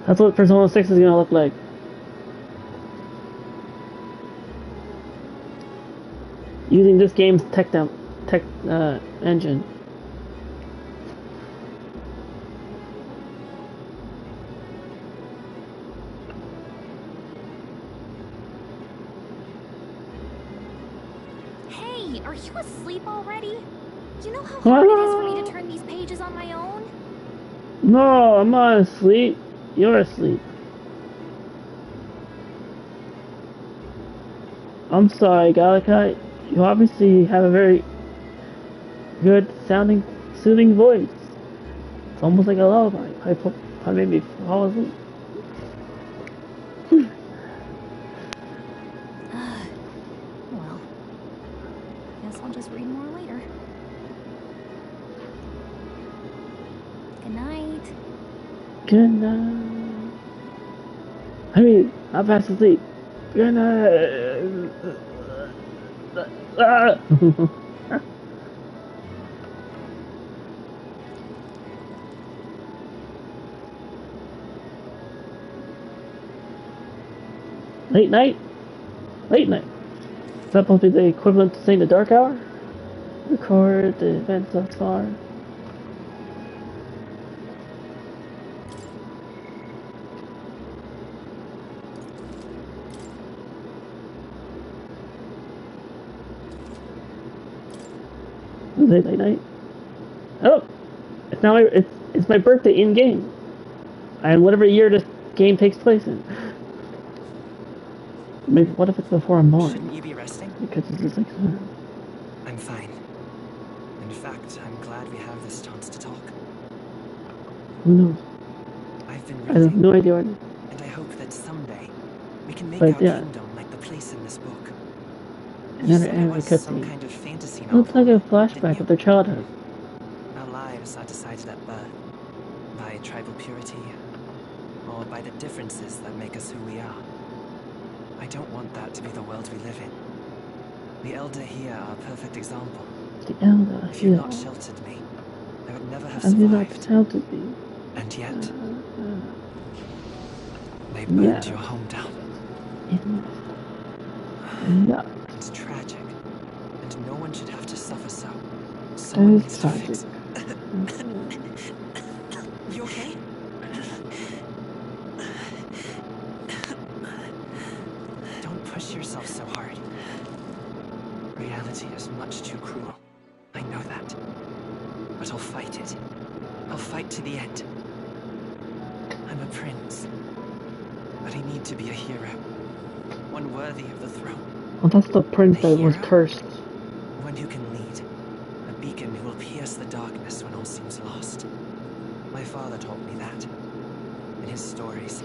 That's what Persona 6 is gonna look like. Using this game's tech engine. Hey, are you asleep already? You know how hard it is for me to turn these pages on my own? No, I'm not asleep. You're asleep. I'm sorry, Galakai. You obviously have a very good sounding, soothing voice. It's almost like a lullaby. I made me fall asleep. Well, guess I'll just read more later. Good night. Good night. I mean, I'm fast asleep. Good night. Ah. Late night? Late night. Is that supposed to be the equivalent to saying the dark hour? Record the events thus far. Late night. Oh, it's now it's my birthday in game, and whatever year this game takes place in. Maybe what if it's before I'm born? Shouldn't you be resting? Because it's just like. I'm fine. In fact, I'm glad we have this chance to talk. Who knows? I've been I have no idea. and I hope that someday we can make But our yeah. kingdom like the place in this book. Another anime Some cutscene. kind of fantasy novel. Looks like a flashback of their childhood. Our lives are decided at birth by tribal purity, or by the differences that make us who we are. I don't want that to be the world we live in. The Elder here are a perfect example. The Elder If you here. had not sheltered me, I would never have Have you not survived. sheltered me? And yet, they burned yeah. your home down. Yeah. It's tragic, and no one should have to suffer so. That Someone is needs to tragic. fix it. You okay? Don't push yourself so hard. Reality is much too cruel. I know that. But I'll fight it. I'll fight to the end. I'm a prince. But I need to be a hero. One worthy of the throne. Well, that's the prince that was cursed. One who can lead. A beacon who will pierce the darkness when all seems lost. My father taught me that. In his stories,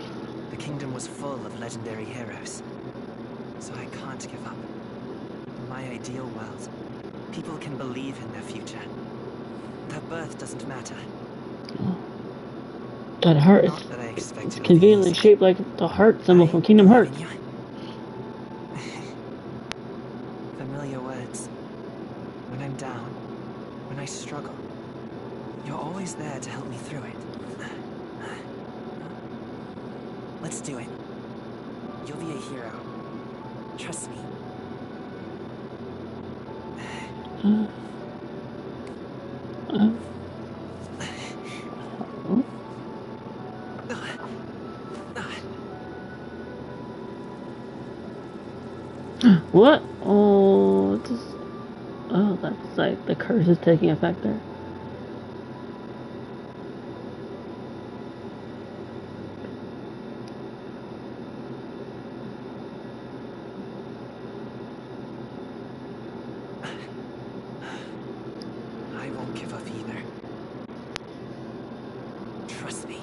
the kingdom was full of legendary heroes. So I can't give up. In my ideal world, people can believe in their future. Their birth doesn't matter. That heart is it's conveniently shaped like the heart symbol from Kingdom Hearts. Familiar words. When I'm down, when I struggle, you're always there to help me through it. Let's do it. You'll be a hero. Trust me. What? Oh, just, oh, that's like the curse is taking effect there. I won't give up either. Trust me.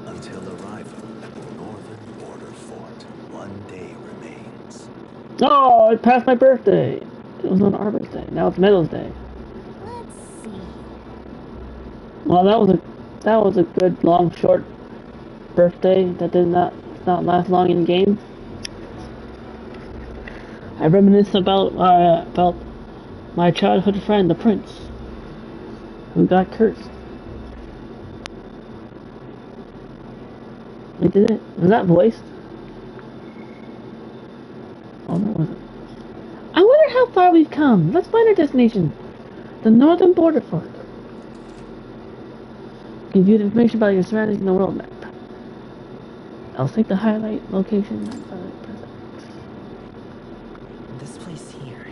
Until arrival at the northern border fort, one day remains. Oh, it passed my birthday. It was on Arbiter's Day. Now it's Meadows Day. Let's see. Well, that was a good long short birthday. That did not. It's not last long in game. I reminisce about my childhood friend, the prince, who got cursed. Wait, did it? Was that voiced? Oh, no, it wasn't. I wonder how far we've come. Let's find our destination. The northern border fort. You can view the information about your surroundings in the world map. I'll take the highlight location. This place here.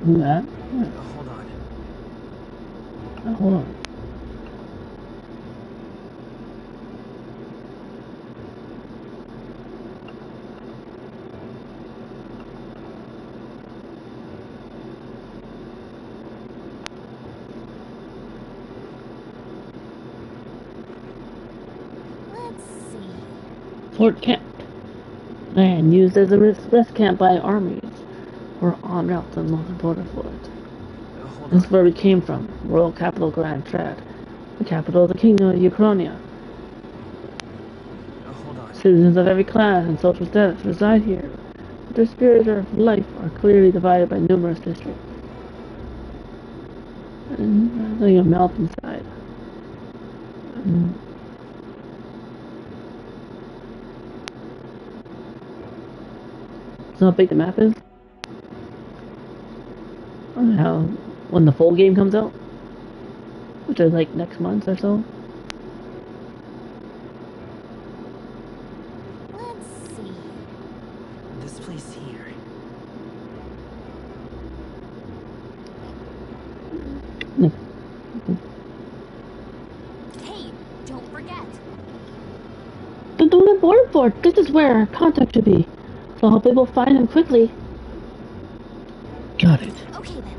Do that. Hold on. Hold on. Fort Camp. Land used as a rest camp by armies or en route to the northern border fort. This is where we came from, royal capital Grand Trad, the capital of the kingdom of Uchronia. Citizens of every class and social status reside here, but their spheres of life are clearly divided by numerous districts. And there's a mountainside. So how big the map is? And how when the full game comes out, which is like next month or so. Let's see. This place here. Hey, don't forget. The Northern Border Fort. This is where our contact should be. So hopefully we'll find him quickly. Got it. Okay then.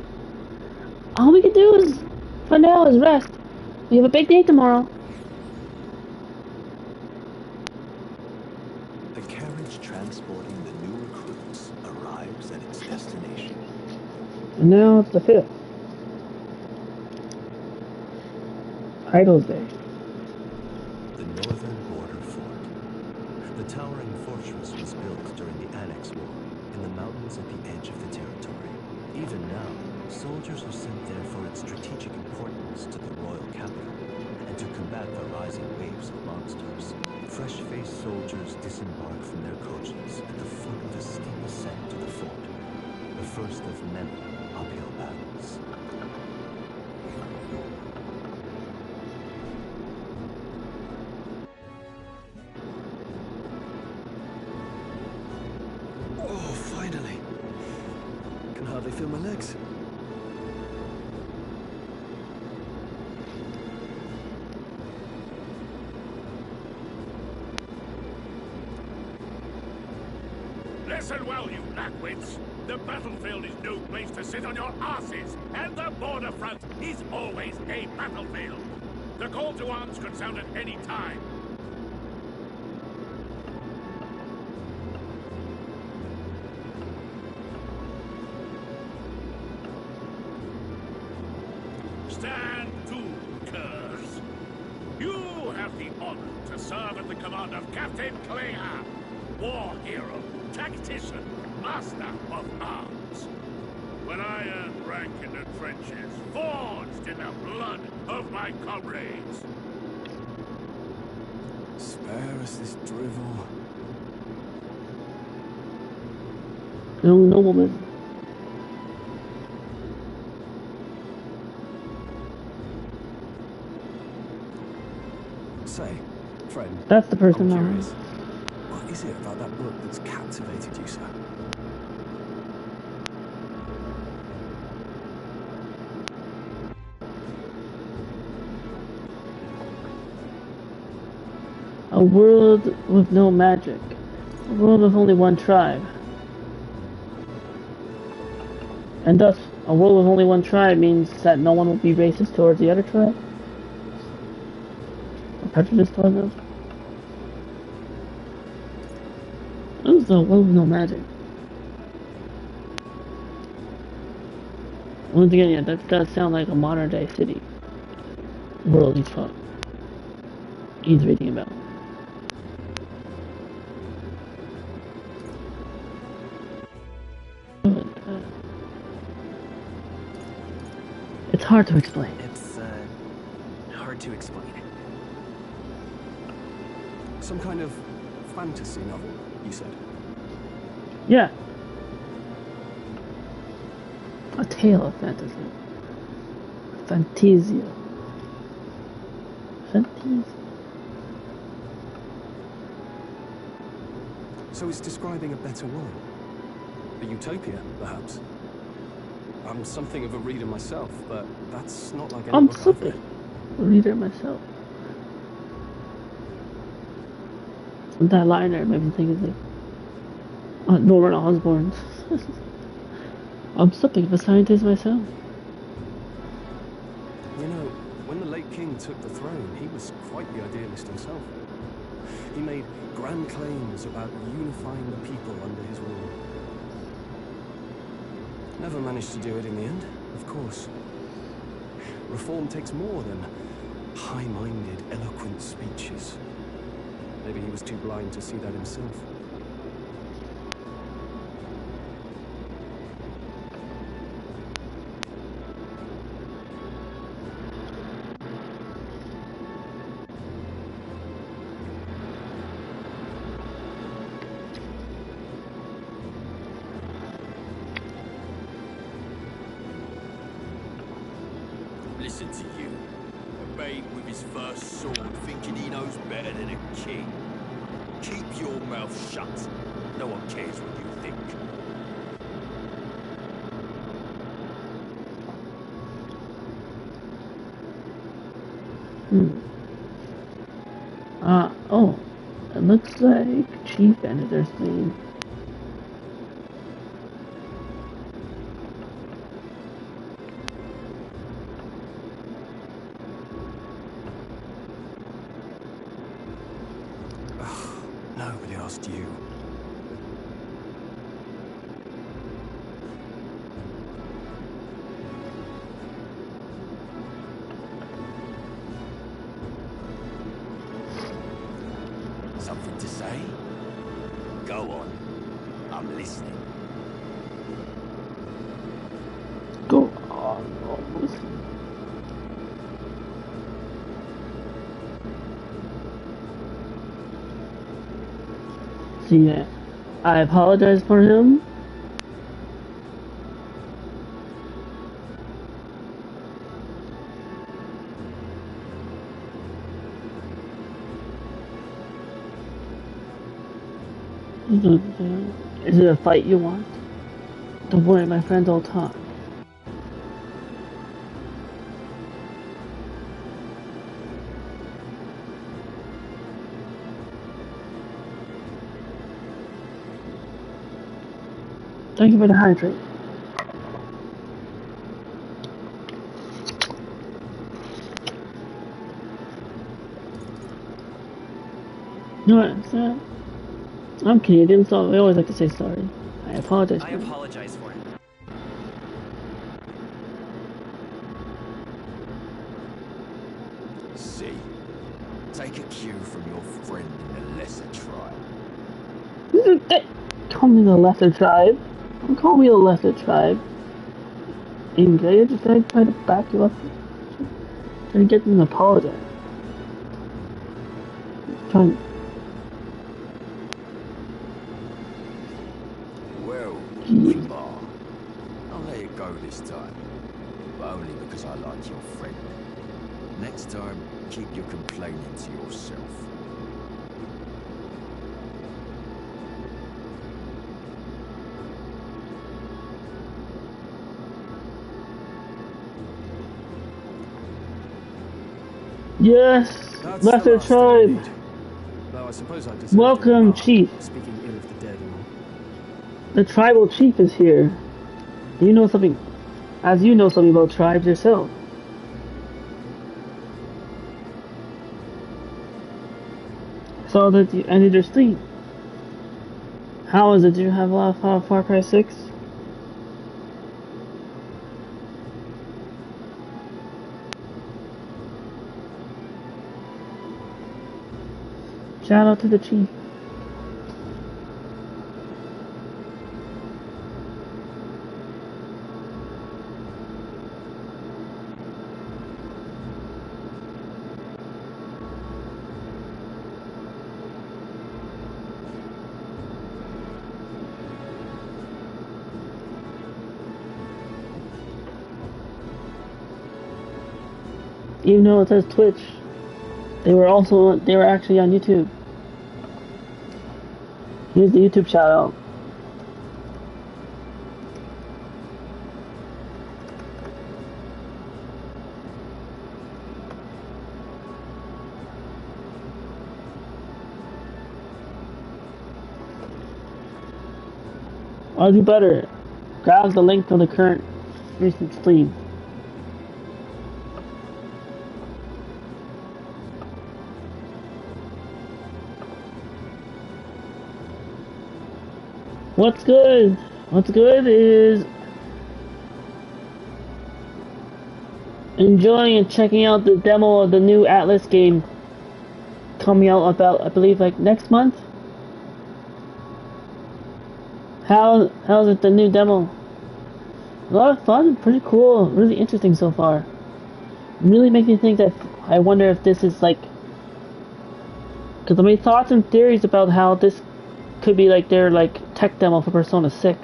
All we can do is, for now, is rest. We have a big day tomorrow. The carriage transporting the new recruits arrives at its destination. And now it's the 5th. Idle Day. The northern border fort. The towering fortress was built during the Annex War in the mountains at the edge of the territory. Even now, soldiers are sent there for its strategic importance to the royal capital and to combat the rising waves of monsters. Fresh-faced soldiers disembark from their coaches at the foot of a steep ascent to the fort, the first of many uphill battles. Oh, finally. Can hardly feel my legs. Listen well, you blackwits. The battlefield is no place to sit on your asses, and the border front is always a battlefield. The call to arms could sound at any time. Stand to, curs. You have the honor to serve at the command of Captain Clea, war hero, tactician, master of arms. When I earned rank in the trenches, forged in the blood of my comrades. Spare us this drivel. Young nobleman. Say, friend. That's the person I'm now. curious. What is it about that book that's captivated you so? A world with no magic. A world with only one tribe. And thus, a world with only one tribe means that no one will be racist towards the other tribe. Or prejudiced towards them. So, what with no magic? Once again, yeah, that does sound like a modern day city. World he's reading about. It's hard to explain. It's, hard to explain. Some kind of fantasy novel, you said? Yeah. A tale of fantasy. Fantazio. Fantazio. So it's describing a better world? A utopia, perhaps? I'm something of a reader myself, but that's not like any book I've read. A reader myself. That liner made me think of like Norman Osborn. I'm something of a scientist myself. You know, when the late king took the throne, he was quite the idealist himself. He made grand claims about unifying the people under his rule. Never managed to do it in the end, of course. Reform takes more than high-minded, eloquent speeches. Maybe he was too blind to see that himself. Listen to you. A babe with his first sword thinking he knows better than a king. Keep your mouth shut. No one cares what you think. Oh. It looks like Chief Editor's name. Nobody asked you. Something to say? Go on. I'm listening. Go on, I'm listening. See, I apologize for him. Is it a fight you want? Don't worry, my friends all talk. Thank you for the hydrate. No, I'm Canadian, so I always like to say sorry. I apologize for I apologize for it. See, take a cue from your friend in the lesser tribe. Call me the lesser tribe. Don't call me the lesser tribe. Inga, you're just trying to back you up. Trying to get them to apologize. Trying. Well, Kumar, I'll let it go this time. But only because I like your friend. Next time, keep your complaining to yourself. Yes, That's lesser tribe. Though I suppose I Welcome, Chief. Speaking ill of the dead and all. The tribal chief is here. You know something, as you know something about tribes yourself. Saw that you ended your stream. How is it? Do you have a lot of fun with Far Cry 6? Shout out to the chief. Even though it says Twitch, they were actually on YouTube. Here's the YouTube shout out. I'll do better. Grab the link from the current recent stream. What's good? What's good is enjoying and checking out the demo of the new ATLUS game coming out about, I believe, like next month. How's it, the new demo? A lot of fun, pretty cool, really interesting so far. Really makes me think that I wonder if this is like, because I made thoughts and theories about how this could be like their like tech demo for Persona 6,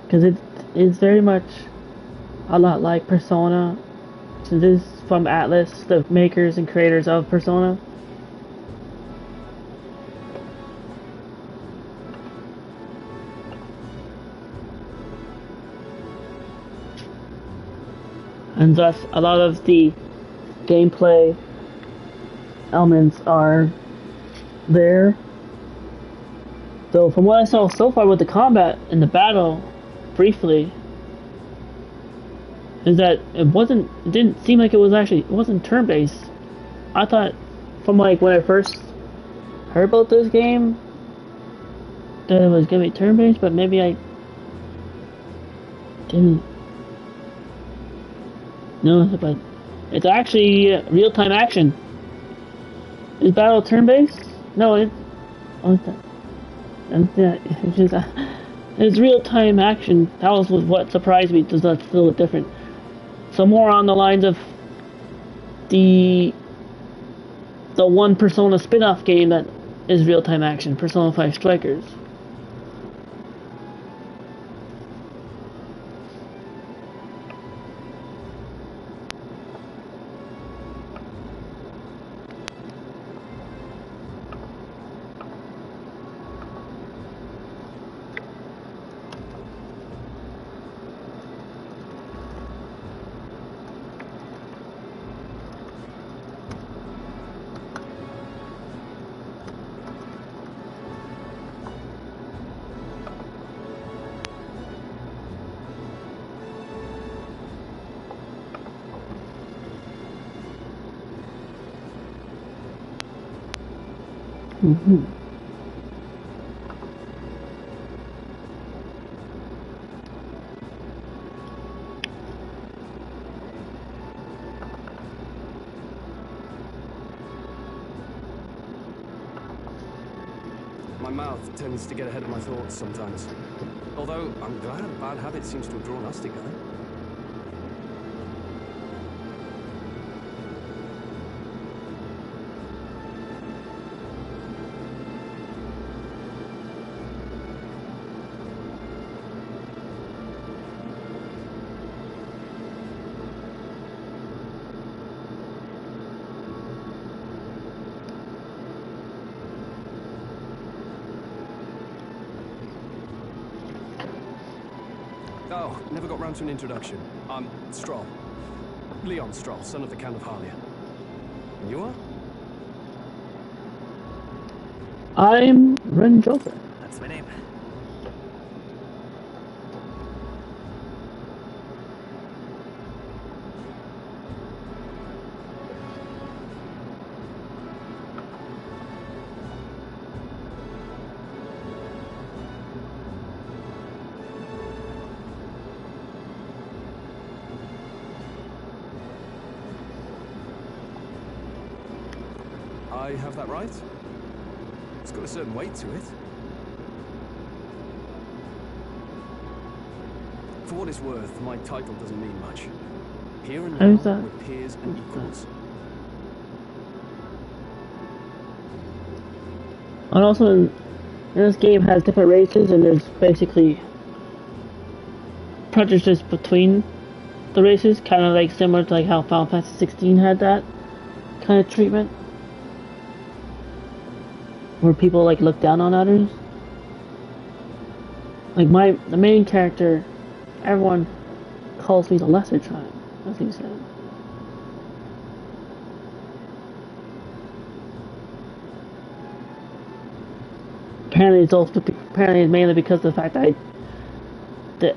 because it is very much a lot like Persona, since it is from ATLUS, the makers and creators of Persona. And thus a lot of the gameplay elements are there. So from what I saw so far with the combat and the battle, briefly, is that it didn't seem like it wasn't turn-based. I thought from like when I first heard about this game that it was gonna be turn-based, but maybe I didn't know, but it's actually real-time action. Is battle turn-based? No, it's real-time action. That was what surprised me. Does that feel different? So more on the lines of the one Persona spin-off game that is real-time action, Persona 5 Strikers. Mm-hmm. My mouth tends to get ahead of my thoughts sometimes. Although, I'm glad a bad habit seems to have drawn us together. Oh, never got round to an introduction. I'm Stroll. Leon Stroll, son of the Count of Harlia. And you are? I'm Ren Joker. That's my name. I have that right? It's got a certain weight to it. For what it's worth, my title doesn't mean much. Here and now, we're peers and equals. And also, in this game has different races, and there's basically prejudice between the races, kind of like similar to like how Final Fantasy 16 had that kind of treatment, where people like look down on others. Like the main character, everyone calls me the lesser tribe, as he said. Apparently it's mainly because of the fact that the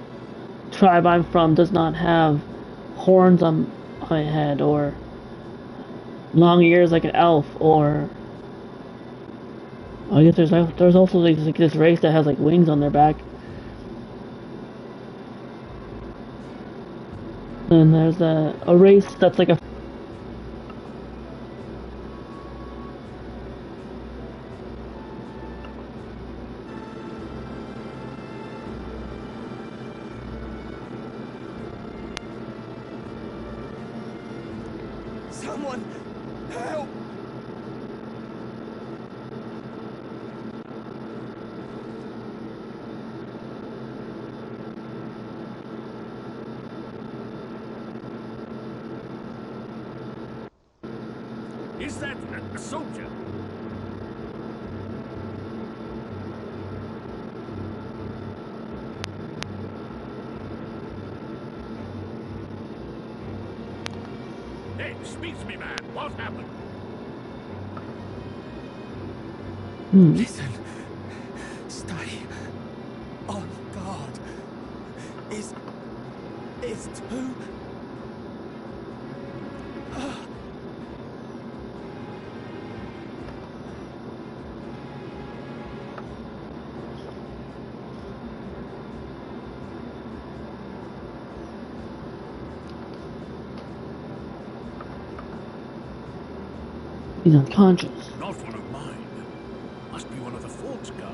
tribe I'm from does not have horns on my head, or long ears like an elf, or I guess there's also like this race that has like wings on their back. And there's a race that's like a Someone help! Is that a soldier? Hey, speak to me, man. What happened? Listen. Stay on guard. It's too... He's unconscious. Not one of mine. Must be one of the fort's guard.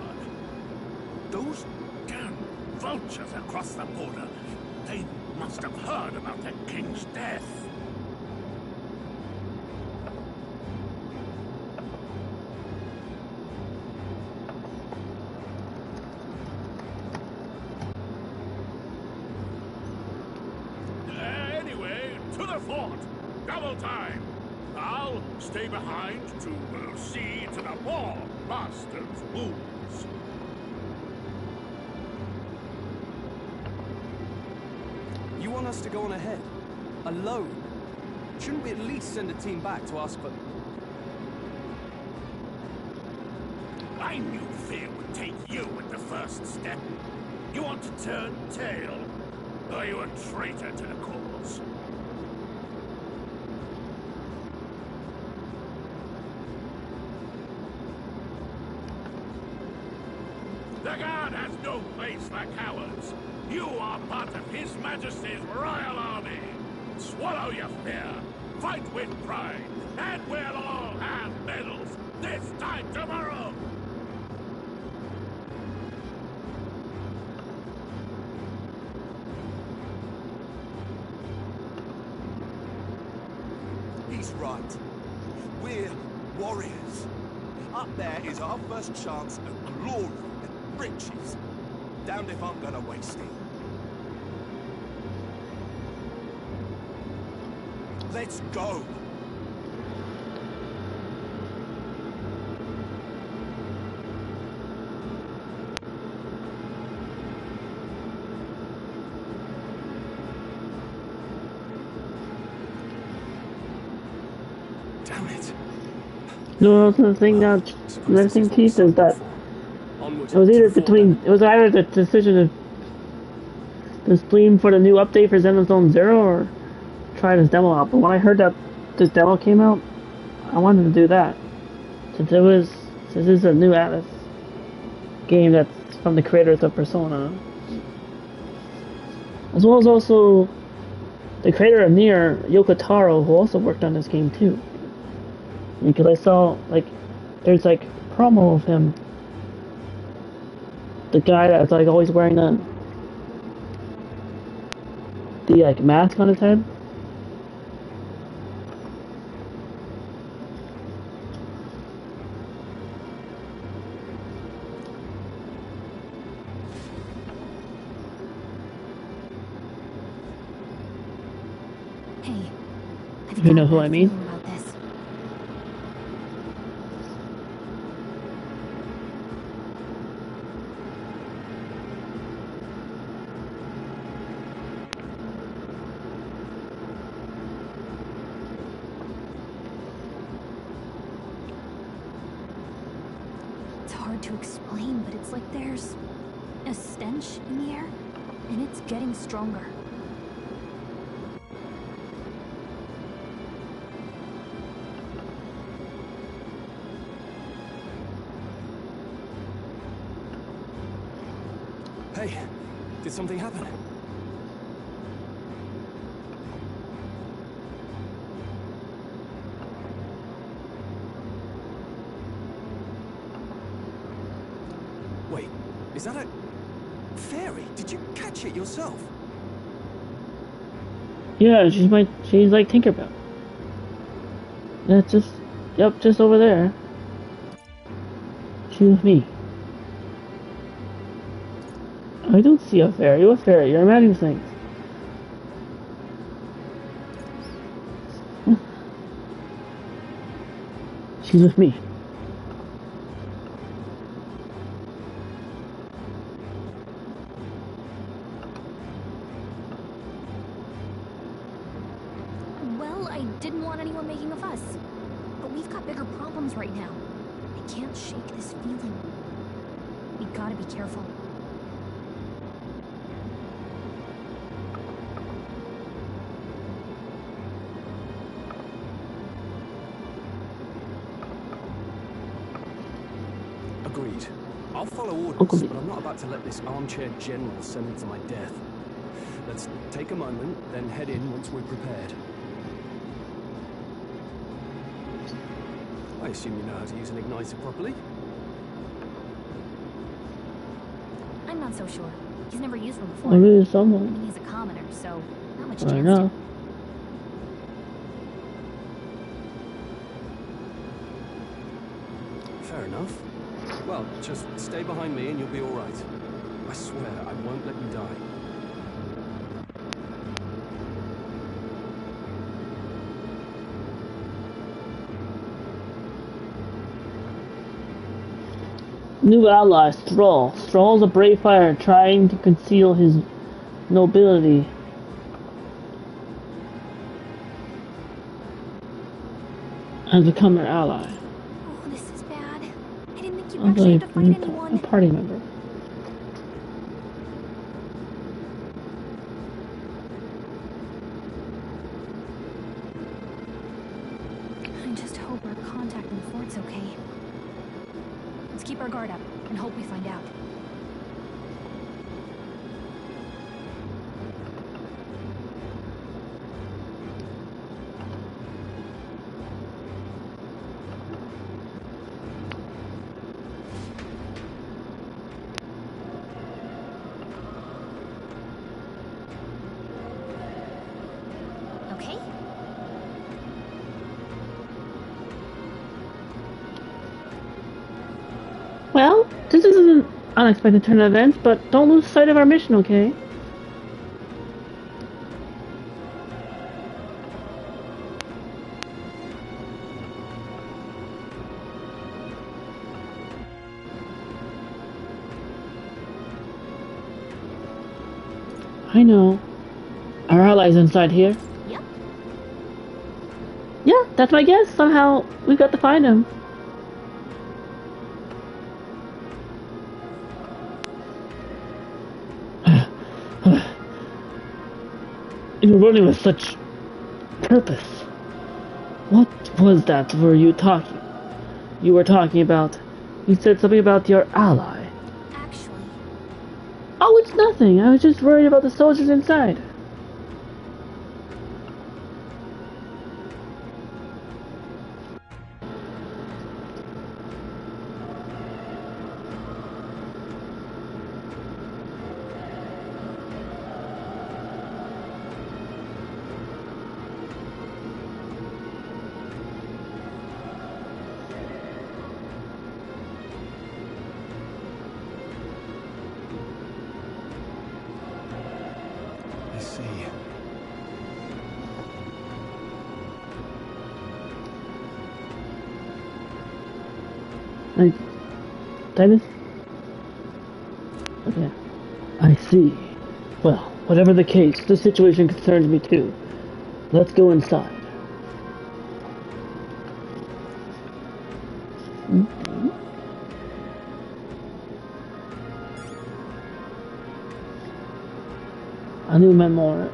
Those damn vultures across the border. They must have heard about the king's death. Anyway, to the fort. Double time. I'll stay behind to see to the poor bastard's wounds. You want us to go on ahead? Alone? Shouldn't we at least send a team back to ask for... I knew fear would take you at the first step. You want to turn tail? Are you a traitor to the cause? The guard has no place for cowards. You are part of His Majesty's Royal Army. Swallow your fear. Fight with pride. And we'll all have medals this time tomorrow. He's right. We're warriors. Up there is our first chance at glory and riches. Damned if I'm gonna waste it. Let's go! Damn it. No, the thing that the thing Keith is that it was either the decision of the stweam for the new update for Xenoblade Zone Zero or try this demo out. But when I heard that this demo came out, I wanted to do that since this is a new ATLUS game that's from the creators of Persona, as well as also the creator of Nier, Yoko Taro, who also worked on this game too. Because I saw, like, there's, like, promo of him. The guy that's, like, always wearing the like, mask on his head. Hey, You know who I mean? about this. It's hard to explain, but it's like there's a stench in the air, and it's getting stronger. Hey, did something happen? Wait, is that a fairy? Did you catch it yourself? Yeah, she's like Tinkerbell. That's just, yep, just over there. She's with me. I don't see a fairy. What fairy? You're imagining things. She's with me. Well, I didn't want anyone making a fuss. But we've got bigger problems right now. I can't shake this feeling. We gotta be careful. Agreed. I'll follow orders, but I'm not about to let this armchair general send me to my death. Let's take a moment, then head in once we're prepared. I assume you know how to use an igniter properly? I'm not so sure. He's never used one before. I really someone. He's a commoner, so not much I chance know. Fair enough. Well, just stay behind me and you'll be all right. I swear I won't let you die. New ally, Stroll. Stroll's a brave fighter trying to conceal his nobility. And become our ally. Oh, this is bad. I didn't think you I'm actually like had to fight anyone. a party member. I just hope our contact in the fort's okay. Let's keep our guard up and hope we find out. Okay? Well, this is an unexpected turn of events, but don't lose sight of our mission, okay? I know. Our allies inside here. Yep. Yeah, that's my guess. Somehow we've got to find him. You're running with such purpose. What was that you were talking about? You said something about your ally. Actually. Oh, it's nothing. I was just worried about the soldiers inside. Titus? Okay. I see. Well, whatever the case, the situation concerns me too. Let's go inside. A new memorandum.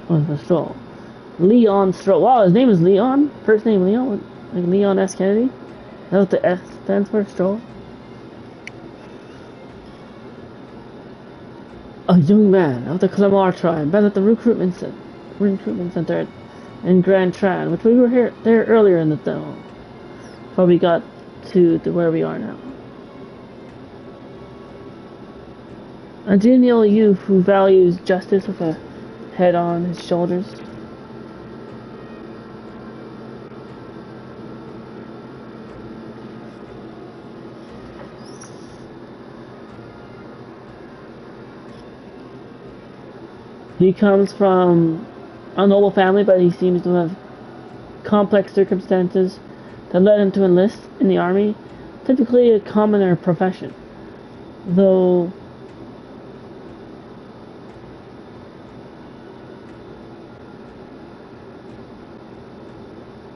What's the Stroll? Leon Stroll. Wow, his name is Leon? First name Leon? Like Leon S. Kennedy? That's what the S stands for, Stroll? A young man of the Clamar tribe met at the recruitment center in Grand Tran, which we were there earlier in the demo. Before we got to where we are now. A genial youth who values justice with a head on his shoulders. He comes from a noble family, but he seems to have complex circumstances that led him to enlist in the army, typically a commoner profession. Though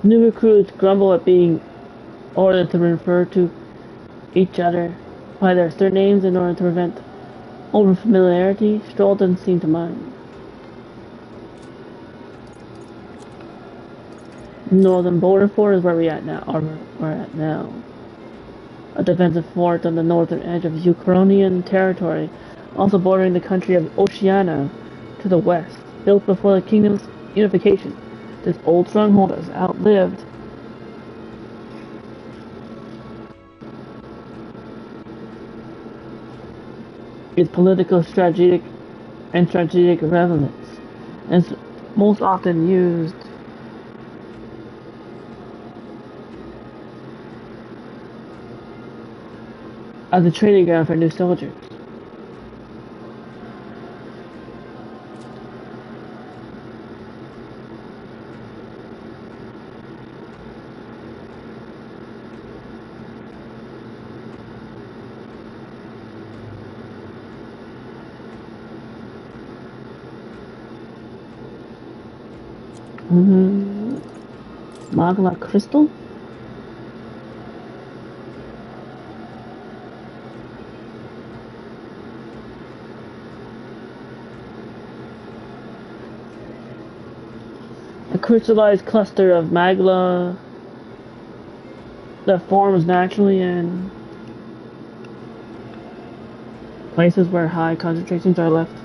new recruits grumble at being ordered to refer to each other by their surnames in order to prevent over-familiarity. Stroll doesn't seem to mind. Northern border fort is where we're at now. A defensive fort on the northern edge of Ukrainian territory, also bordering the country of Oceania to the west, built before the kingdom's unification. This old stronghold has outlived its political, strategic relevance, and is most often used as a training ground for new soldiers. Magma crystal? A crystallized cluster of magma that forms naturally in places where high concentrations are left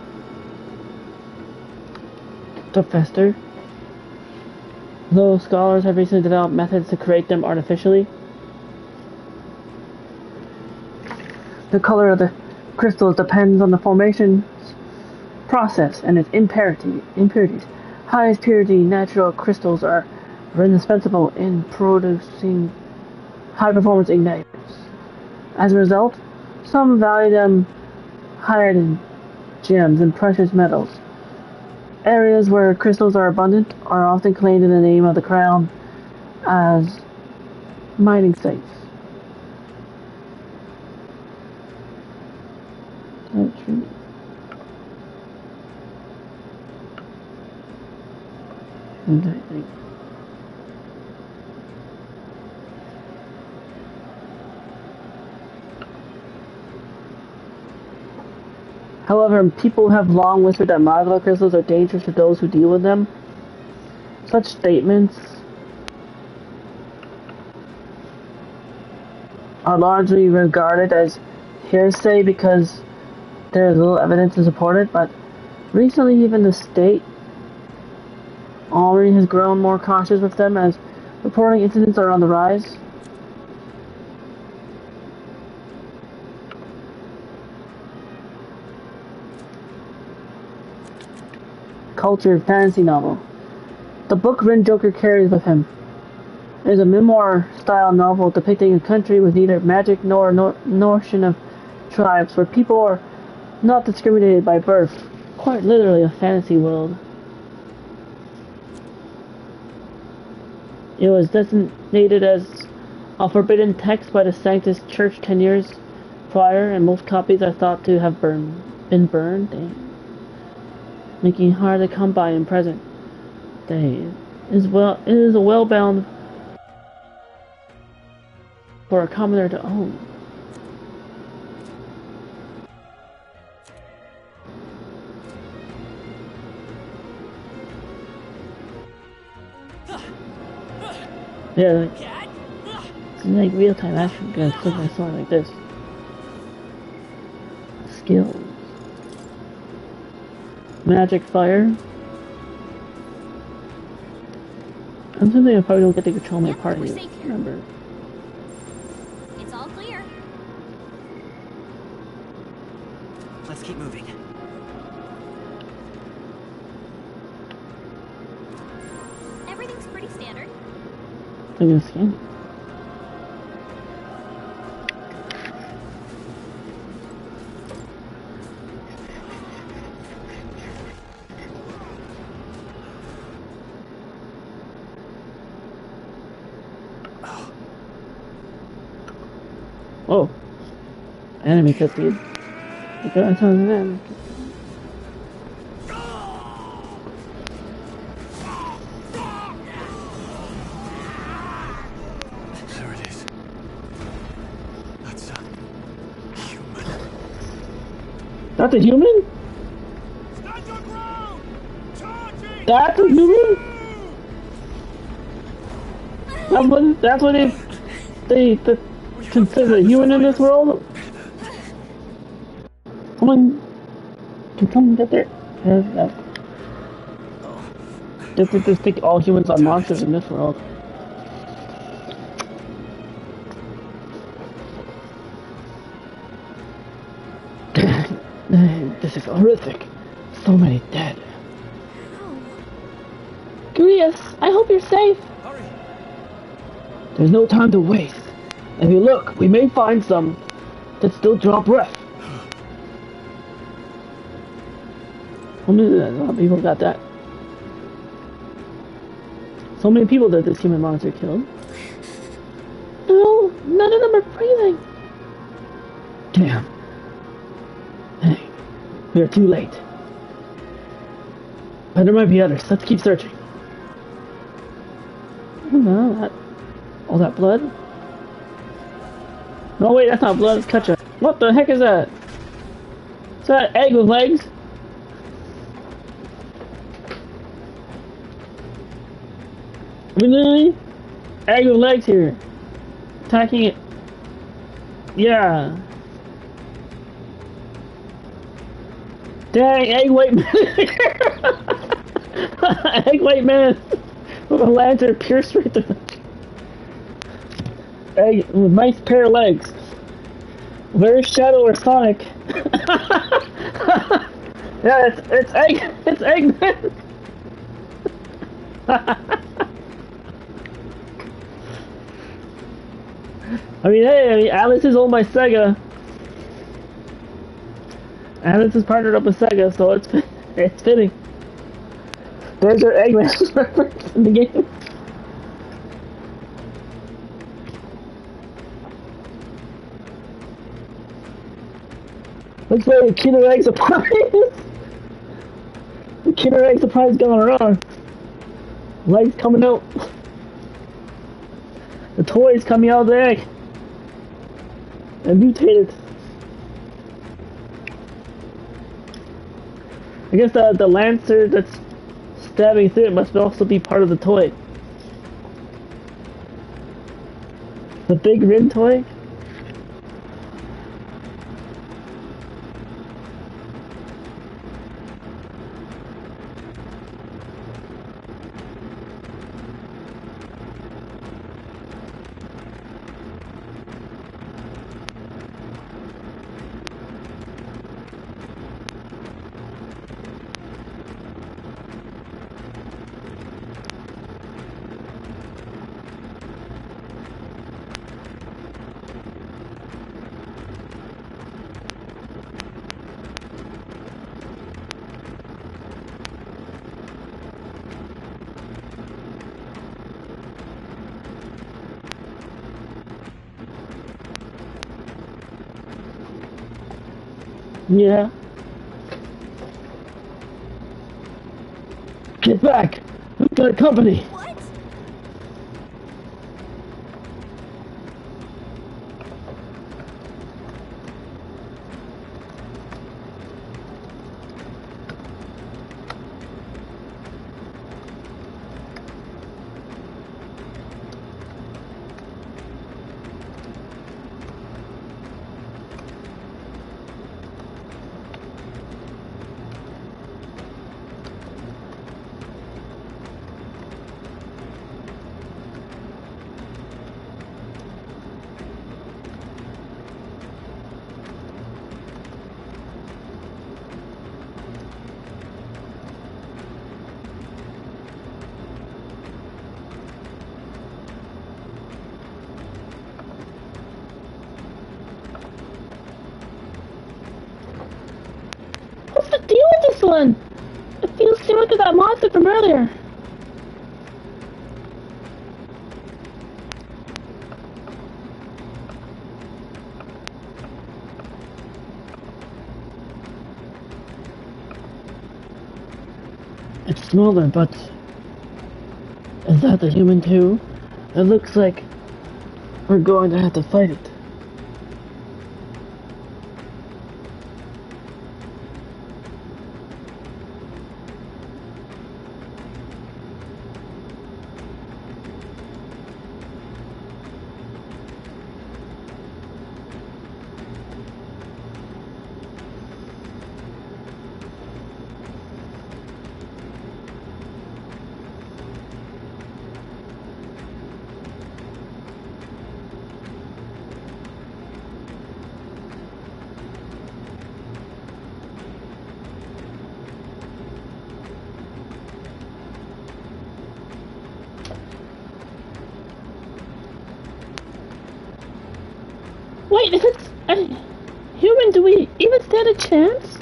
to fester. Though scholars have recently developed methods to create them artificially, the color of the crystals depends on the formation process and its impurities. Highest purity natural crystals are indispensable in producing high-performance igniters. As a result, some value them higher than gems and precious metals. Areas where crystals are abundant are often claimed in the name of the crown as mining sites. That's true. However, people have long whispered that magma crystals are dangerous to those who deal with them. Such statements are largely regarded as hearsay because there is little evidence to support it, but recently even the state already has grown more cautious with them as reporting incidents are on the rise. cultured fantasy novel. The book Rin Joker carries with him is a memoir-style novel depicting a country with neither magic nor notion of tribes, where people are not discriminated by birth. Quite literally a fantasy world. It was designated as a forbidden text by the Sanctus Church 10 years prior, and most copies are thought to have been burned, making it hard to come by in present day. It is a well-bound for a commoner to own. Yeah, it's like real-time action. Gonna click my sword like this. Skills. Magic fire. I'm assuming I probably don't get to control my party. Remember. It's all clear. Let's keep moving. Everything's pretty standard. I'm gonna scan. Oh, enemy cutscene. Okay, that's on them. There it is. That's a human. That's a human? That's a human? That's what they consider a human in this world? Can someone get there? Just think all humans are monsters in this world. This is horrific. So many dead. Grius, I hope you're safe. Hurry. There's no time to waste. If you look, we may find some that still draw breath. A lot of people got that. So many people that this human monster killed. No, none of them are breathing. Damn. Hey, we are too late. But there might be others. Let's keep searching. I don't know, all that blood? No, wait, that's not blood, it's ketchup. What the heck is that? Is that egg with legs? Really? Egg with legs here. Attacking it. Yeah. Dang, egg white man. Egg white man with a lantern pierced right through. Egg with nice pair of legs. Where's Shadow or Sonic? Yeah, it's Eggman. I mean, hey, Alice is owned by Sega. Alice is partnered up with Sega, so it's fitting. There's your Eggman reference in the game. Looks like the Kinder Egg surprise. The Kinder Egg surprise gone wrong. Legs coming out. The toys coming out of the egg. And mutated. I guess the lancer that's stabbing through it must also be part of the toy. The big Rin toy? Yeah. Get back! We've got company! What's the deal with this one? It feels similar to that monster from earlier. It's smaller, but is that the human too? It looks like we're going to have to fight it. Wait, if it's a human, do we even stand a chance?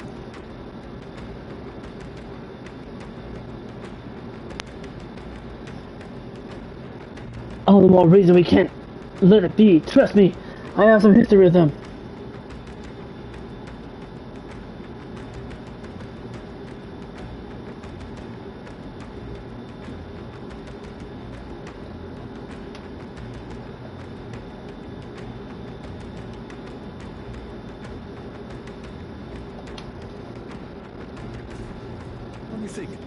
All the more reason we can't let it be. Trust me, I have some history with them. What do you think?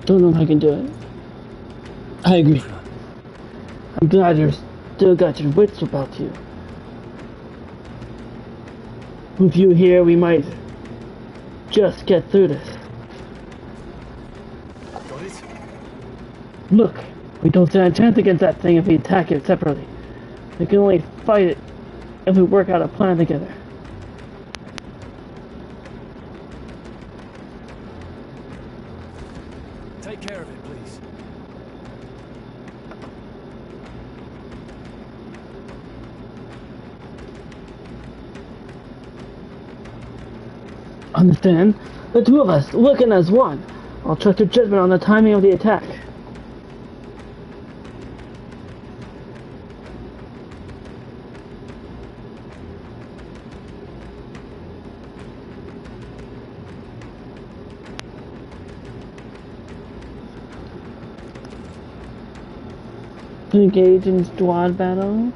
Don't know if I can do it. I agree. I'm glad you're still got your wits about you. With you here, we might just get through this. Got it? Look, we don't stand a chance against that thing if we attack it separately. We can only fight it if we work out a plan together. Take care of it, please. Understand? The two of us, working as one. I'll trust your judgment on the timing of the attack. To engage in squad battle.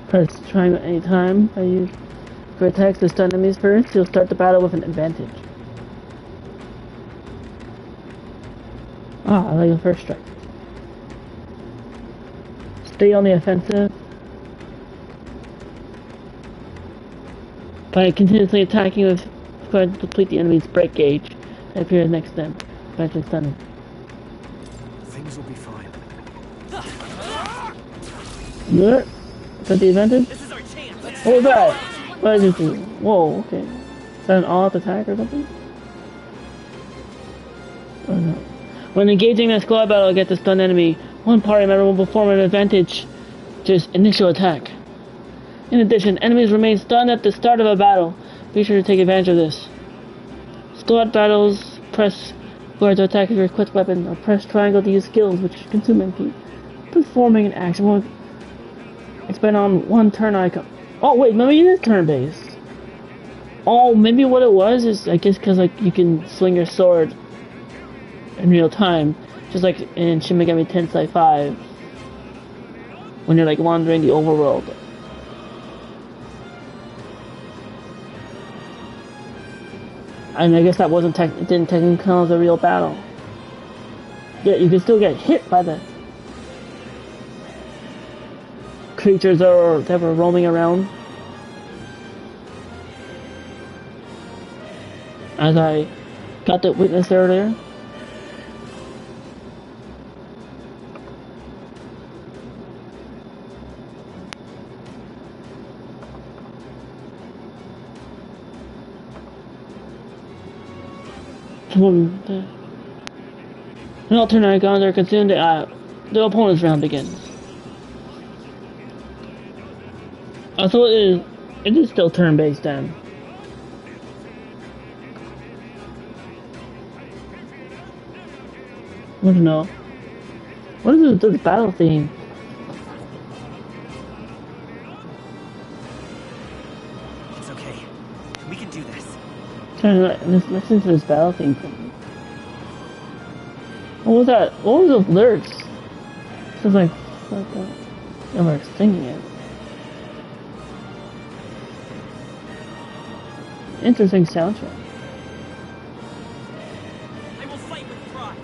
Press triangle anytime. I use for attacks to stun enemies first. You'll start the battle with an advantage. Ah, I like the first strike. Stay on the offensive. By continuously attacking with squad to complete the enemy's break gauge that appears next to them, eventually stunning. Things will be fine. Good. Is that the advantage? What was that? What did you do? Whoa, okay. Is that an all-out attack or something? Or no? When engaging in a squad battle against a stunned enemy, One party member will perform an advantage to his initial attack. In addition, enemies remain stunned at the start of a battle. Be sure to take advantage of this. Squad battles, press square to attack with your equipped weapon, or press triangle to use skills which consume MP. Performing an action will expand on one turn icon. Oh wait, maybe it is turn-based. Oh, maybe what it was is, I guess, because like you can swing your sword in real time, just like in Shin Megami Tensei 5, when you're like wandering the overworld. And I guess that wasn't it didn't technically count as a real battle. Yet you can still get hit by the creatures that were roaming around. As I got to witness earlier. An alternate icons are consumed. The opponent's round begins. So it is still turn-based then. I don't know. What is this battle theme? It's okay. We can do this. Trying to listen to this battle theme. What was that? What was those lyrics? It was like, what the? They were singing it. Interesting soundtrack. I will fight with pride.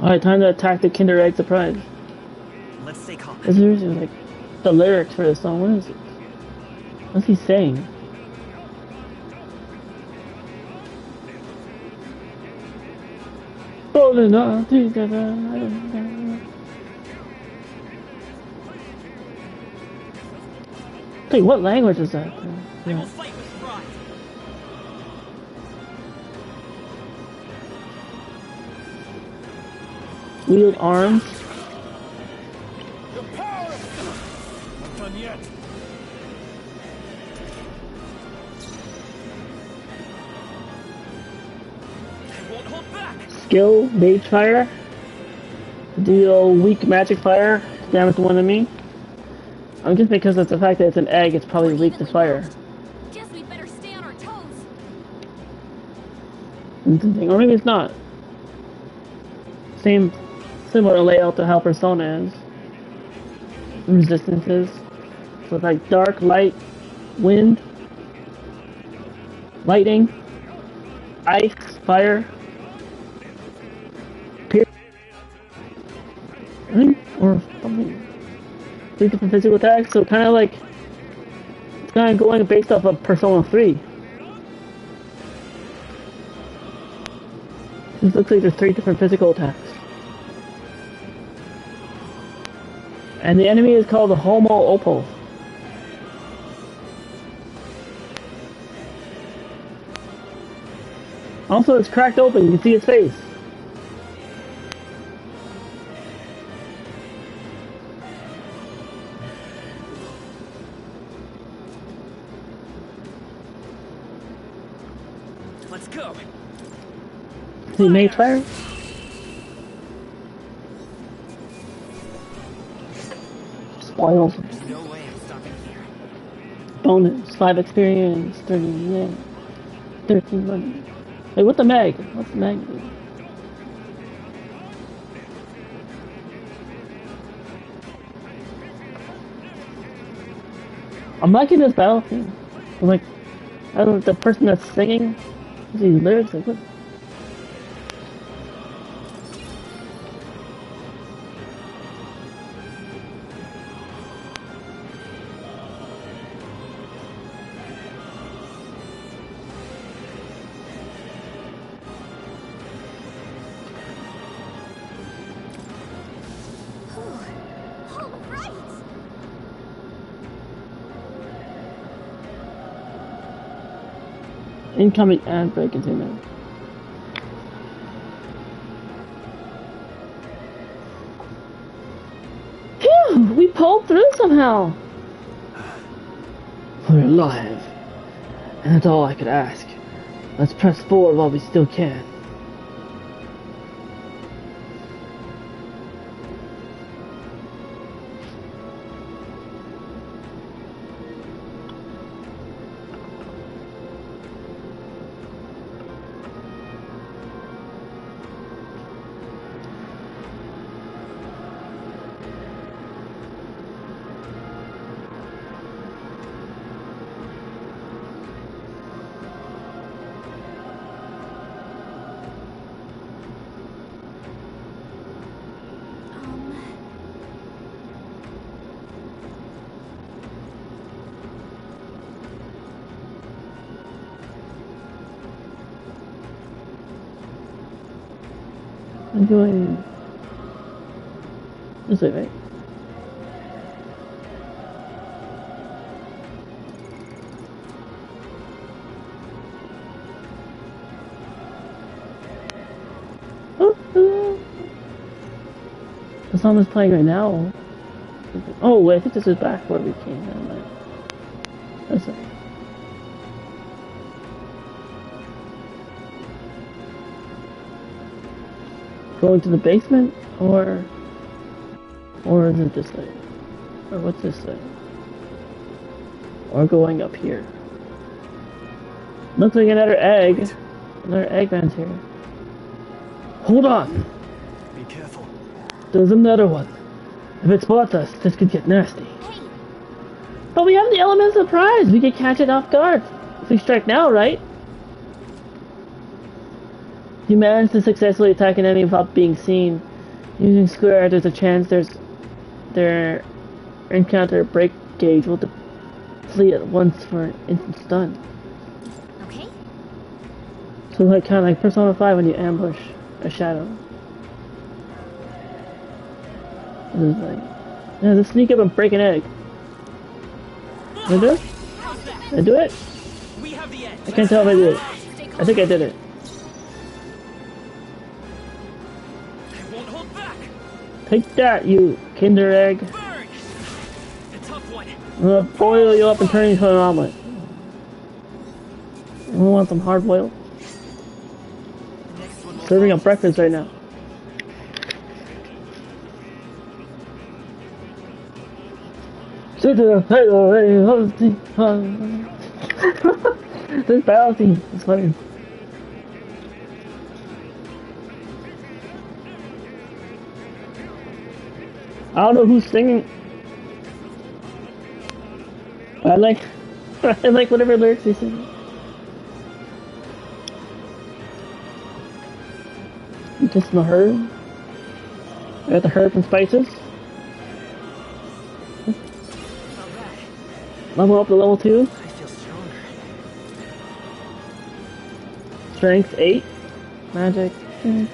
Alright, time to attack the Kinder Egg surprise. Let's stay calm. It's usually like the lyrics for the song. What is it? What's he saying? Rolling on together. Wait, what language is that? I will fight with pride. Wield arms. The power of not done yet. I won't hold back. Skill, Mage Fire. Deal weak magic fire. Damage to one enemy. I'm just because of the fact that it's an egg, it's probably weak to fire. Guess we better stay on our toes. Or maybe it's not. Similar layout to how Persona is. Resistances. So it's like dark, light, wind, lightning, ice, fire. Or something. 3 different physical attacks, so kind of like it's kind of going based off of Persona 3. This looks like there's 3 different physical attacks. And the enemy is called the Homo Opal. Also, it's cracked open, you can see his face. Let's go. See Mage Fire? Spoils. There's no way I'm stopping here. Bonus, 5 experience, 30 yen, 13 money. Wait, what the mag? What's the mag do? I'm liking this battle theme. I'm like, I don't know, the person that's singing these lyrics, like what? Incoming ad break container. Phew! We pulled through somehow! We're alive. And that's all I could ask. Let's press forward while we still can. I'm going this way, right? The song is playing right now. Oh wait, I think this is back where we came. Never mind. That's it. Going to the basement, or is it this way? Or what's this way? Or going up here? Looks like another egg. Another Eggman's here. Hold on! Be careful. There's another one. If it spots us, this could get nasty. But we have the element of surprise! We could catch it off guard. If we strike now, right? If you manage to successfully attack an enemy without being seen, using square, there's a chance their encounter break gauge will deplete at once for an instant stun. Okay. So like kind of like Persona 5 when you ambush a shadow. This is like, yeah, just sneak up and break an egg. Did I do it? Did I do it? I can't tell if I did it. I think I did it. Take that, you Kinder Egg. I'm gonna boil you up and turn you into an omelet. I want some hard boiled. Serving up breakfast right now. This battle theme is funny. I don't know who's singing. I like whatever lyrics they sing. Just the herb. I got the herb and spices. Level up to level 2. I feel stronger. Strength 8. Magic. And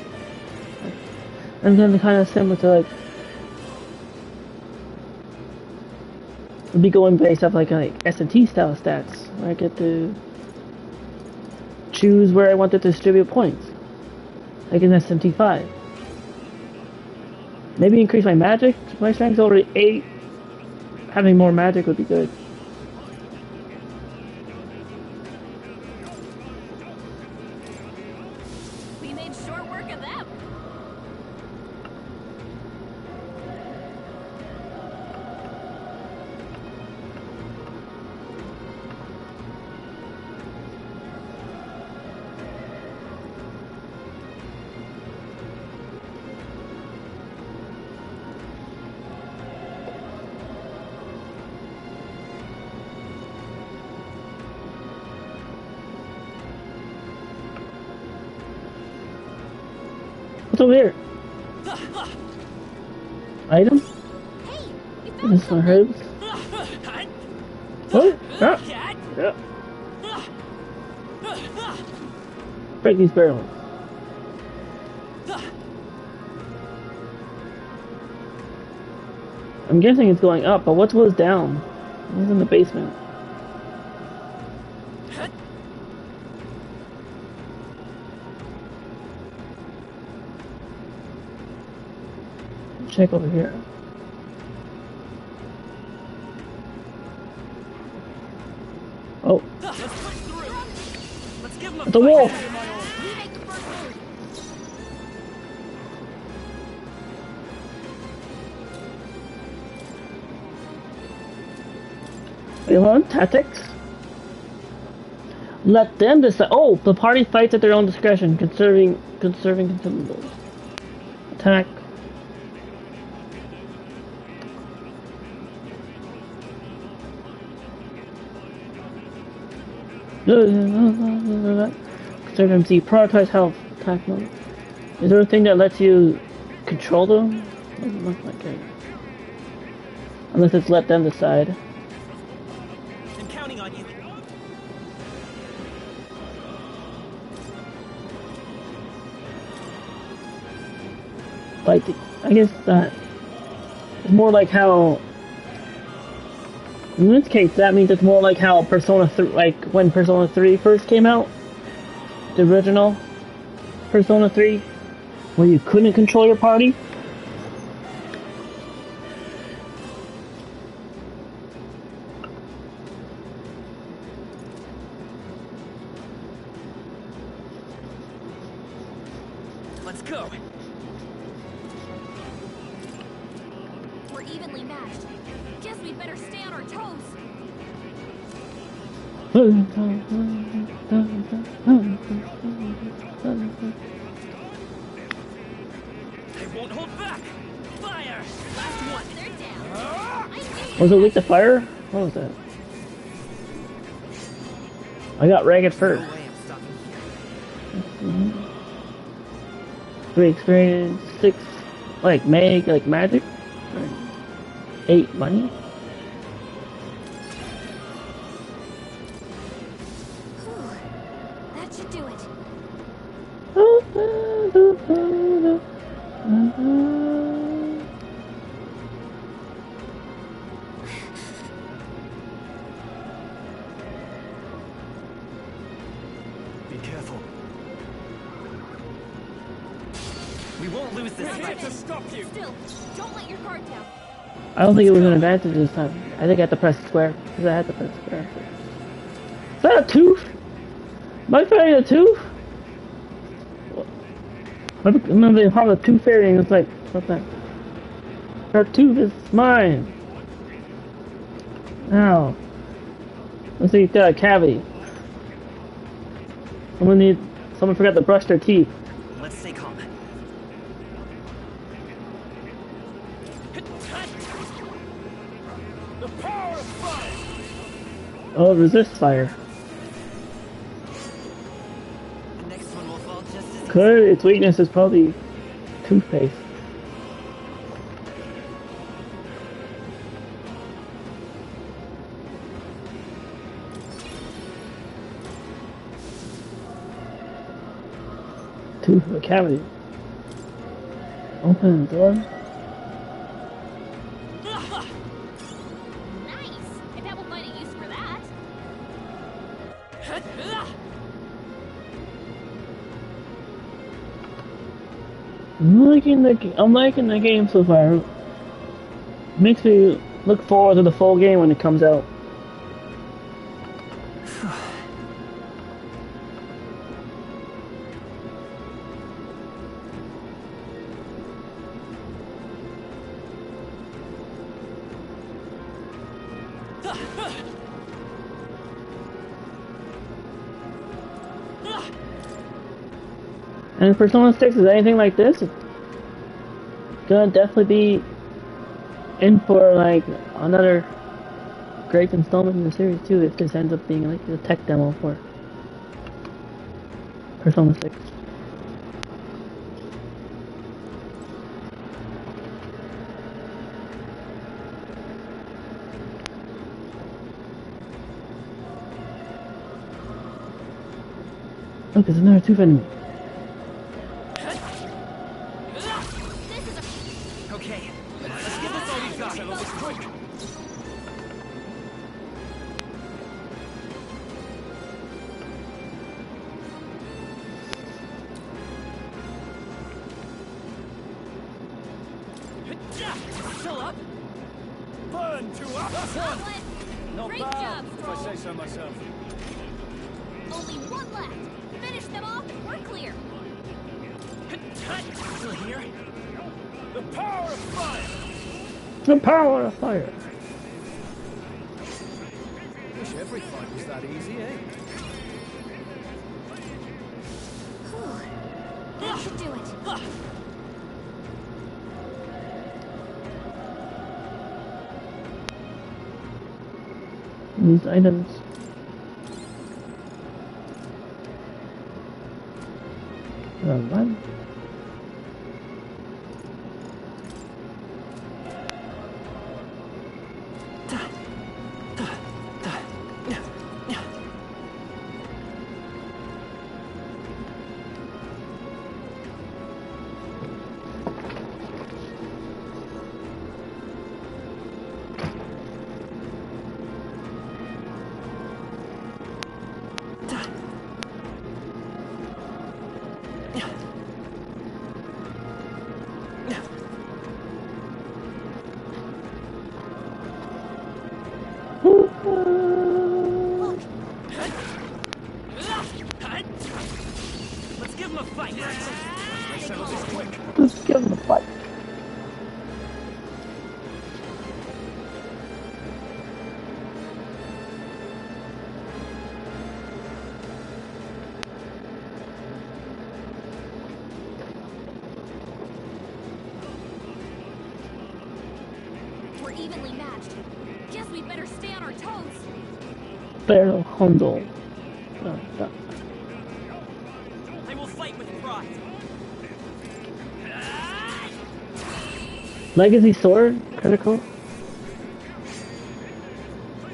then kind of similar to like. It'd be going based off like S&T style stats, where I get to choose where I want to distribute points, like in S&T 5. Maybe increase my magic. My strength's already 8. Having more magic would be good. We made short work of them. What's over here? Item? This is my herbs. What? Ah. Yeah. Break these barrels. I'm guessing it's going up, but what was down? It was in the basement. check over here. Oh. It's a wolf! Wait, hold on. Tactics? Let them decide. Oh, the party fights at their own discretion, conserving consumables. Attack. Conserve MC. Prioritize health. Attack mode. Is there a thing that lets you control them? Doesn't look like it. Unless it's let them decide. I'm counting on you. Like, I guess that it's more like how. In this case, that means it's more like how Persona 3, like when Persona 3 first came out, the original Persona 3, where you couldn't control your party. Let's go. We're evenly matched. Guess we'd better stay on our toes. I won't hold back. Fire! Last one. They're down. Was it weak to fire? What was that? I got ragged fur. Three experience, 6 like magic, 8 money. That should do it. Be careful. We won't lose this We're here fight. to stop you. Still, don't let your guard down. I don't think it was an advantage this time. I think I had to press square because I had to press square. Is that a tooth? Am I fighting a tooth? I remember they called a tooth fairy and it's like, what's that? Her tooth is mine. Ow. Let's see, it's got a cavity. Someone forgot to brush their teeth. Let's stay calm. The power of fire. Oh, resist fire. The next one will fall just as Good, its weakness is probably toothpaste. Tooth of a cavity. Open the door. Nice. I bet we'll find a use for that. I'm liking the game so far. Makes me look forward to the full game when it comes out. And if Persona 6 is anything like this, it's gonna definitely be in for like another great installment in the series too, if this ends up being like a tech demo for Persona 6. Look, there's another tooth enemy. okay. Let's give this all we've got. Tell us quick. Still up? Burn to us! Not Great bad, job, if I say so myself. Only one left. Finish them off and we're clear. Still here? The power of fire! The power of fire. Wish every fight was that easy, eh? That should do it. These items. What? Let's give him a fight. Let's settle this quick. Let's give him a fight. We're evenly matched. Guess we better stay on our toes. Better handle. I will fight with pride. Legacy sword? Critical? I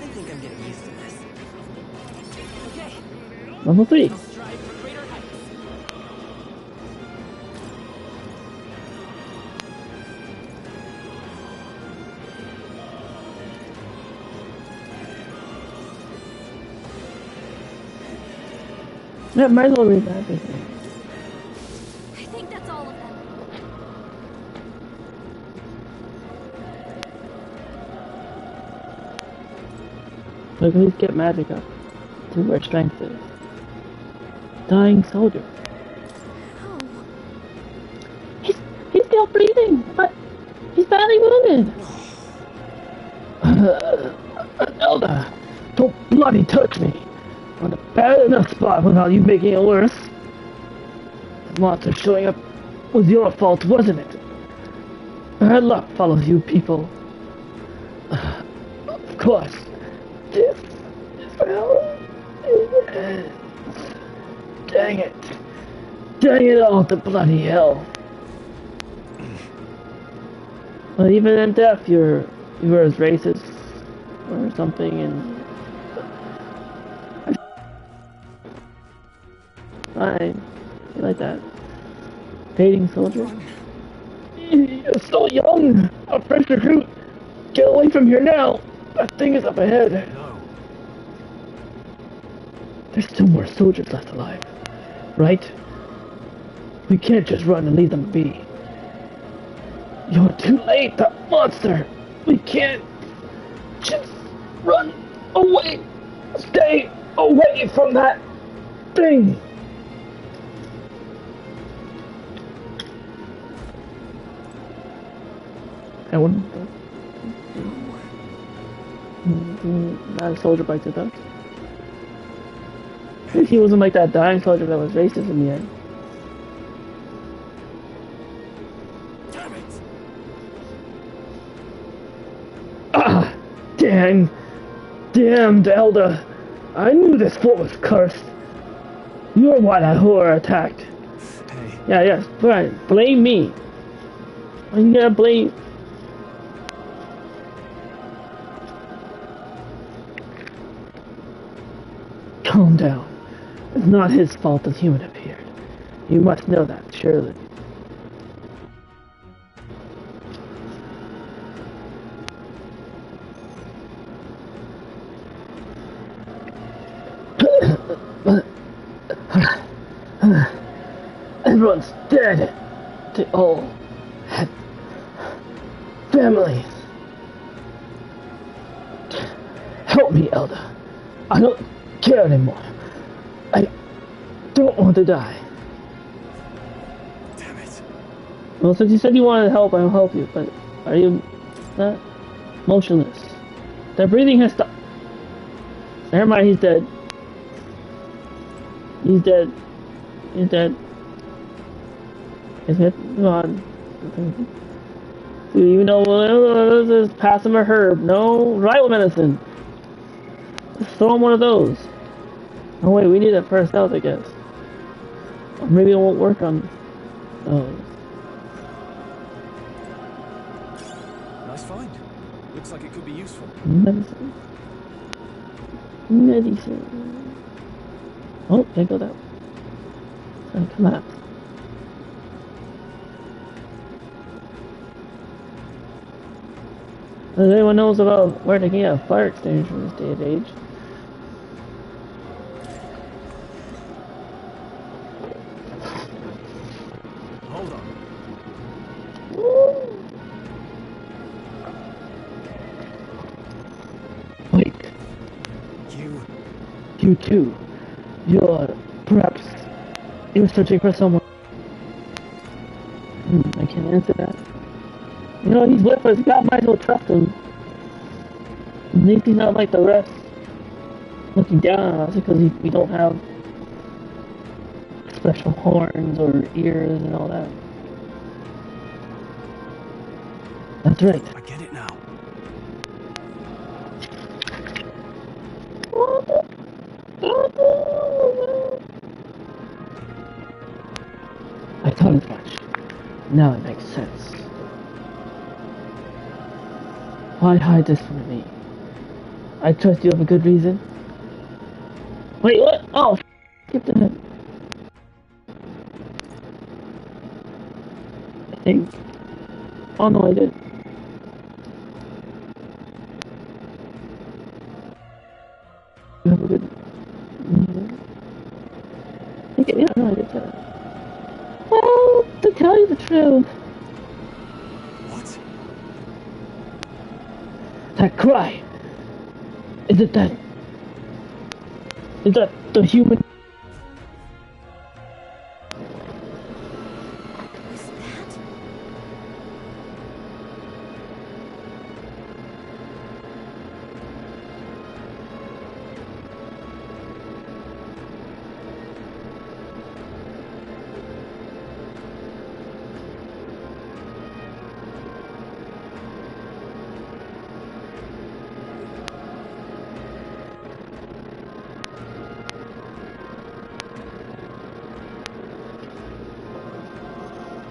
think I'm getting used to this. Okay. Level 3. I'll strive for greater heights. Yeah, might as well read that. I think. I think that's all of them. Look, at least get magic up. See where strength is. Dying soldier. He's still breathing, but he's badly wounded. Elder, don't bloody touch me. I'm in a bad enough spot without you making it worse. The monster showing up was your fault, wasn't it? Bad luck follows you people. Of course. This is hell. Dang it. Dang it all to bloody hell. Well, even in death, you were as racist or something, and I like that. Dating soldier. You're so young. A fresh recruit. Get away from here now. That thing is up ahead. No. There's still more soldiers left alive, right? We can't just run and leave them be. You're too late, that monster! We can't just run away! Stay away from that thing! I wouldn't. Not a soldier bites it up. At least he wasn't like that dying soldier that was racist in the end. Damn it! Ah! Damned elder! I knew this fort was cursed. You're why that whore attacked. Hey. Yeah, yes, fine. Blame me. I'm gonna blame. Calm down. It's not his fault the human appeared. You must know that, surely. Everyone's dead. They all had families. Help me, Elder. I don't care anymore. I don't want to die. Damn it. Well, since you said you wanted help, I'll help you, but are you not motionless? Their breathing has stopped. Never mind, he's dead. He's dead. He's dead. His head gone. Even though this is pass him a herb. No, rival medicine. Let's throw him one of those. Oh wait, we need it first out, I guess. Or maybe it won't work on those. Nice find. Looks like it could be useful. Medicine. Medicine. Oh, can't go that way. It's gonna collapse. Does anyone knows about where to get a fire extinguisher in this day and age? Hold on. Wait. You too. You're perhaps you're searching for someone. I can't answer that. You know, he's with us. God might as well trust him. At least he's not like the rest, looking down on us because we don't have special horns or ears and all that. That's right. I get it now. I thought as much. Now it makes sense. Why hide this from me? I trust you have a good reason. Wait, what? Oh, skip the head. I think. Oh no, I did. You have a good reason. Okay, yeah, no, I did say that. Well, to tell you the truth. What? That cry. Is it that? Is that the human?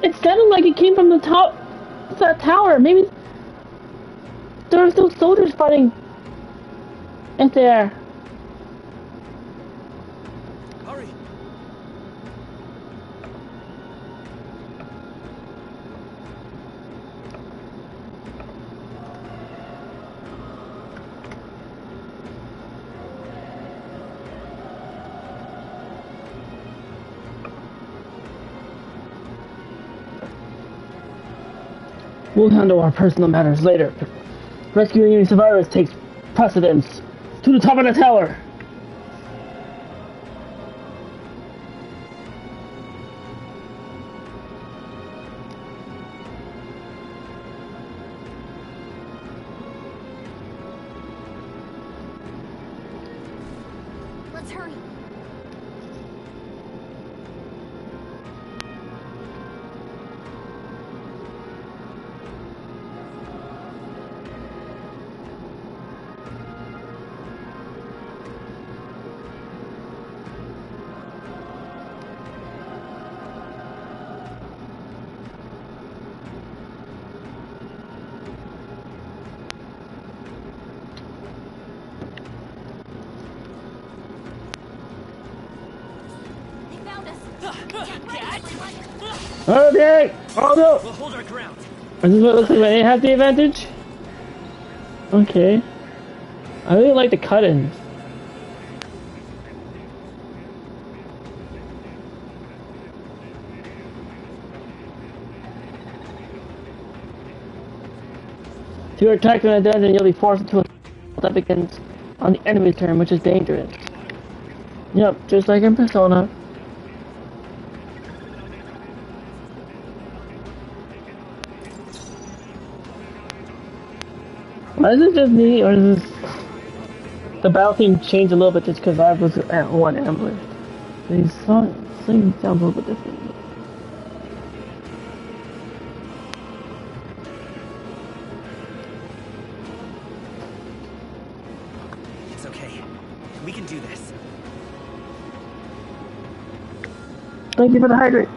It sounded like it came from the top, that tower. Maybe there are still soldiers fighting in there. Hurry! We'll handle our personal matters later. Rescuing any survivors takes precedence. To the top of the tower! Let's hurry. Okay! Oh no! We'll hold our ground. Is this what it looks like when they have the advantage? Okay. I really like the cut-ins. If you're attacked in a dungeon, you'll be forced into a that begins on the enemy's turn, which is dangerous. Yep, just like in Persona. Why is it just me, or is this... The battle theme changed a little bit just because I was at one ambush. These songs sound a little bit different. It's okay. We can do this. Thank you for the hydrate.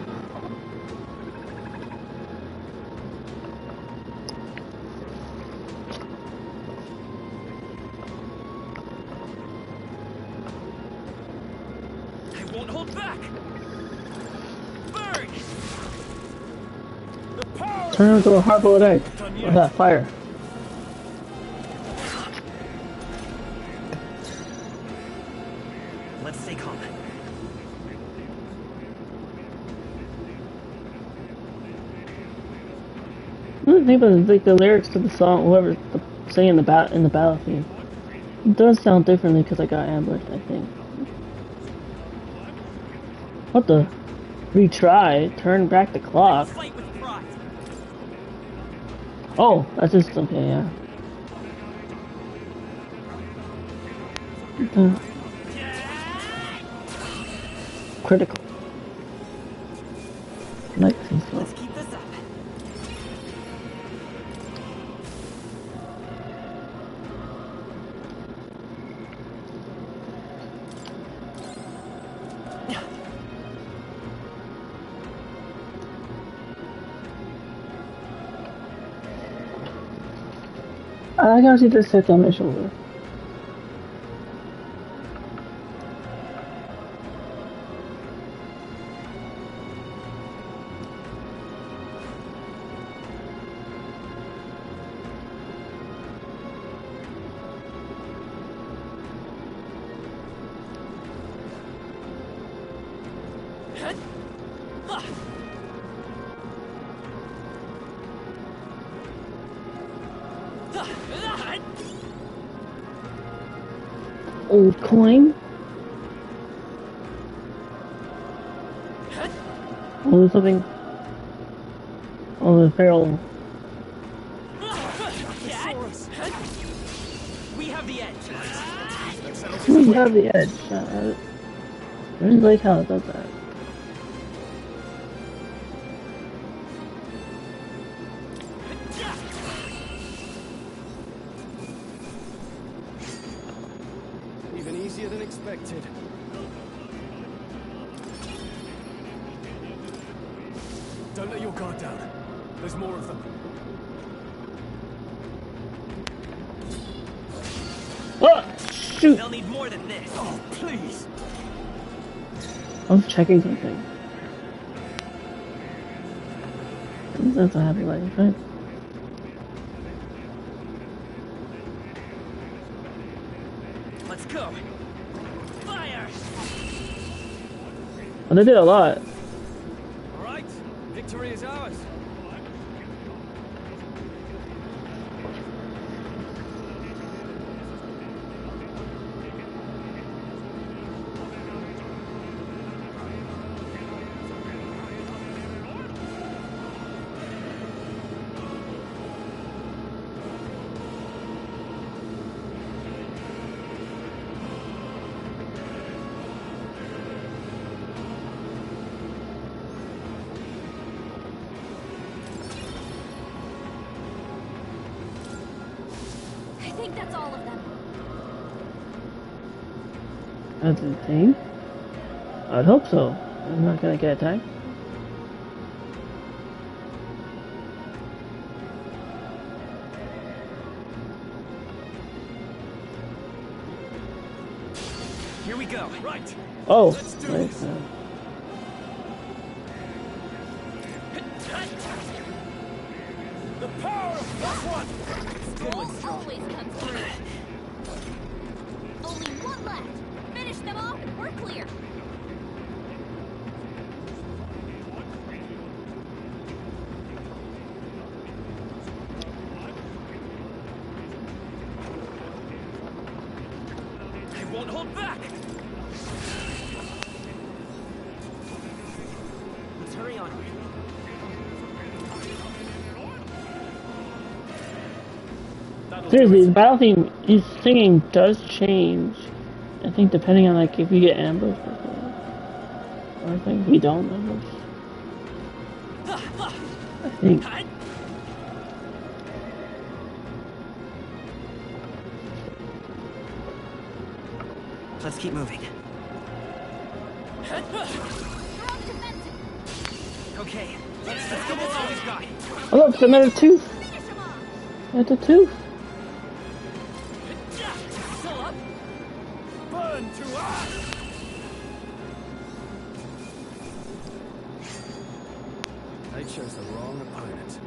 Turn into a hard-boiled egg with that fire. Let's stay calm. I don't think about like the lyrics to the song, whoever's singing in the battle theme. It does sound differently because I got ambushed, I think. What the? Retry? Turn back the clock? Oh, that's just okay, yeah. Critical. Nice and slow. Let's keep this up. I gotta see this set on my shoulder. Old coin. Oh, there's something. Oh, the feral. We have the edge. We have the edge. I really like how it does that. Easier than expected. Don't let your guard down. There's more of them. Oh, shoot! They'll need more than this. Oh, please! I was checking something. That's a happy life, right? Let's go. Fire! Oh, they did a lot. All right, victory is ours. That's all of them. That's a thing? I'd hope so. I'm not gonna get attacked. Here we go. Right. Oh, let's do nice. this. The power of +1. Gold always comes through. Only one left. Finish them off and we're clear. Seriously, the battle theme he's singing does change. I think depending on like if you get ambushed or something. Or I think we don't ambush. I think. Let's keep moving. Okay, let's get this all we've got. Oh look, it's another tooth. It's a tooth. Burn to us! I chose the wrong opponent.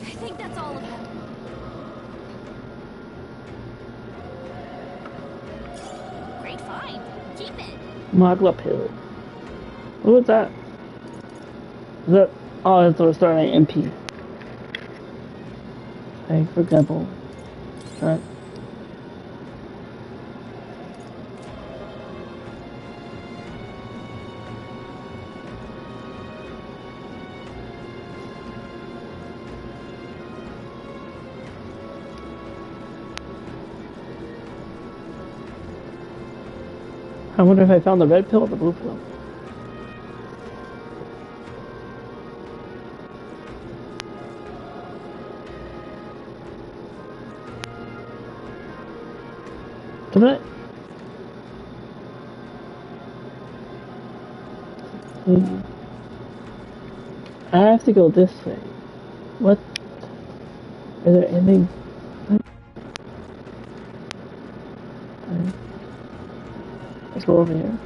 I think that's all of them. Great find. Keep it. Magla pill. What was that? Is that? Oh, that's the starting MP. Like for example, that. I wonder if I found the red pill or the blue pill. Did I? I have to go this way. What? Is there anything? Let's go over here.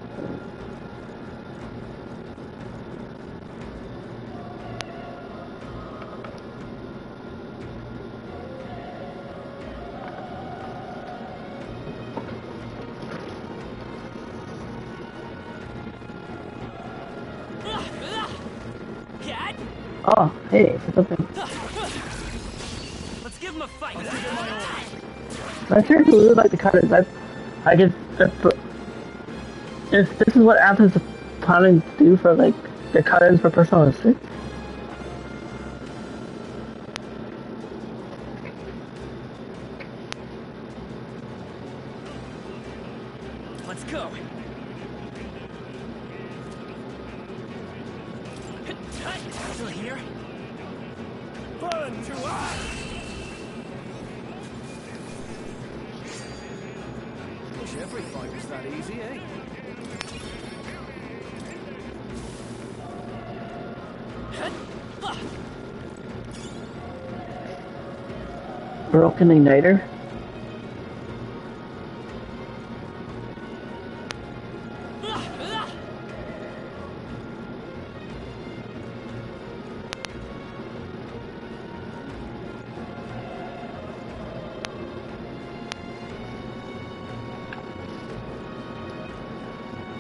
Oh, hey, it's something. Let's give him a fight. I seriously really like the cutters. I guess if this is what ATLUS is planning to do for like the cutters for Persona 6. Let's go. Still here? Burn to us! Wish every fight was that easy, eh? Broken igniter.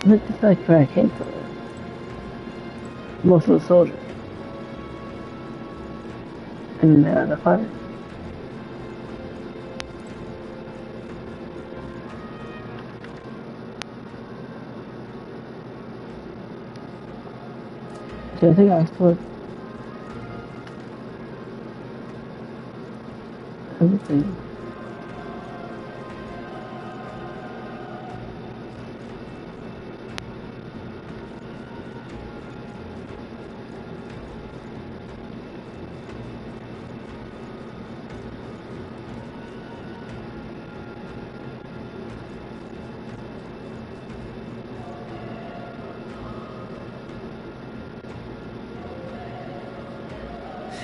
This is like where I came from. Most of the soldiers. And the fire. I think I explored everything.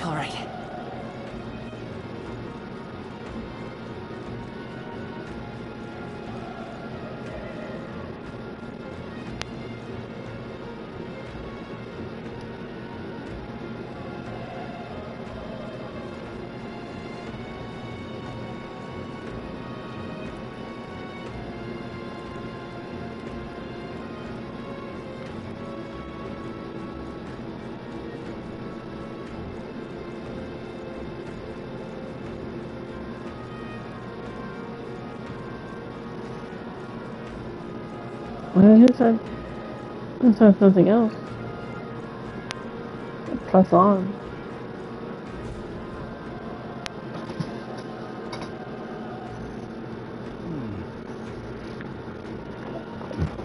All right. Well, let's have something else. Press on.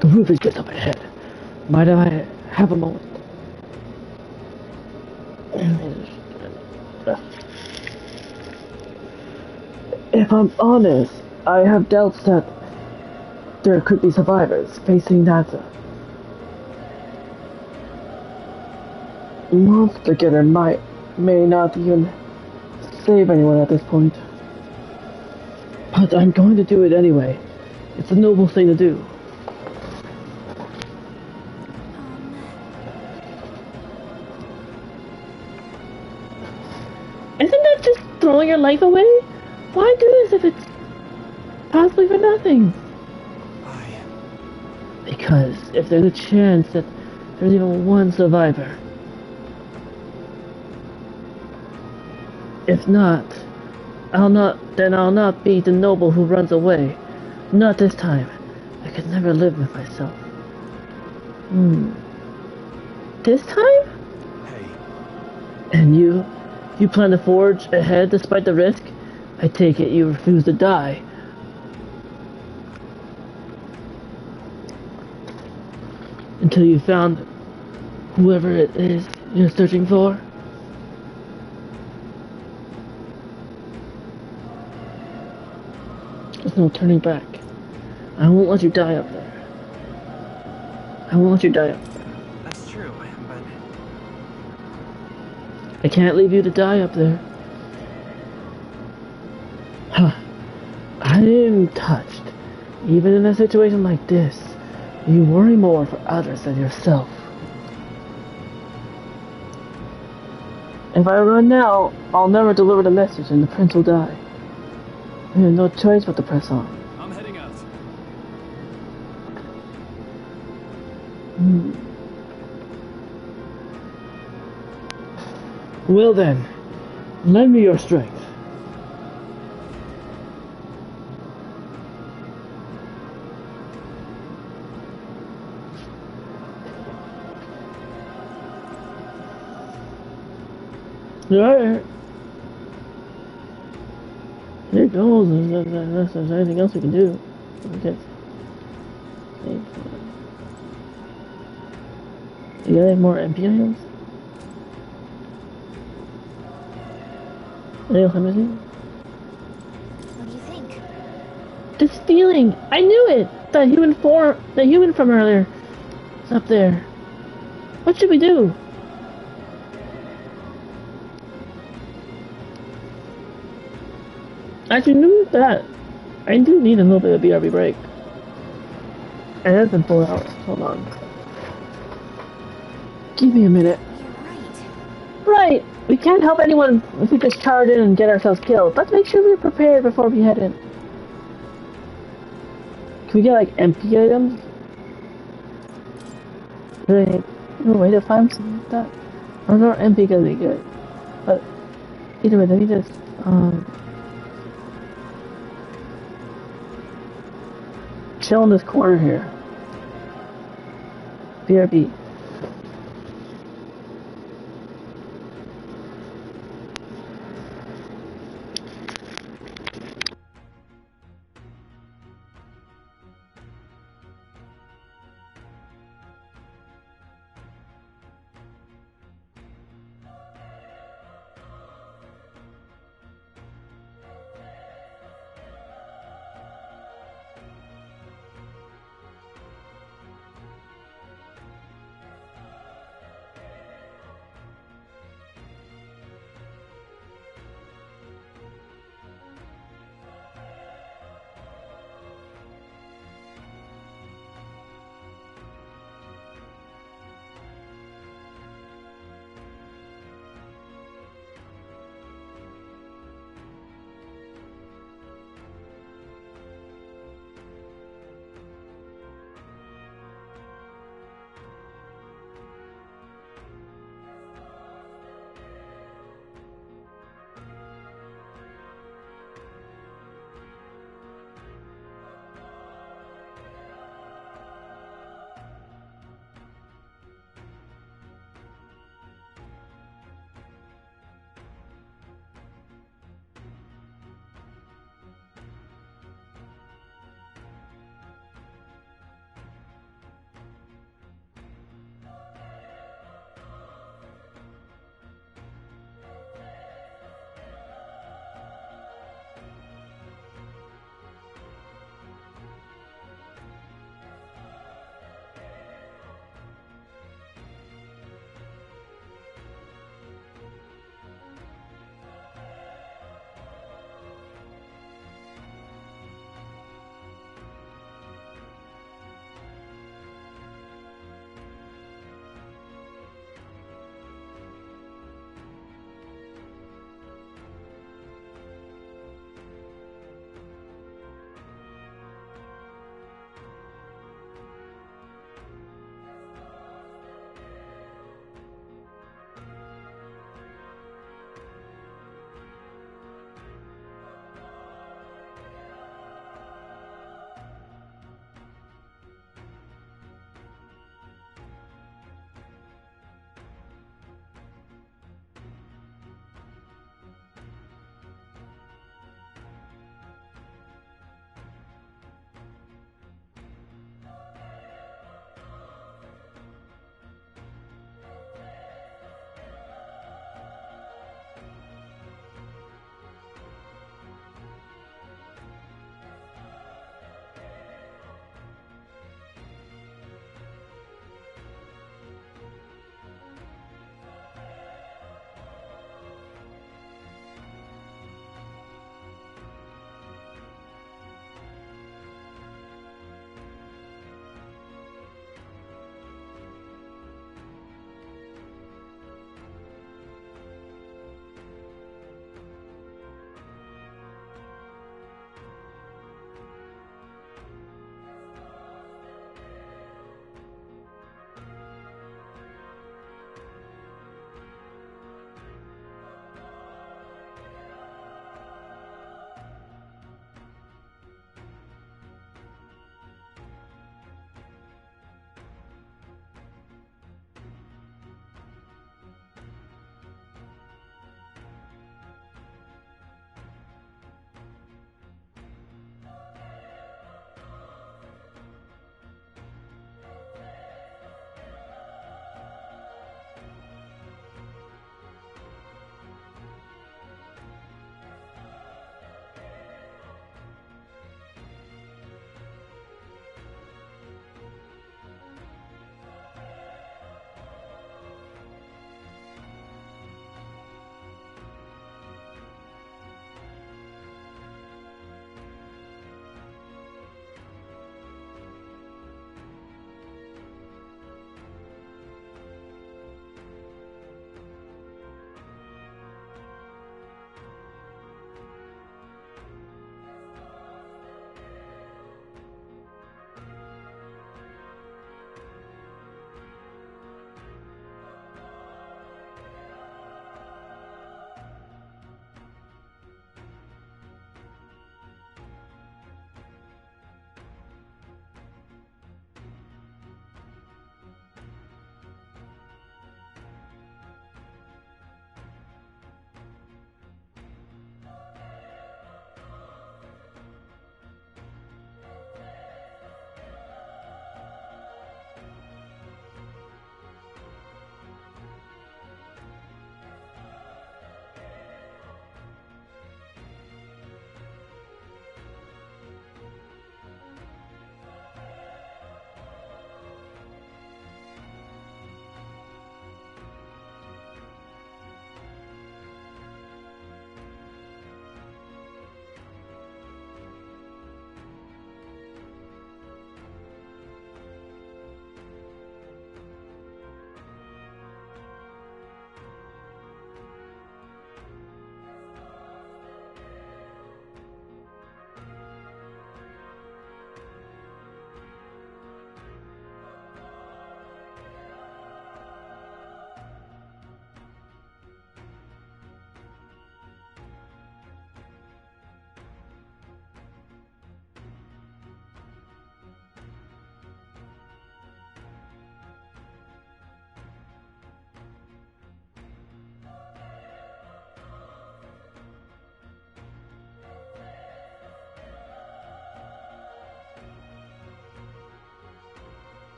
The roof is just up ahead. Might I have a moment? If I'm honest, I have doubts that there could be survivors facing that monster getter may not even save anyone at this point. But I'm going to do it anyway. It's a noble thing to do. Isn't that just throwing your life away? Why do this if it's possibly for nothing? Because if there's a chance that there's even one survivor. If not, I'll not be the noble who runs away. Not this time. I could never live with myself. This time? Hey. And you plan to forge ahead despite the risk? I take it you refuse to die. Until you found whoever it is you're searching for? There's no turning back. I won't let you die up there. I won't let you die up there. That's true, but... I can't leave you to die up there. Huh. I am touched. Even in a situation like this, you worry more for others than yourself. If I run now, I'll never deliver the message and the prince will die. I have no choice but to press on. I'm heading out. Well then, lend me your strength. Alright. Here it goes, unless there's anything else we can do. Okay. You got any more MP items? Anything else I'm missing? What do you think? This feeling! I knew it! That human from earlier. It's up there. What should we do? Actually, knew that. I do need a little bit of BRB break. It has been 4 hours. Hold on. Give me a minute. Right! We can't help anyone if we just charge in and get ourselves killed. Let's make sure we're prepared before we head in. Can we get like MP items? Really? No way to find something like that? Or no MP gonna be good. But either way, let me just chill in this corner here. BRB.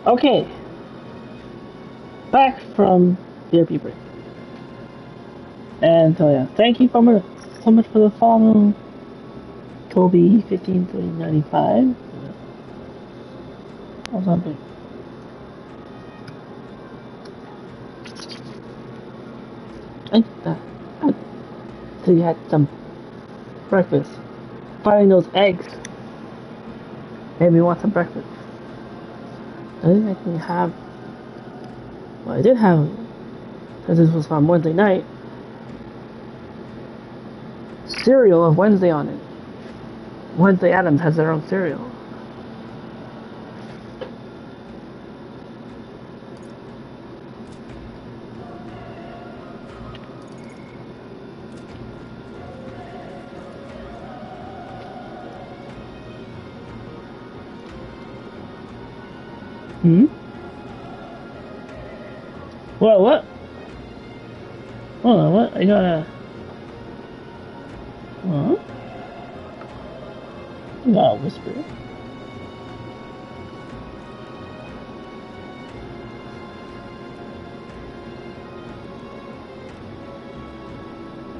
Okay. Back from BRB break. And so yeah, thank you so much for the follow, Kobe 15/395. What's up, big? So you had some breakfast. Finding those eggs made me want some breakfast. I didn't actually have. Well, I did have, because this was on Wednesday night, cereal of Wednesday on it. Wednesday Addams has their own cereal. Hmm? What? Hold on, what? I gotta... Huh? You gotta whisper.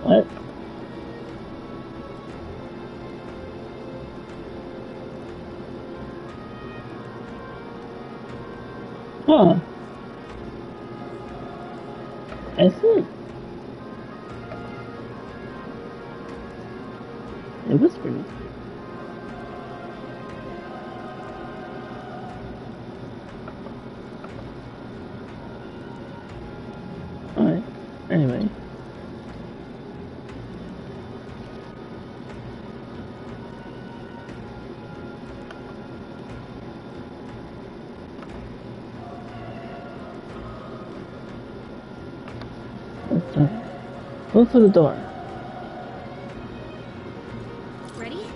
What? Huh. I see. It whispered. Alright. Anyway. Go through the door. Ready?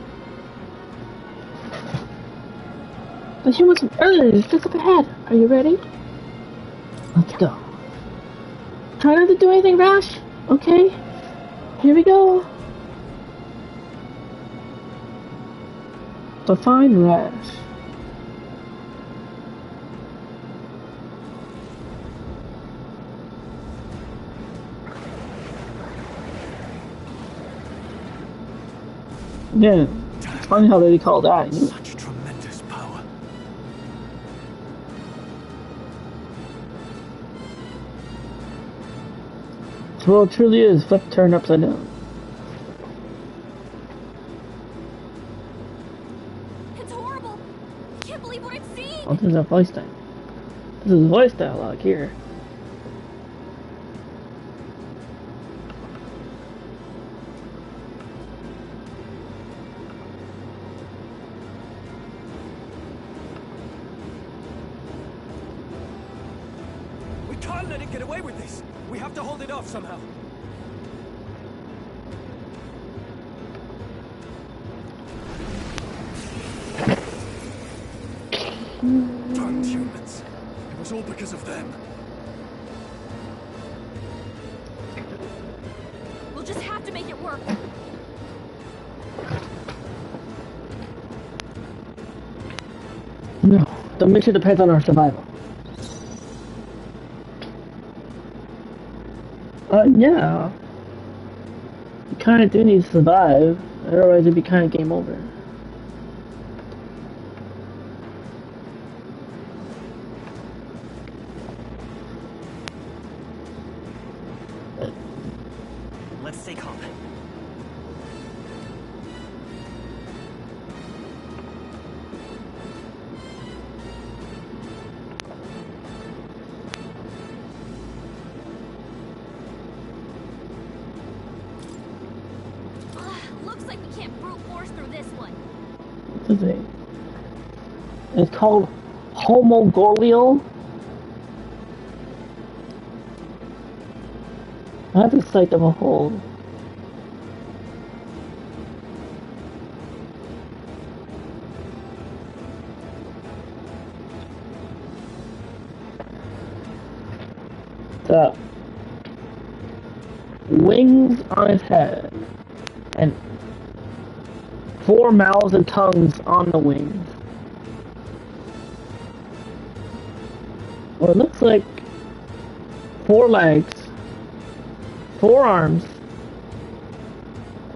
The humans from earlier is just up ahead. Are you ready? Let's go. Try not to do anything rash, okay? Here we go. Define rash. Yeah, it's funny how they call that. Such tremendous power. This world truly is flipped, turned upside down. It's horrible. I can't believe what I'm seeing. Oh, this is a voice time. This is voice dialogue here. Can't let it get away with this. We have to hold it off somehow. Darn humans. It was all because of them. We'll just have to make it work. No, the mission depends on our survival. Yeah. You kinda do need to survive, otherwise it'd be kinda game over. Let's stay calm. Looks like we can't brute force through this one. What's it? It's called Homogolial. I have to cite them a whole. The wings on his head and 4 mouths and tongues on the wings. Well, it looks like 4 legs, 4 arms,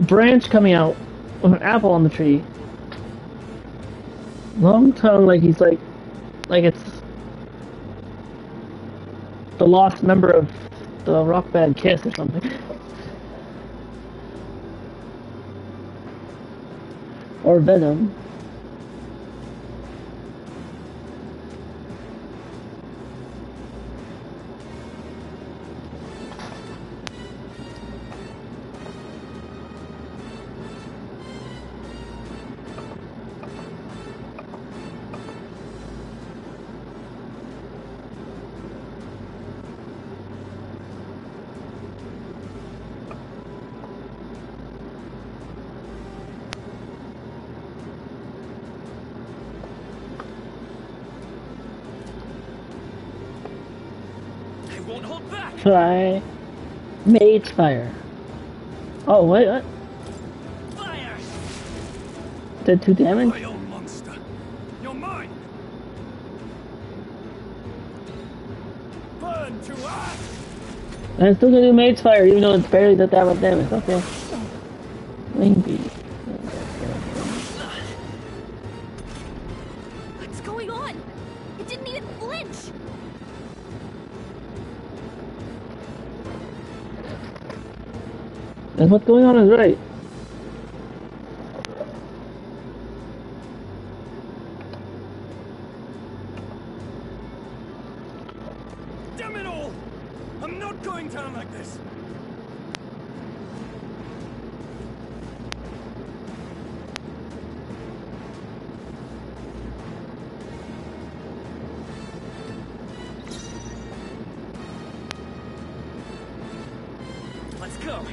branch coming out with an apple on the tree, long tongue like he's like it's the lost member of the rock band Kiss or something. Or Venom. Try Mage Fire. Oh, wait, what? Fire! Did 2 damage? Royal monster, you're mine! Burn to earth! I'm still gonna do Mage Fire, even though it's barely that much damage. Okay. Maybe. What's going on? It didn't even flinch! And what's going on is right. Damn it all! I'm not going down like this! Let's go!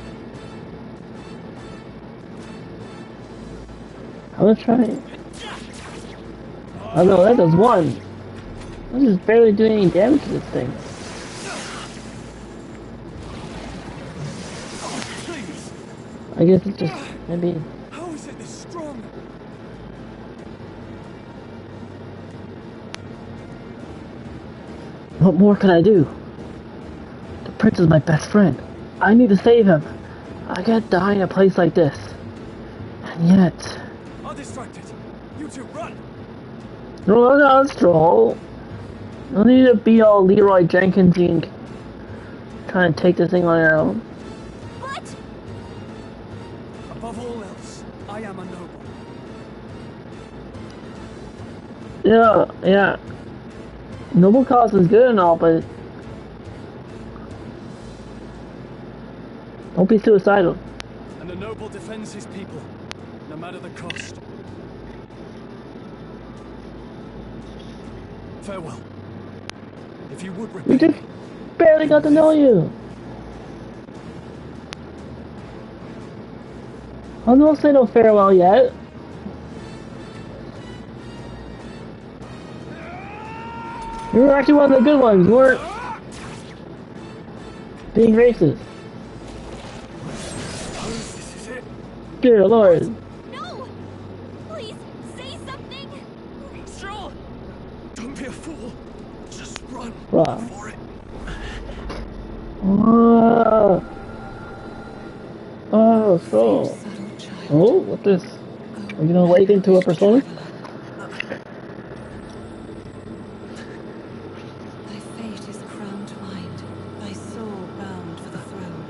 I'm gonna try. Oh no, that does 1. I'm just barely doing any damage to this thing. I guess it's just maybe. How is it this strong? What more can I do? The prince is my best friend. I need to save him. I can't die in a place like this. And yet. I'll distract it. You two run! Run on, Stroll. No need to be all Leroy Jenkins and trying to take this thing on your own. What? Above all else, I am a noble. Yeah. Noble cause is good and all, but don't be suicidal. And a noble defends his people, no matter the cost. Farewell. If you would repay We just barely got to know you. I don't say no farewell yet. You were actually one of the good ones. You weren't being racist. Dear Lord. No! Please, say something! Stroll! Don't be a fool. Just run Wow. for it. Oh, so. Oh, what this? Are you gonna awaken to a persona? Thy fate is crown-twined, thy soul bound for the throne.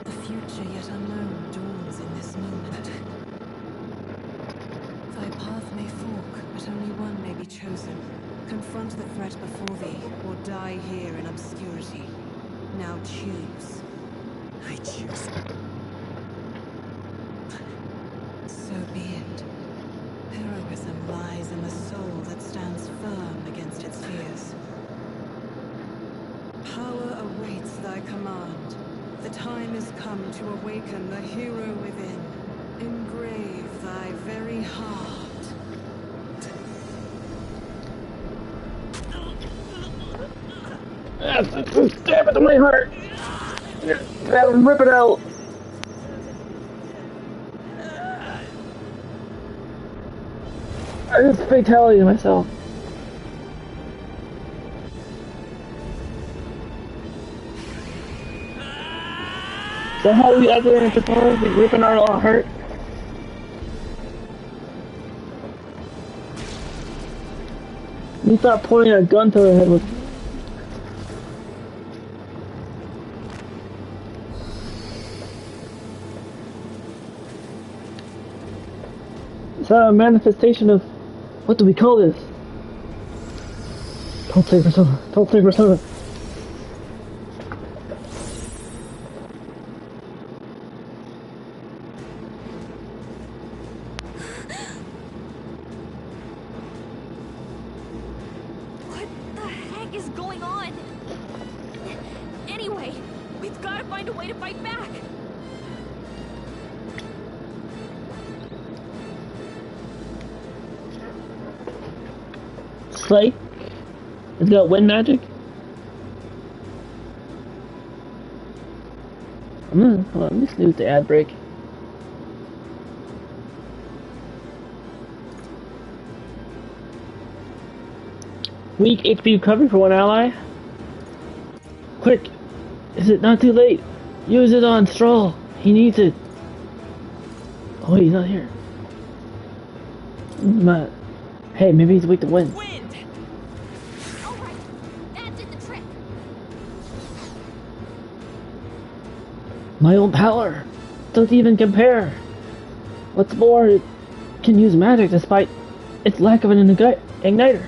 The future yet unknown dawns in this moment. Thy path may fork, but only one may be chosen. Confront the threat before thee, or die here in obscurity. Now choose. I choose. So be it. Heroism lies in the soul that stands firm against its fears. Power awaits thy command. The time is come to awaken the hero within. Engrave thy very heart. Stab it to my heart! Rip it out! I just fatality myself. So how we enter into tunnel, we ripping our all hurt. We start pointing a gun to her head with. Is that a manifestation of, what do we call this? Don't say persona. Don't say persona. What the heck is going on? Anyway, we've got to find a way to fight back. Slay? It's got wind magic? Hold on, let me snooze the ad break. Weak HP recovery for one ally. Quick! Is it not too late? Use it on Stroll. He needs it. Oh, he's not here. Hey, maybe he's weak to wind. My own power doesn't even compare. What's more, it can use magic despite its lack of an igniter.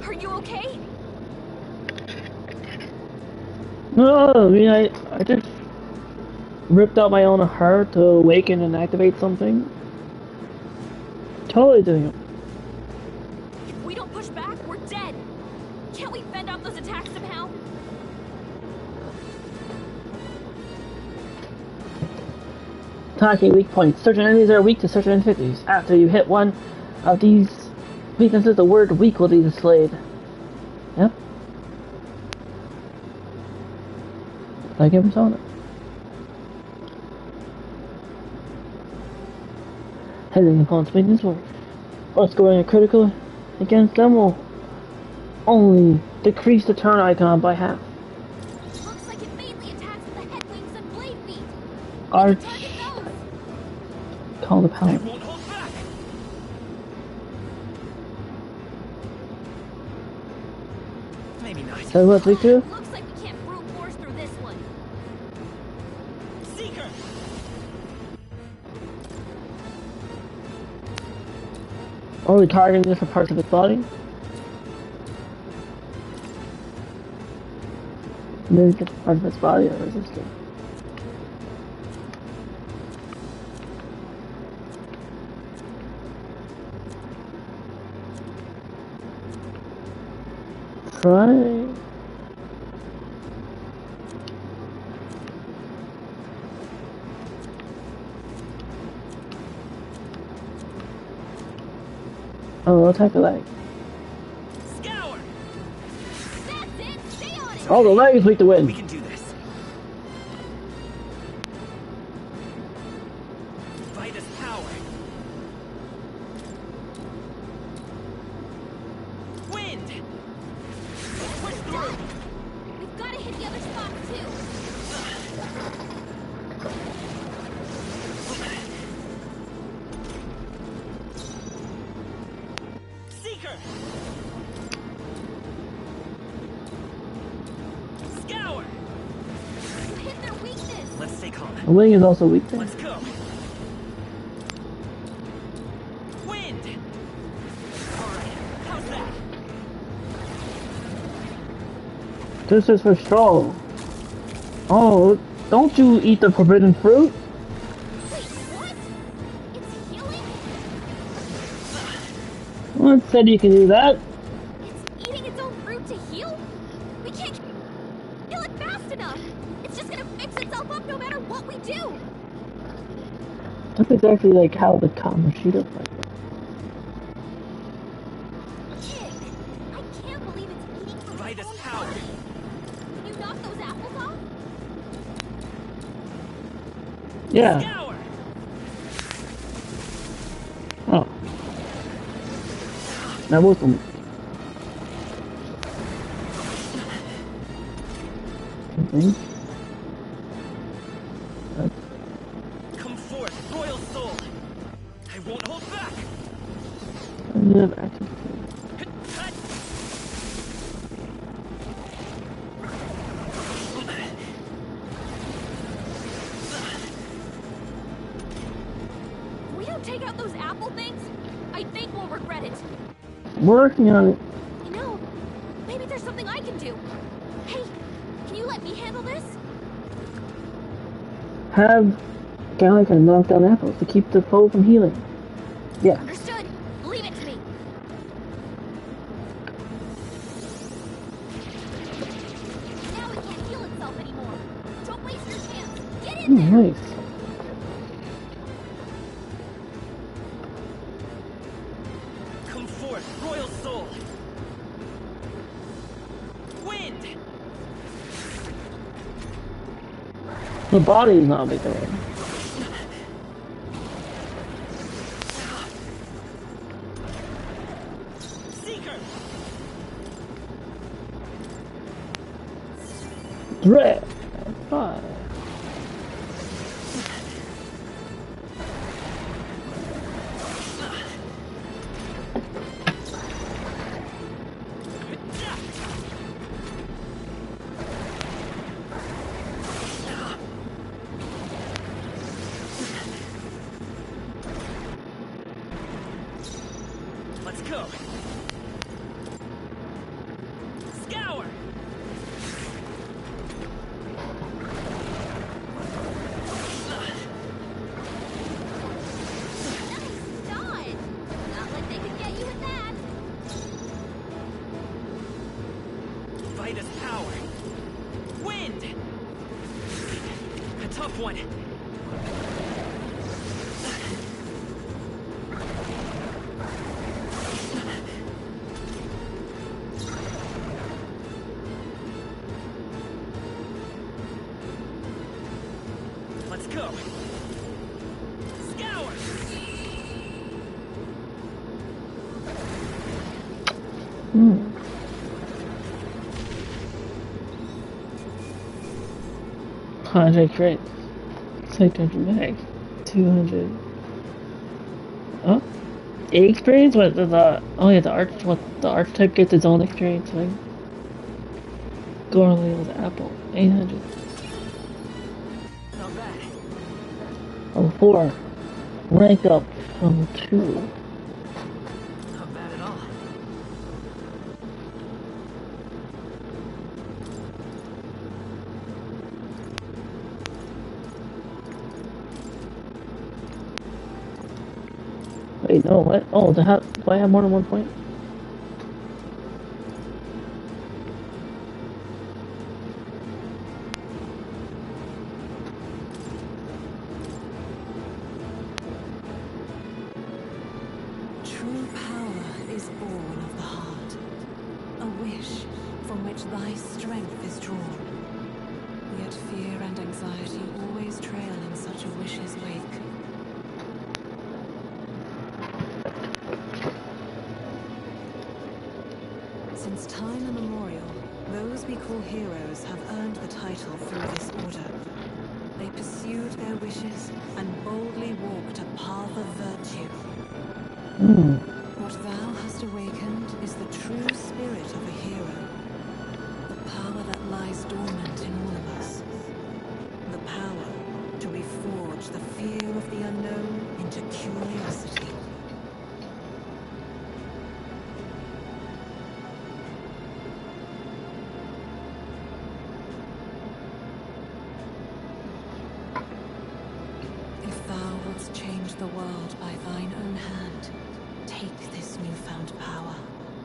Are you okay? No, I mean, I just ripped out my own heart to awaken and activate something. Totally doing it. If we don't push back, we're dead. Can't we fend off those attacks somehow? Attacking weak points. Certain enemies are weak to certain entities. After you hit one of these weaknesses, the word weak will be displayed. Yep. Like in Persona. Hitting opponent's weakness or scoring a critical against them will only decrease the turn icon by half. Looks like it mainly attacks with the head wings and blade feet. Arch. Call the power. Maybe not. So what's weak to? Looks like we can't brute force through this one. Seeker! Only targeting different parts of its body. Maybe different parts of its body are resistant. Try. Oh, attack a leg. Scour. That's it. Stay on it. Oh, the leg is weak to win. We can do this. Vitus power. Wind. Push through. We've got to hit the other spot too. Seeker. Scour. You hit their weakness. Let's stay calm. The wing is also weak to. Let's go. Wind. All right. How's that? This is for Stroll. Oh, don't you eat the forbidden fruit? Wait, what? It's healing? Well, it said you can do that. It's eating its own fruit to heal? We can't kill it fast enough. It's just gonna fix itself up no matter what we do. That's exactly like how the Kamoshida fight. I can't believe it's eating from Vitus its own power. body. Can you knock those apples off? Yeah. Scour. Oh. That wasn't. Come forth, royal soul! I won't hold back! If we don't take out those apple things, I think we'll regret it. Working on it. You know, maybe there's something I can do. Hey, can you let me handle this? Have Gallagher knock down apples to keep the foe from healing. Yeah. Understood. Leave it to me. Now it can't heal itself anymore. Don't waste your chance. Get in there. Nice. Come forth, royal soul! Wind! The body is not big enough. Dread. Fire. Let's go! Scour! Vitus power! Wind! A tough one! Let's go! Scour! Hmm. Project rate. 600 bags. 200. Oh? 8 experience? What the oh yeah, the archetype gets its own experience, right? Gorley with apple. 800. Not bad. Oh, 4. Rank up from 2. Not bad at all. Wait, no, what? Oh, do I have more than 1 point? True power is born of the heart, a wish from which thy strength is drawn. Yet fear and anxiety always trail in such a wish's wake. Since time immemorial, those we call heroes have earned the title through this order. They pursued their wishes and boldly walked a path of virtue. What thou hast awakened is the true spirit of a hero. The power that lies dormant in all of us. The power to reforge the fear of the unknown into curiosity. If thou wouldst change the world by thine own hand, take this newfound power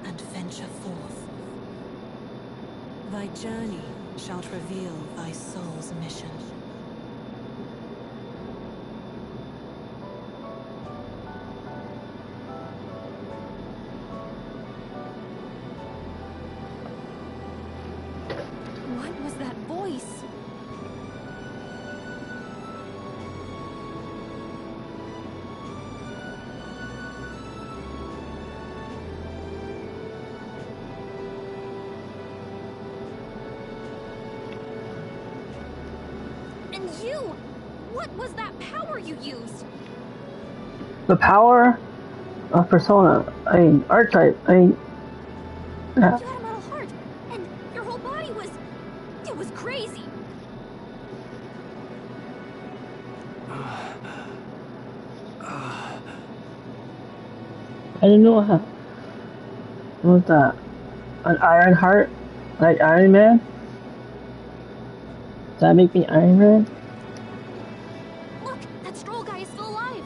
and venture forth. Thy journey shalt reveal thy soul's mission. What was that voice? And you! What was that power you used? The power of Persona. I mean, archetype. I mean... You had a metal heart, and your whole body was... It was crazy. I didn't know how. What was that? An iron heart? Like Iron Man? Does that make me Iron Man? Look, that stroll guy is still alive.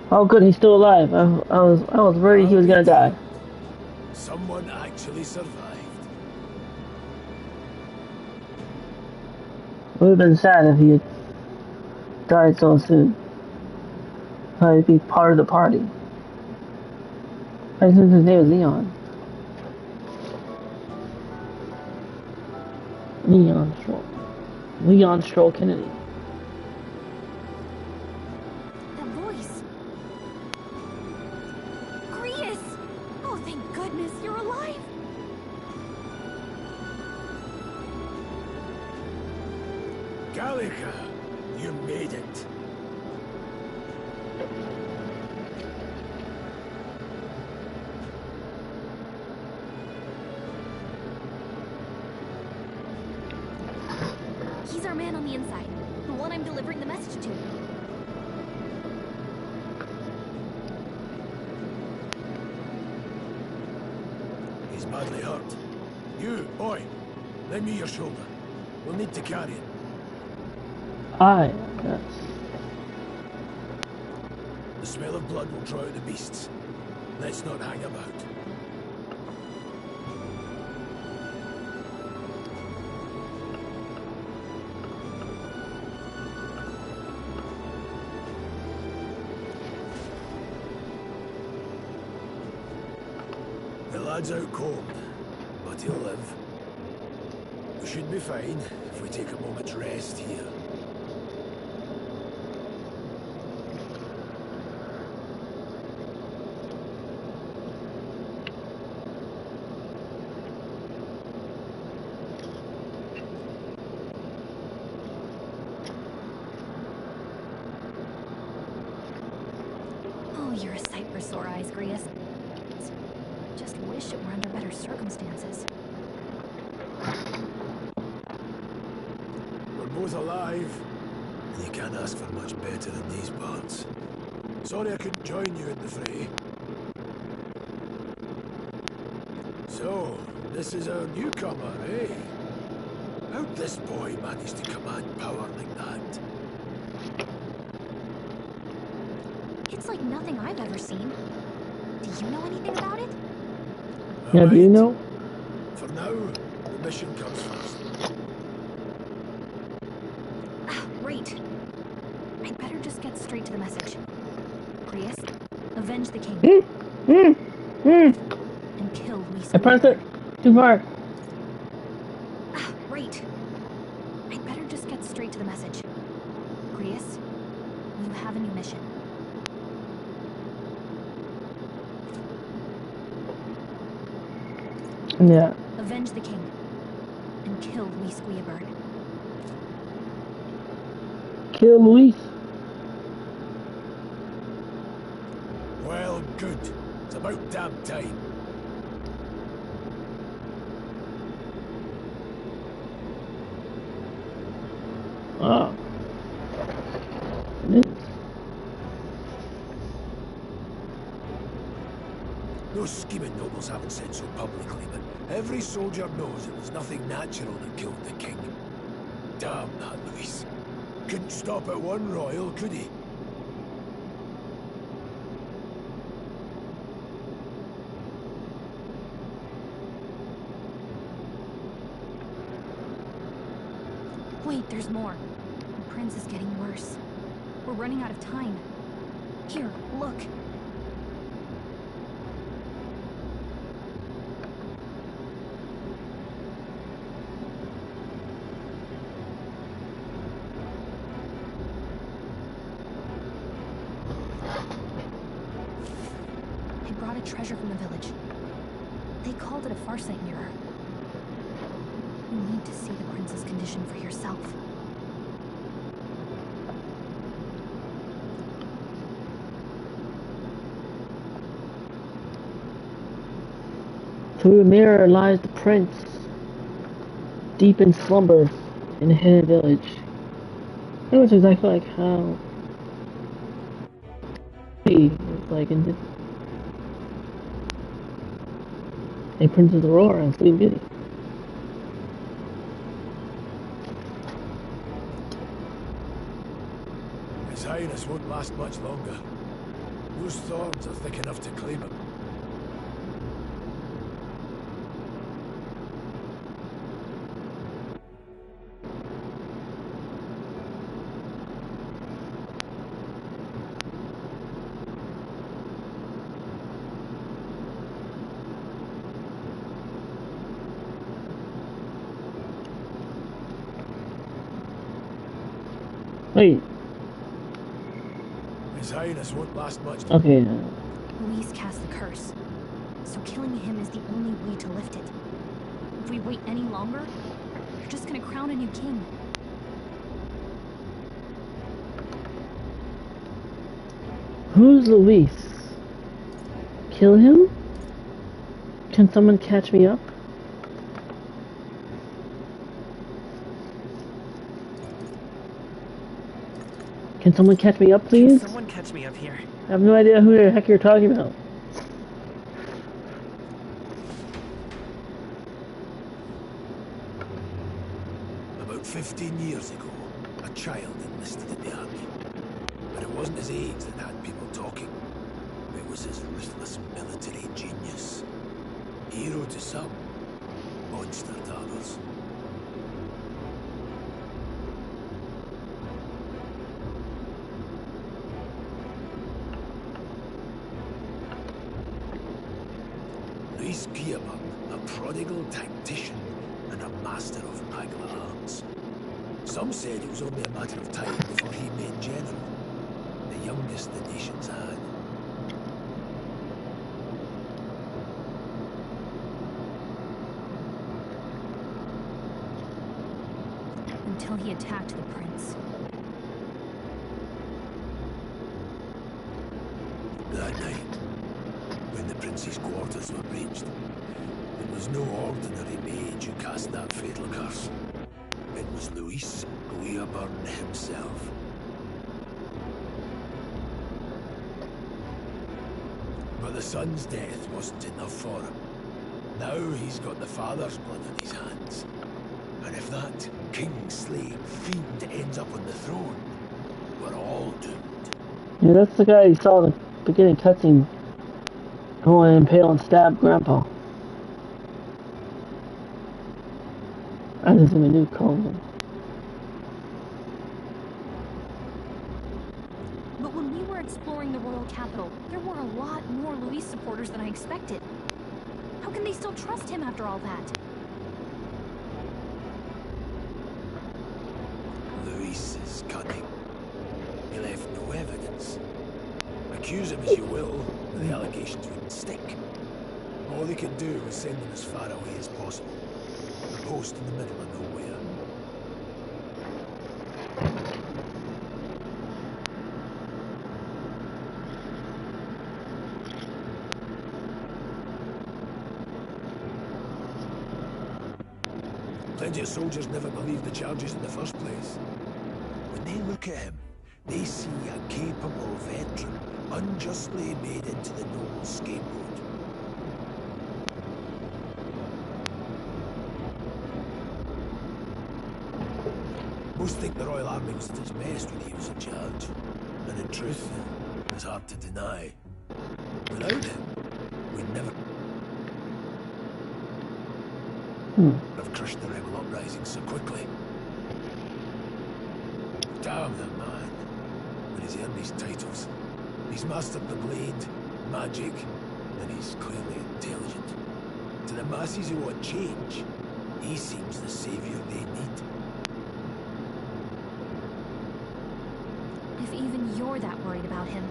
Oh good, he's still alive. I was worried he was gonna die. Someone actually survived. It would have been sad if he had died so soon. I'd be part of the party. I think his name is Leon. Leon Stroll Kennedy. That voice. Grius! Oh, thank goodness you're alive. Gallica, you made it. He's our man on the inside. The one I'm delivering the message to. He's badly hurt. You, boy, lend me your shoulder. We'll need to carry him. Aye, yes. The smell of blood will draw out the beasts. Let's not hang about. The lad's out cold, but he'll live. We should be fine if we take a moment's rest here. Oh, you're a sight for sore eyes, Grius. Just wish it were under better circumstances. We're both alive, and you can't ask for much better in these parts. Sorry I couldn't join you in the fray. So, this is our newcomer, eh? How'd this boy manage to command power like that? It's like nothing I've ever seen. Do you know anything about it? Yeah, do you know? For now, the mission comes first. Right. I'd better just get straight to the message. Grius, avenge the king. And kill Lisa. I pressed it too far. Right. I'd better just get straight to the message. Grius, you have a new mission. Yeah. Avenge the king. And kill Luis Guillaberg. Kill Luis. Well, good. It's about damn time. Ah. Those scheming nobles haven't said so publicly, but every soldier knows it was nothing natural that killed the king. Damn that Luis. Couldn't stop at one royal, could he? Wait, there's more. The prince is getting worse. We're running out of time. Here, look. brought a treasure from the village. They called it a farsight mirror. You need to see the prince's condition for yourself. Through the mirror lies the prince, deep in slumber in a hidden village. That was exactly like how he was like in the A Princess Aurora and Sleeping Beauty. His Highness won't last much longer. Those thorns are thick enough to claim him. Wait. His Highness won't last much. Okay. Luis cast the curse, so killing him is the only way to lift it. If we wait any longer, you're just gonna crown a new king. Who's Luis? Kill him? Can someone catch me up? Can someone catch me up, please? Can someone catch me up here? I have no idea who the heck you're talking about. About 15 years ago, a child enlisted in the army. But it wasn't his age that had people talking. It was his ruthless military genius. Hero to some, monster to others. Luis Guillemot, a prodigal tactician and a master of Magla arts. Some said it was only a matter of time before he made general, the youngest the nation's had. Until he attacked the prince. That night, when the prince's quarters were breached, it was no ordinary mage who cast that fatal curse. It was Luis Guillemot himself. But the son's death wasn't enough for him. Now he's got the father's blood on his hands. And if that king-slaying fiend ends up on the throne, we're all doomed. Yeah, that's the guy you saw in the beginning cutscene. Go and impale and stab Grandpa. That is in a new clone. But when we were exploring the royal capital, there were a lot more Luis supporters than I expected. How can they still trust him after all that? Luis is cunning. He left no evidence. Accuse him as you will, the allegations wouldn't stick. All they could do was send him as far away as possible. A post in the middle of nowhere. Plenty of soldiers never believed the charges in the first place. When they look at him, they see a capable veteran unjustly made into the noble scapegoat. Most think the Royal Army was at its best when he was in charge. And in truth, it's hard to deny. Without him, we'd never have crushed the rebel uprising so quickly. Damn the man. But he's earned these titles. He's mastered the blade, magic, and he's clearly intelligent. To the masses who want change, he seems the savior they need. If even you're that worried about him,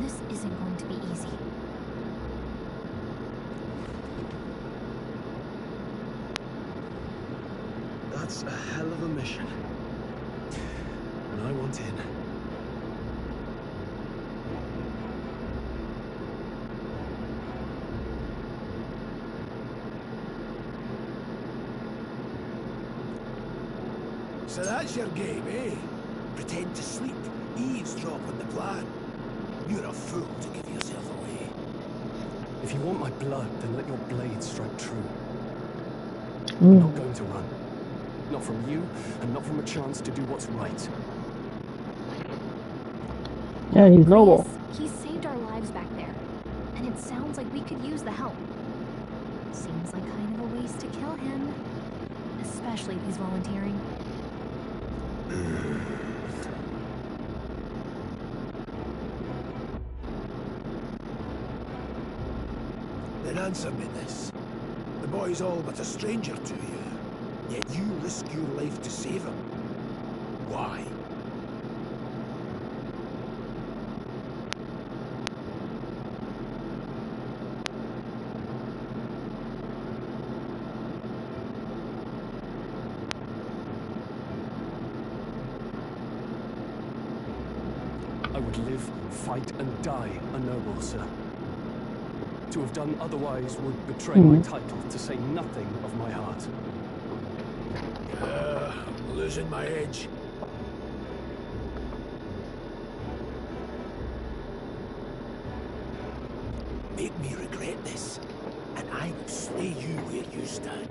this isn't going to be easy. That's a hell of a mission. And I want in. So that's your game, eh? Pretend to sleep, eavesdrop on the plan. You're a fool to give yourself away. If you want my blood, then let your blade strike true. I'm not going to run. Not from you, and not from a chance to do what's right. Yeah, he's noble. He saved our lives back there, and it sounds like we could use the help. Seems like kind of a waste to kill him, especially if he's volunteering. Then answer me this. The boy's all but a stranger to you, yet you risk your life to save him. Why? I would live, fight, and die a noble, sir. To have done otherwise would betray my title, to say nothing of my heart. I'm losing my edge. Make me regret this, and I will slay you where you stand.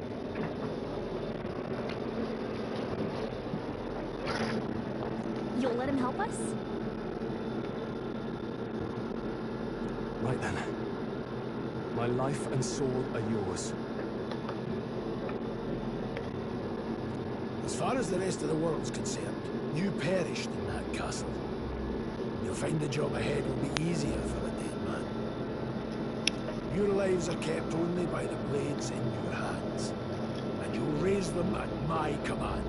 You'll let him help us? Right then. My life and sword are yours. As far as the rest of the world's concerned, you perished in that castle. You'll find the job ahead will be easier for a dead man. Your lives are kept only by the blades in your hands, and you'll raise them at my command.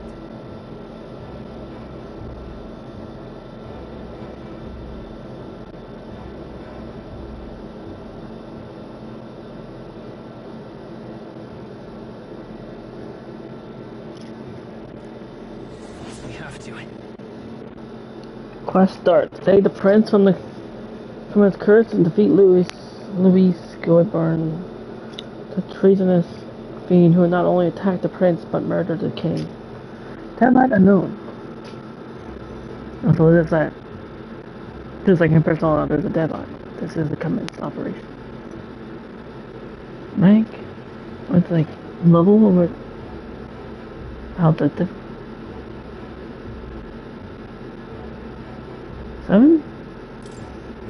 Quest starts. Save the prince from his curse and defeat Louis Goyburn, the treasonous fiend who not only attacked the prince but murdered the king. Deadline unknown. So there's that. Just like in Persona, there's a deadline. This is the commenced operation. Rank? It's like level over how the 7?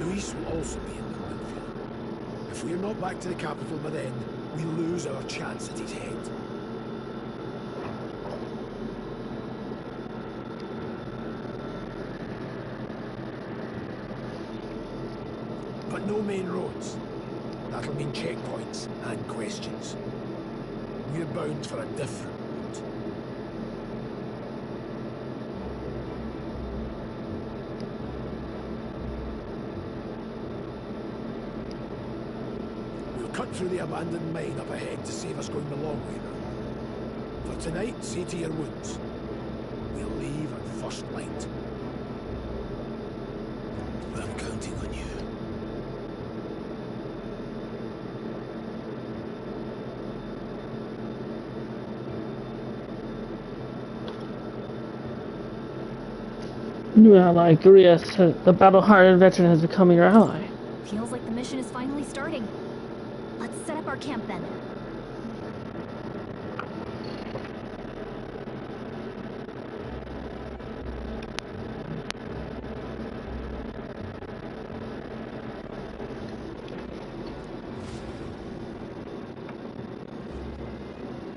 Luis will also be in the Renfield. If we're not back to the capital by then, we lose our chance at his head. But no main roads. That'll mean checkpoints and questions. We're bound for a different route. Cut through the abandoned mine up ahead to save us going the long way round. For tonight, see to your wounds. We'll leave at first light. I'm counting on you. New ally, Gurias, the battle-hardened veteran, has become your ally. Feels like the mission is finally starting. Let's set up our camp then.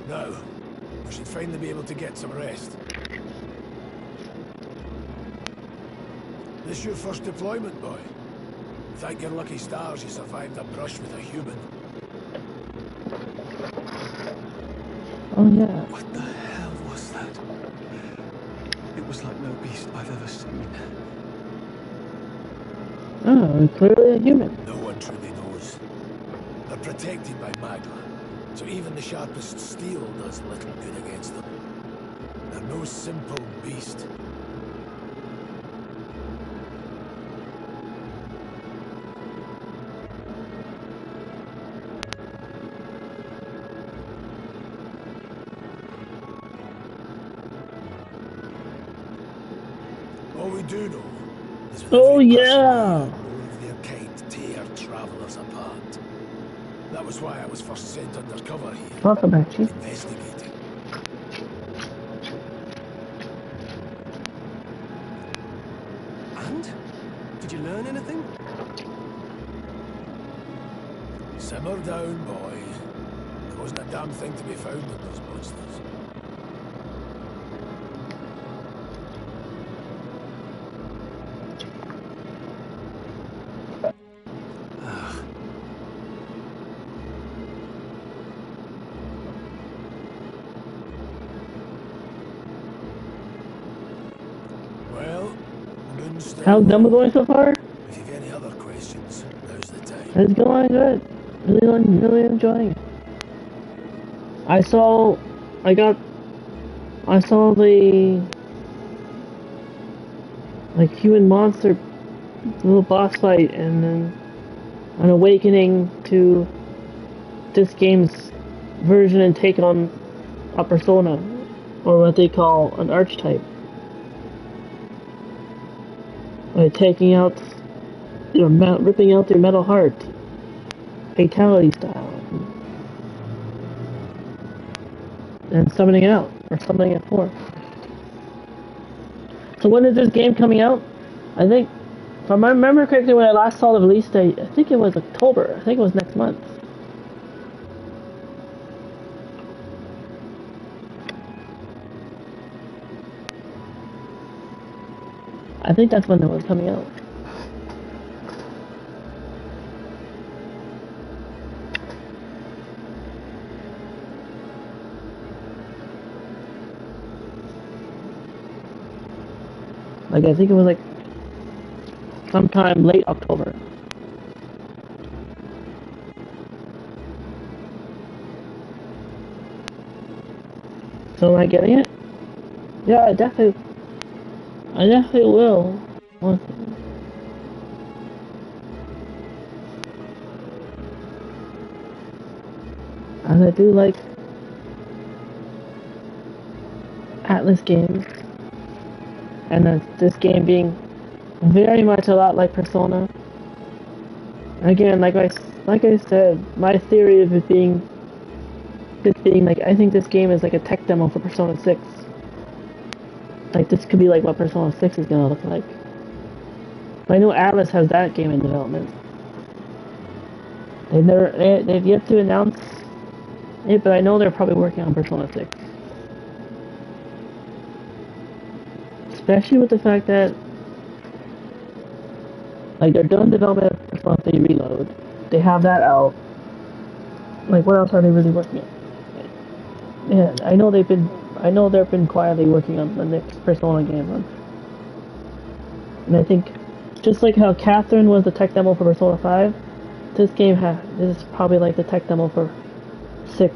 Now, we should finally be able to get some rest. This your first deployment, boy? Thank your lucky stars you survived a brush with a human. Oh yeah. What the hell was that? It was like no beast I've ever seen. Oh, clearly a human. No one truly knows. They're protected by magma, so even the sharpest steel does little good against them. They're no simple beast. All we do know is with Oh every person yeah! here, more of their kind tear travelers apart. That was why I was first sent undercover here. Welcome back, Chief. Investigating. And? Did you learn anything? Simmer down, boy. There wasn't a damn thing to be found in those monsters. How's Dumble going so far? If you've any other questions, now's the time. It's going good. Really enjoying it. I saw the like human monster little boss fight, and then an awakening to this game's version and take on a persona, or what they call an archetype. By taking out, ripping out their metal heart, fatality style, and summoning it out, or summoning it forth. So when is this game coming out? I think, if I remember correctly, when I last saw the release date, I think it was October. I think it was next month. I think that's when it was coming out. Like, I think it was like sometime late October. So am I getting it? Yeah, I definitely will. And I do like ATLUS games, and this game being very much a lot like Persona. Again, like I said, my theory of it being like, I think this game is like a tech demo for Persona 6. Like, this could be like what Persona 6 is gonna look like. But I know ATLUS has that game in development. They've yet to announce it, but I know they're probably working on Persona 6. Especially with the fact that, like, they're done development of Persona 3 Reload. They have that out. Like, what else are they really working on? Yeah, I know they've been quietly working on the next Persona game. And I think, just like how Catherine was the tech demo for Persona 5, this is probably like the tech demo for 6.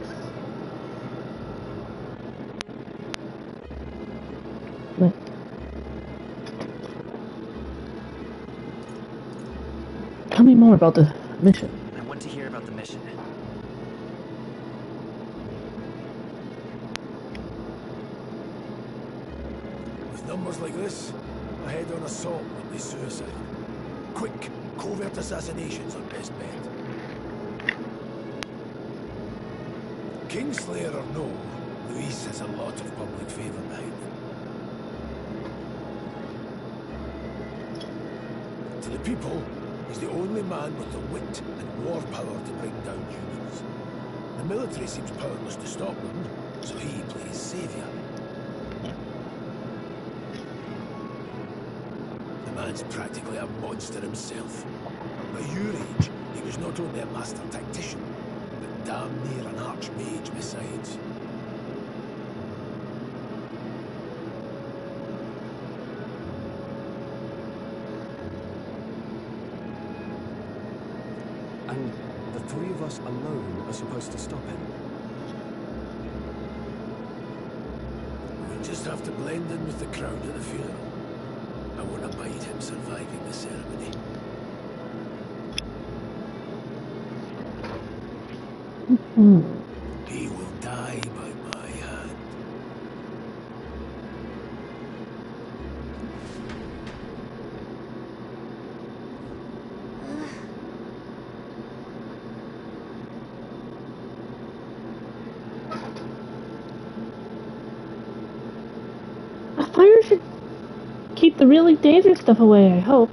Like, tell me more about the mission. I want to hear about the mission. With numbers like this, a head-on assault would be suicide. Quick, covert assassinations are best bet. Kingslayer or no, Luis has a lot of public favour behind him. To the people, he's the only man with the wit and war power to bring down humans. The military seems powerless to stop them, so he plays saviour. The man's practically a monster himself. By your age, he was not only a master tactician, but damn near an archmage besides. And the three of us alone are supposed to stop him. Wouldn't just have to blend in with the crowd at the funeral. I won't abide him surviving the ceremony. He will die by my hand. A fire should keep the really dangerous stuff away, I hope.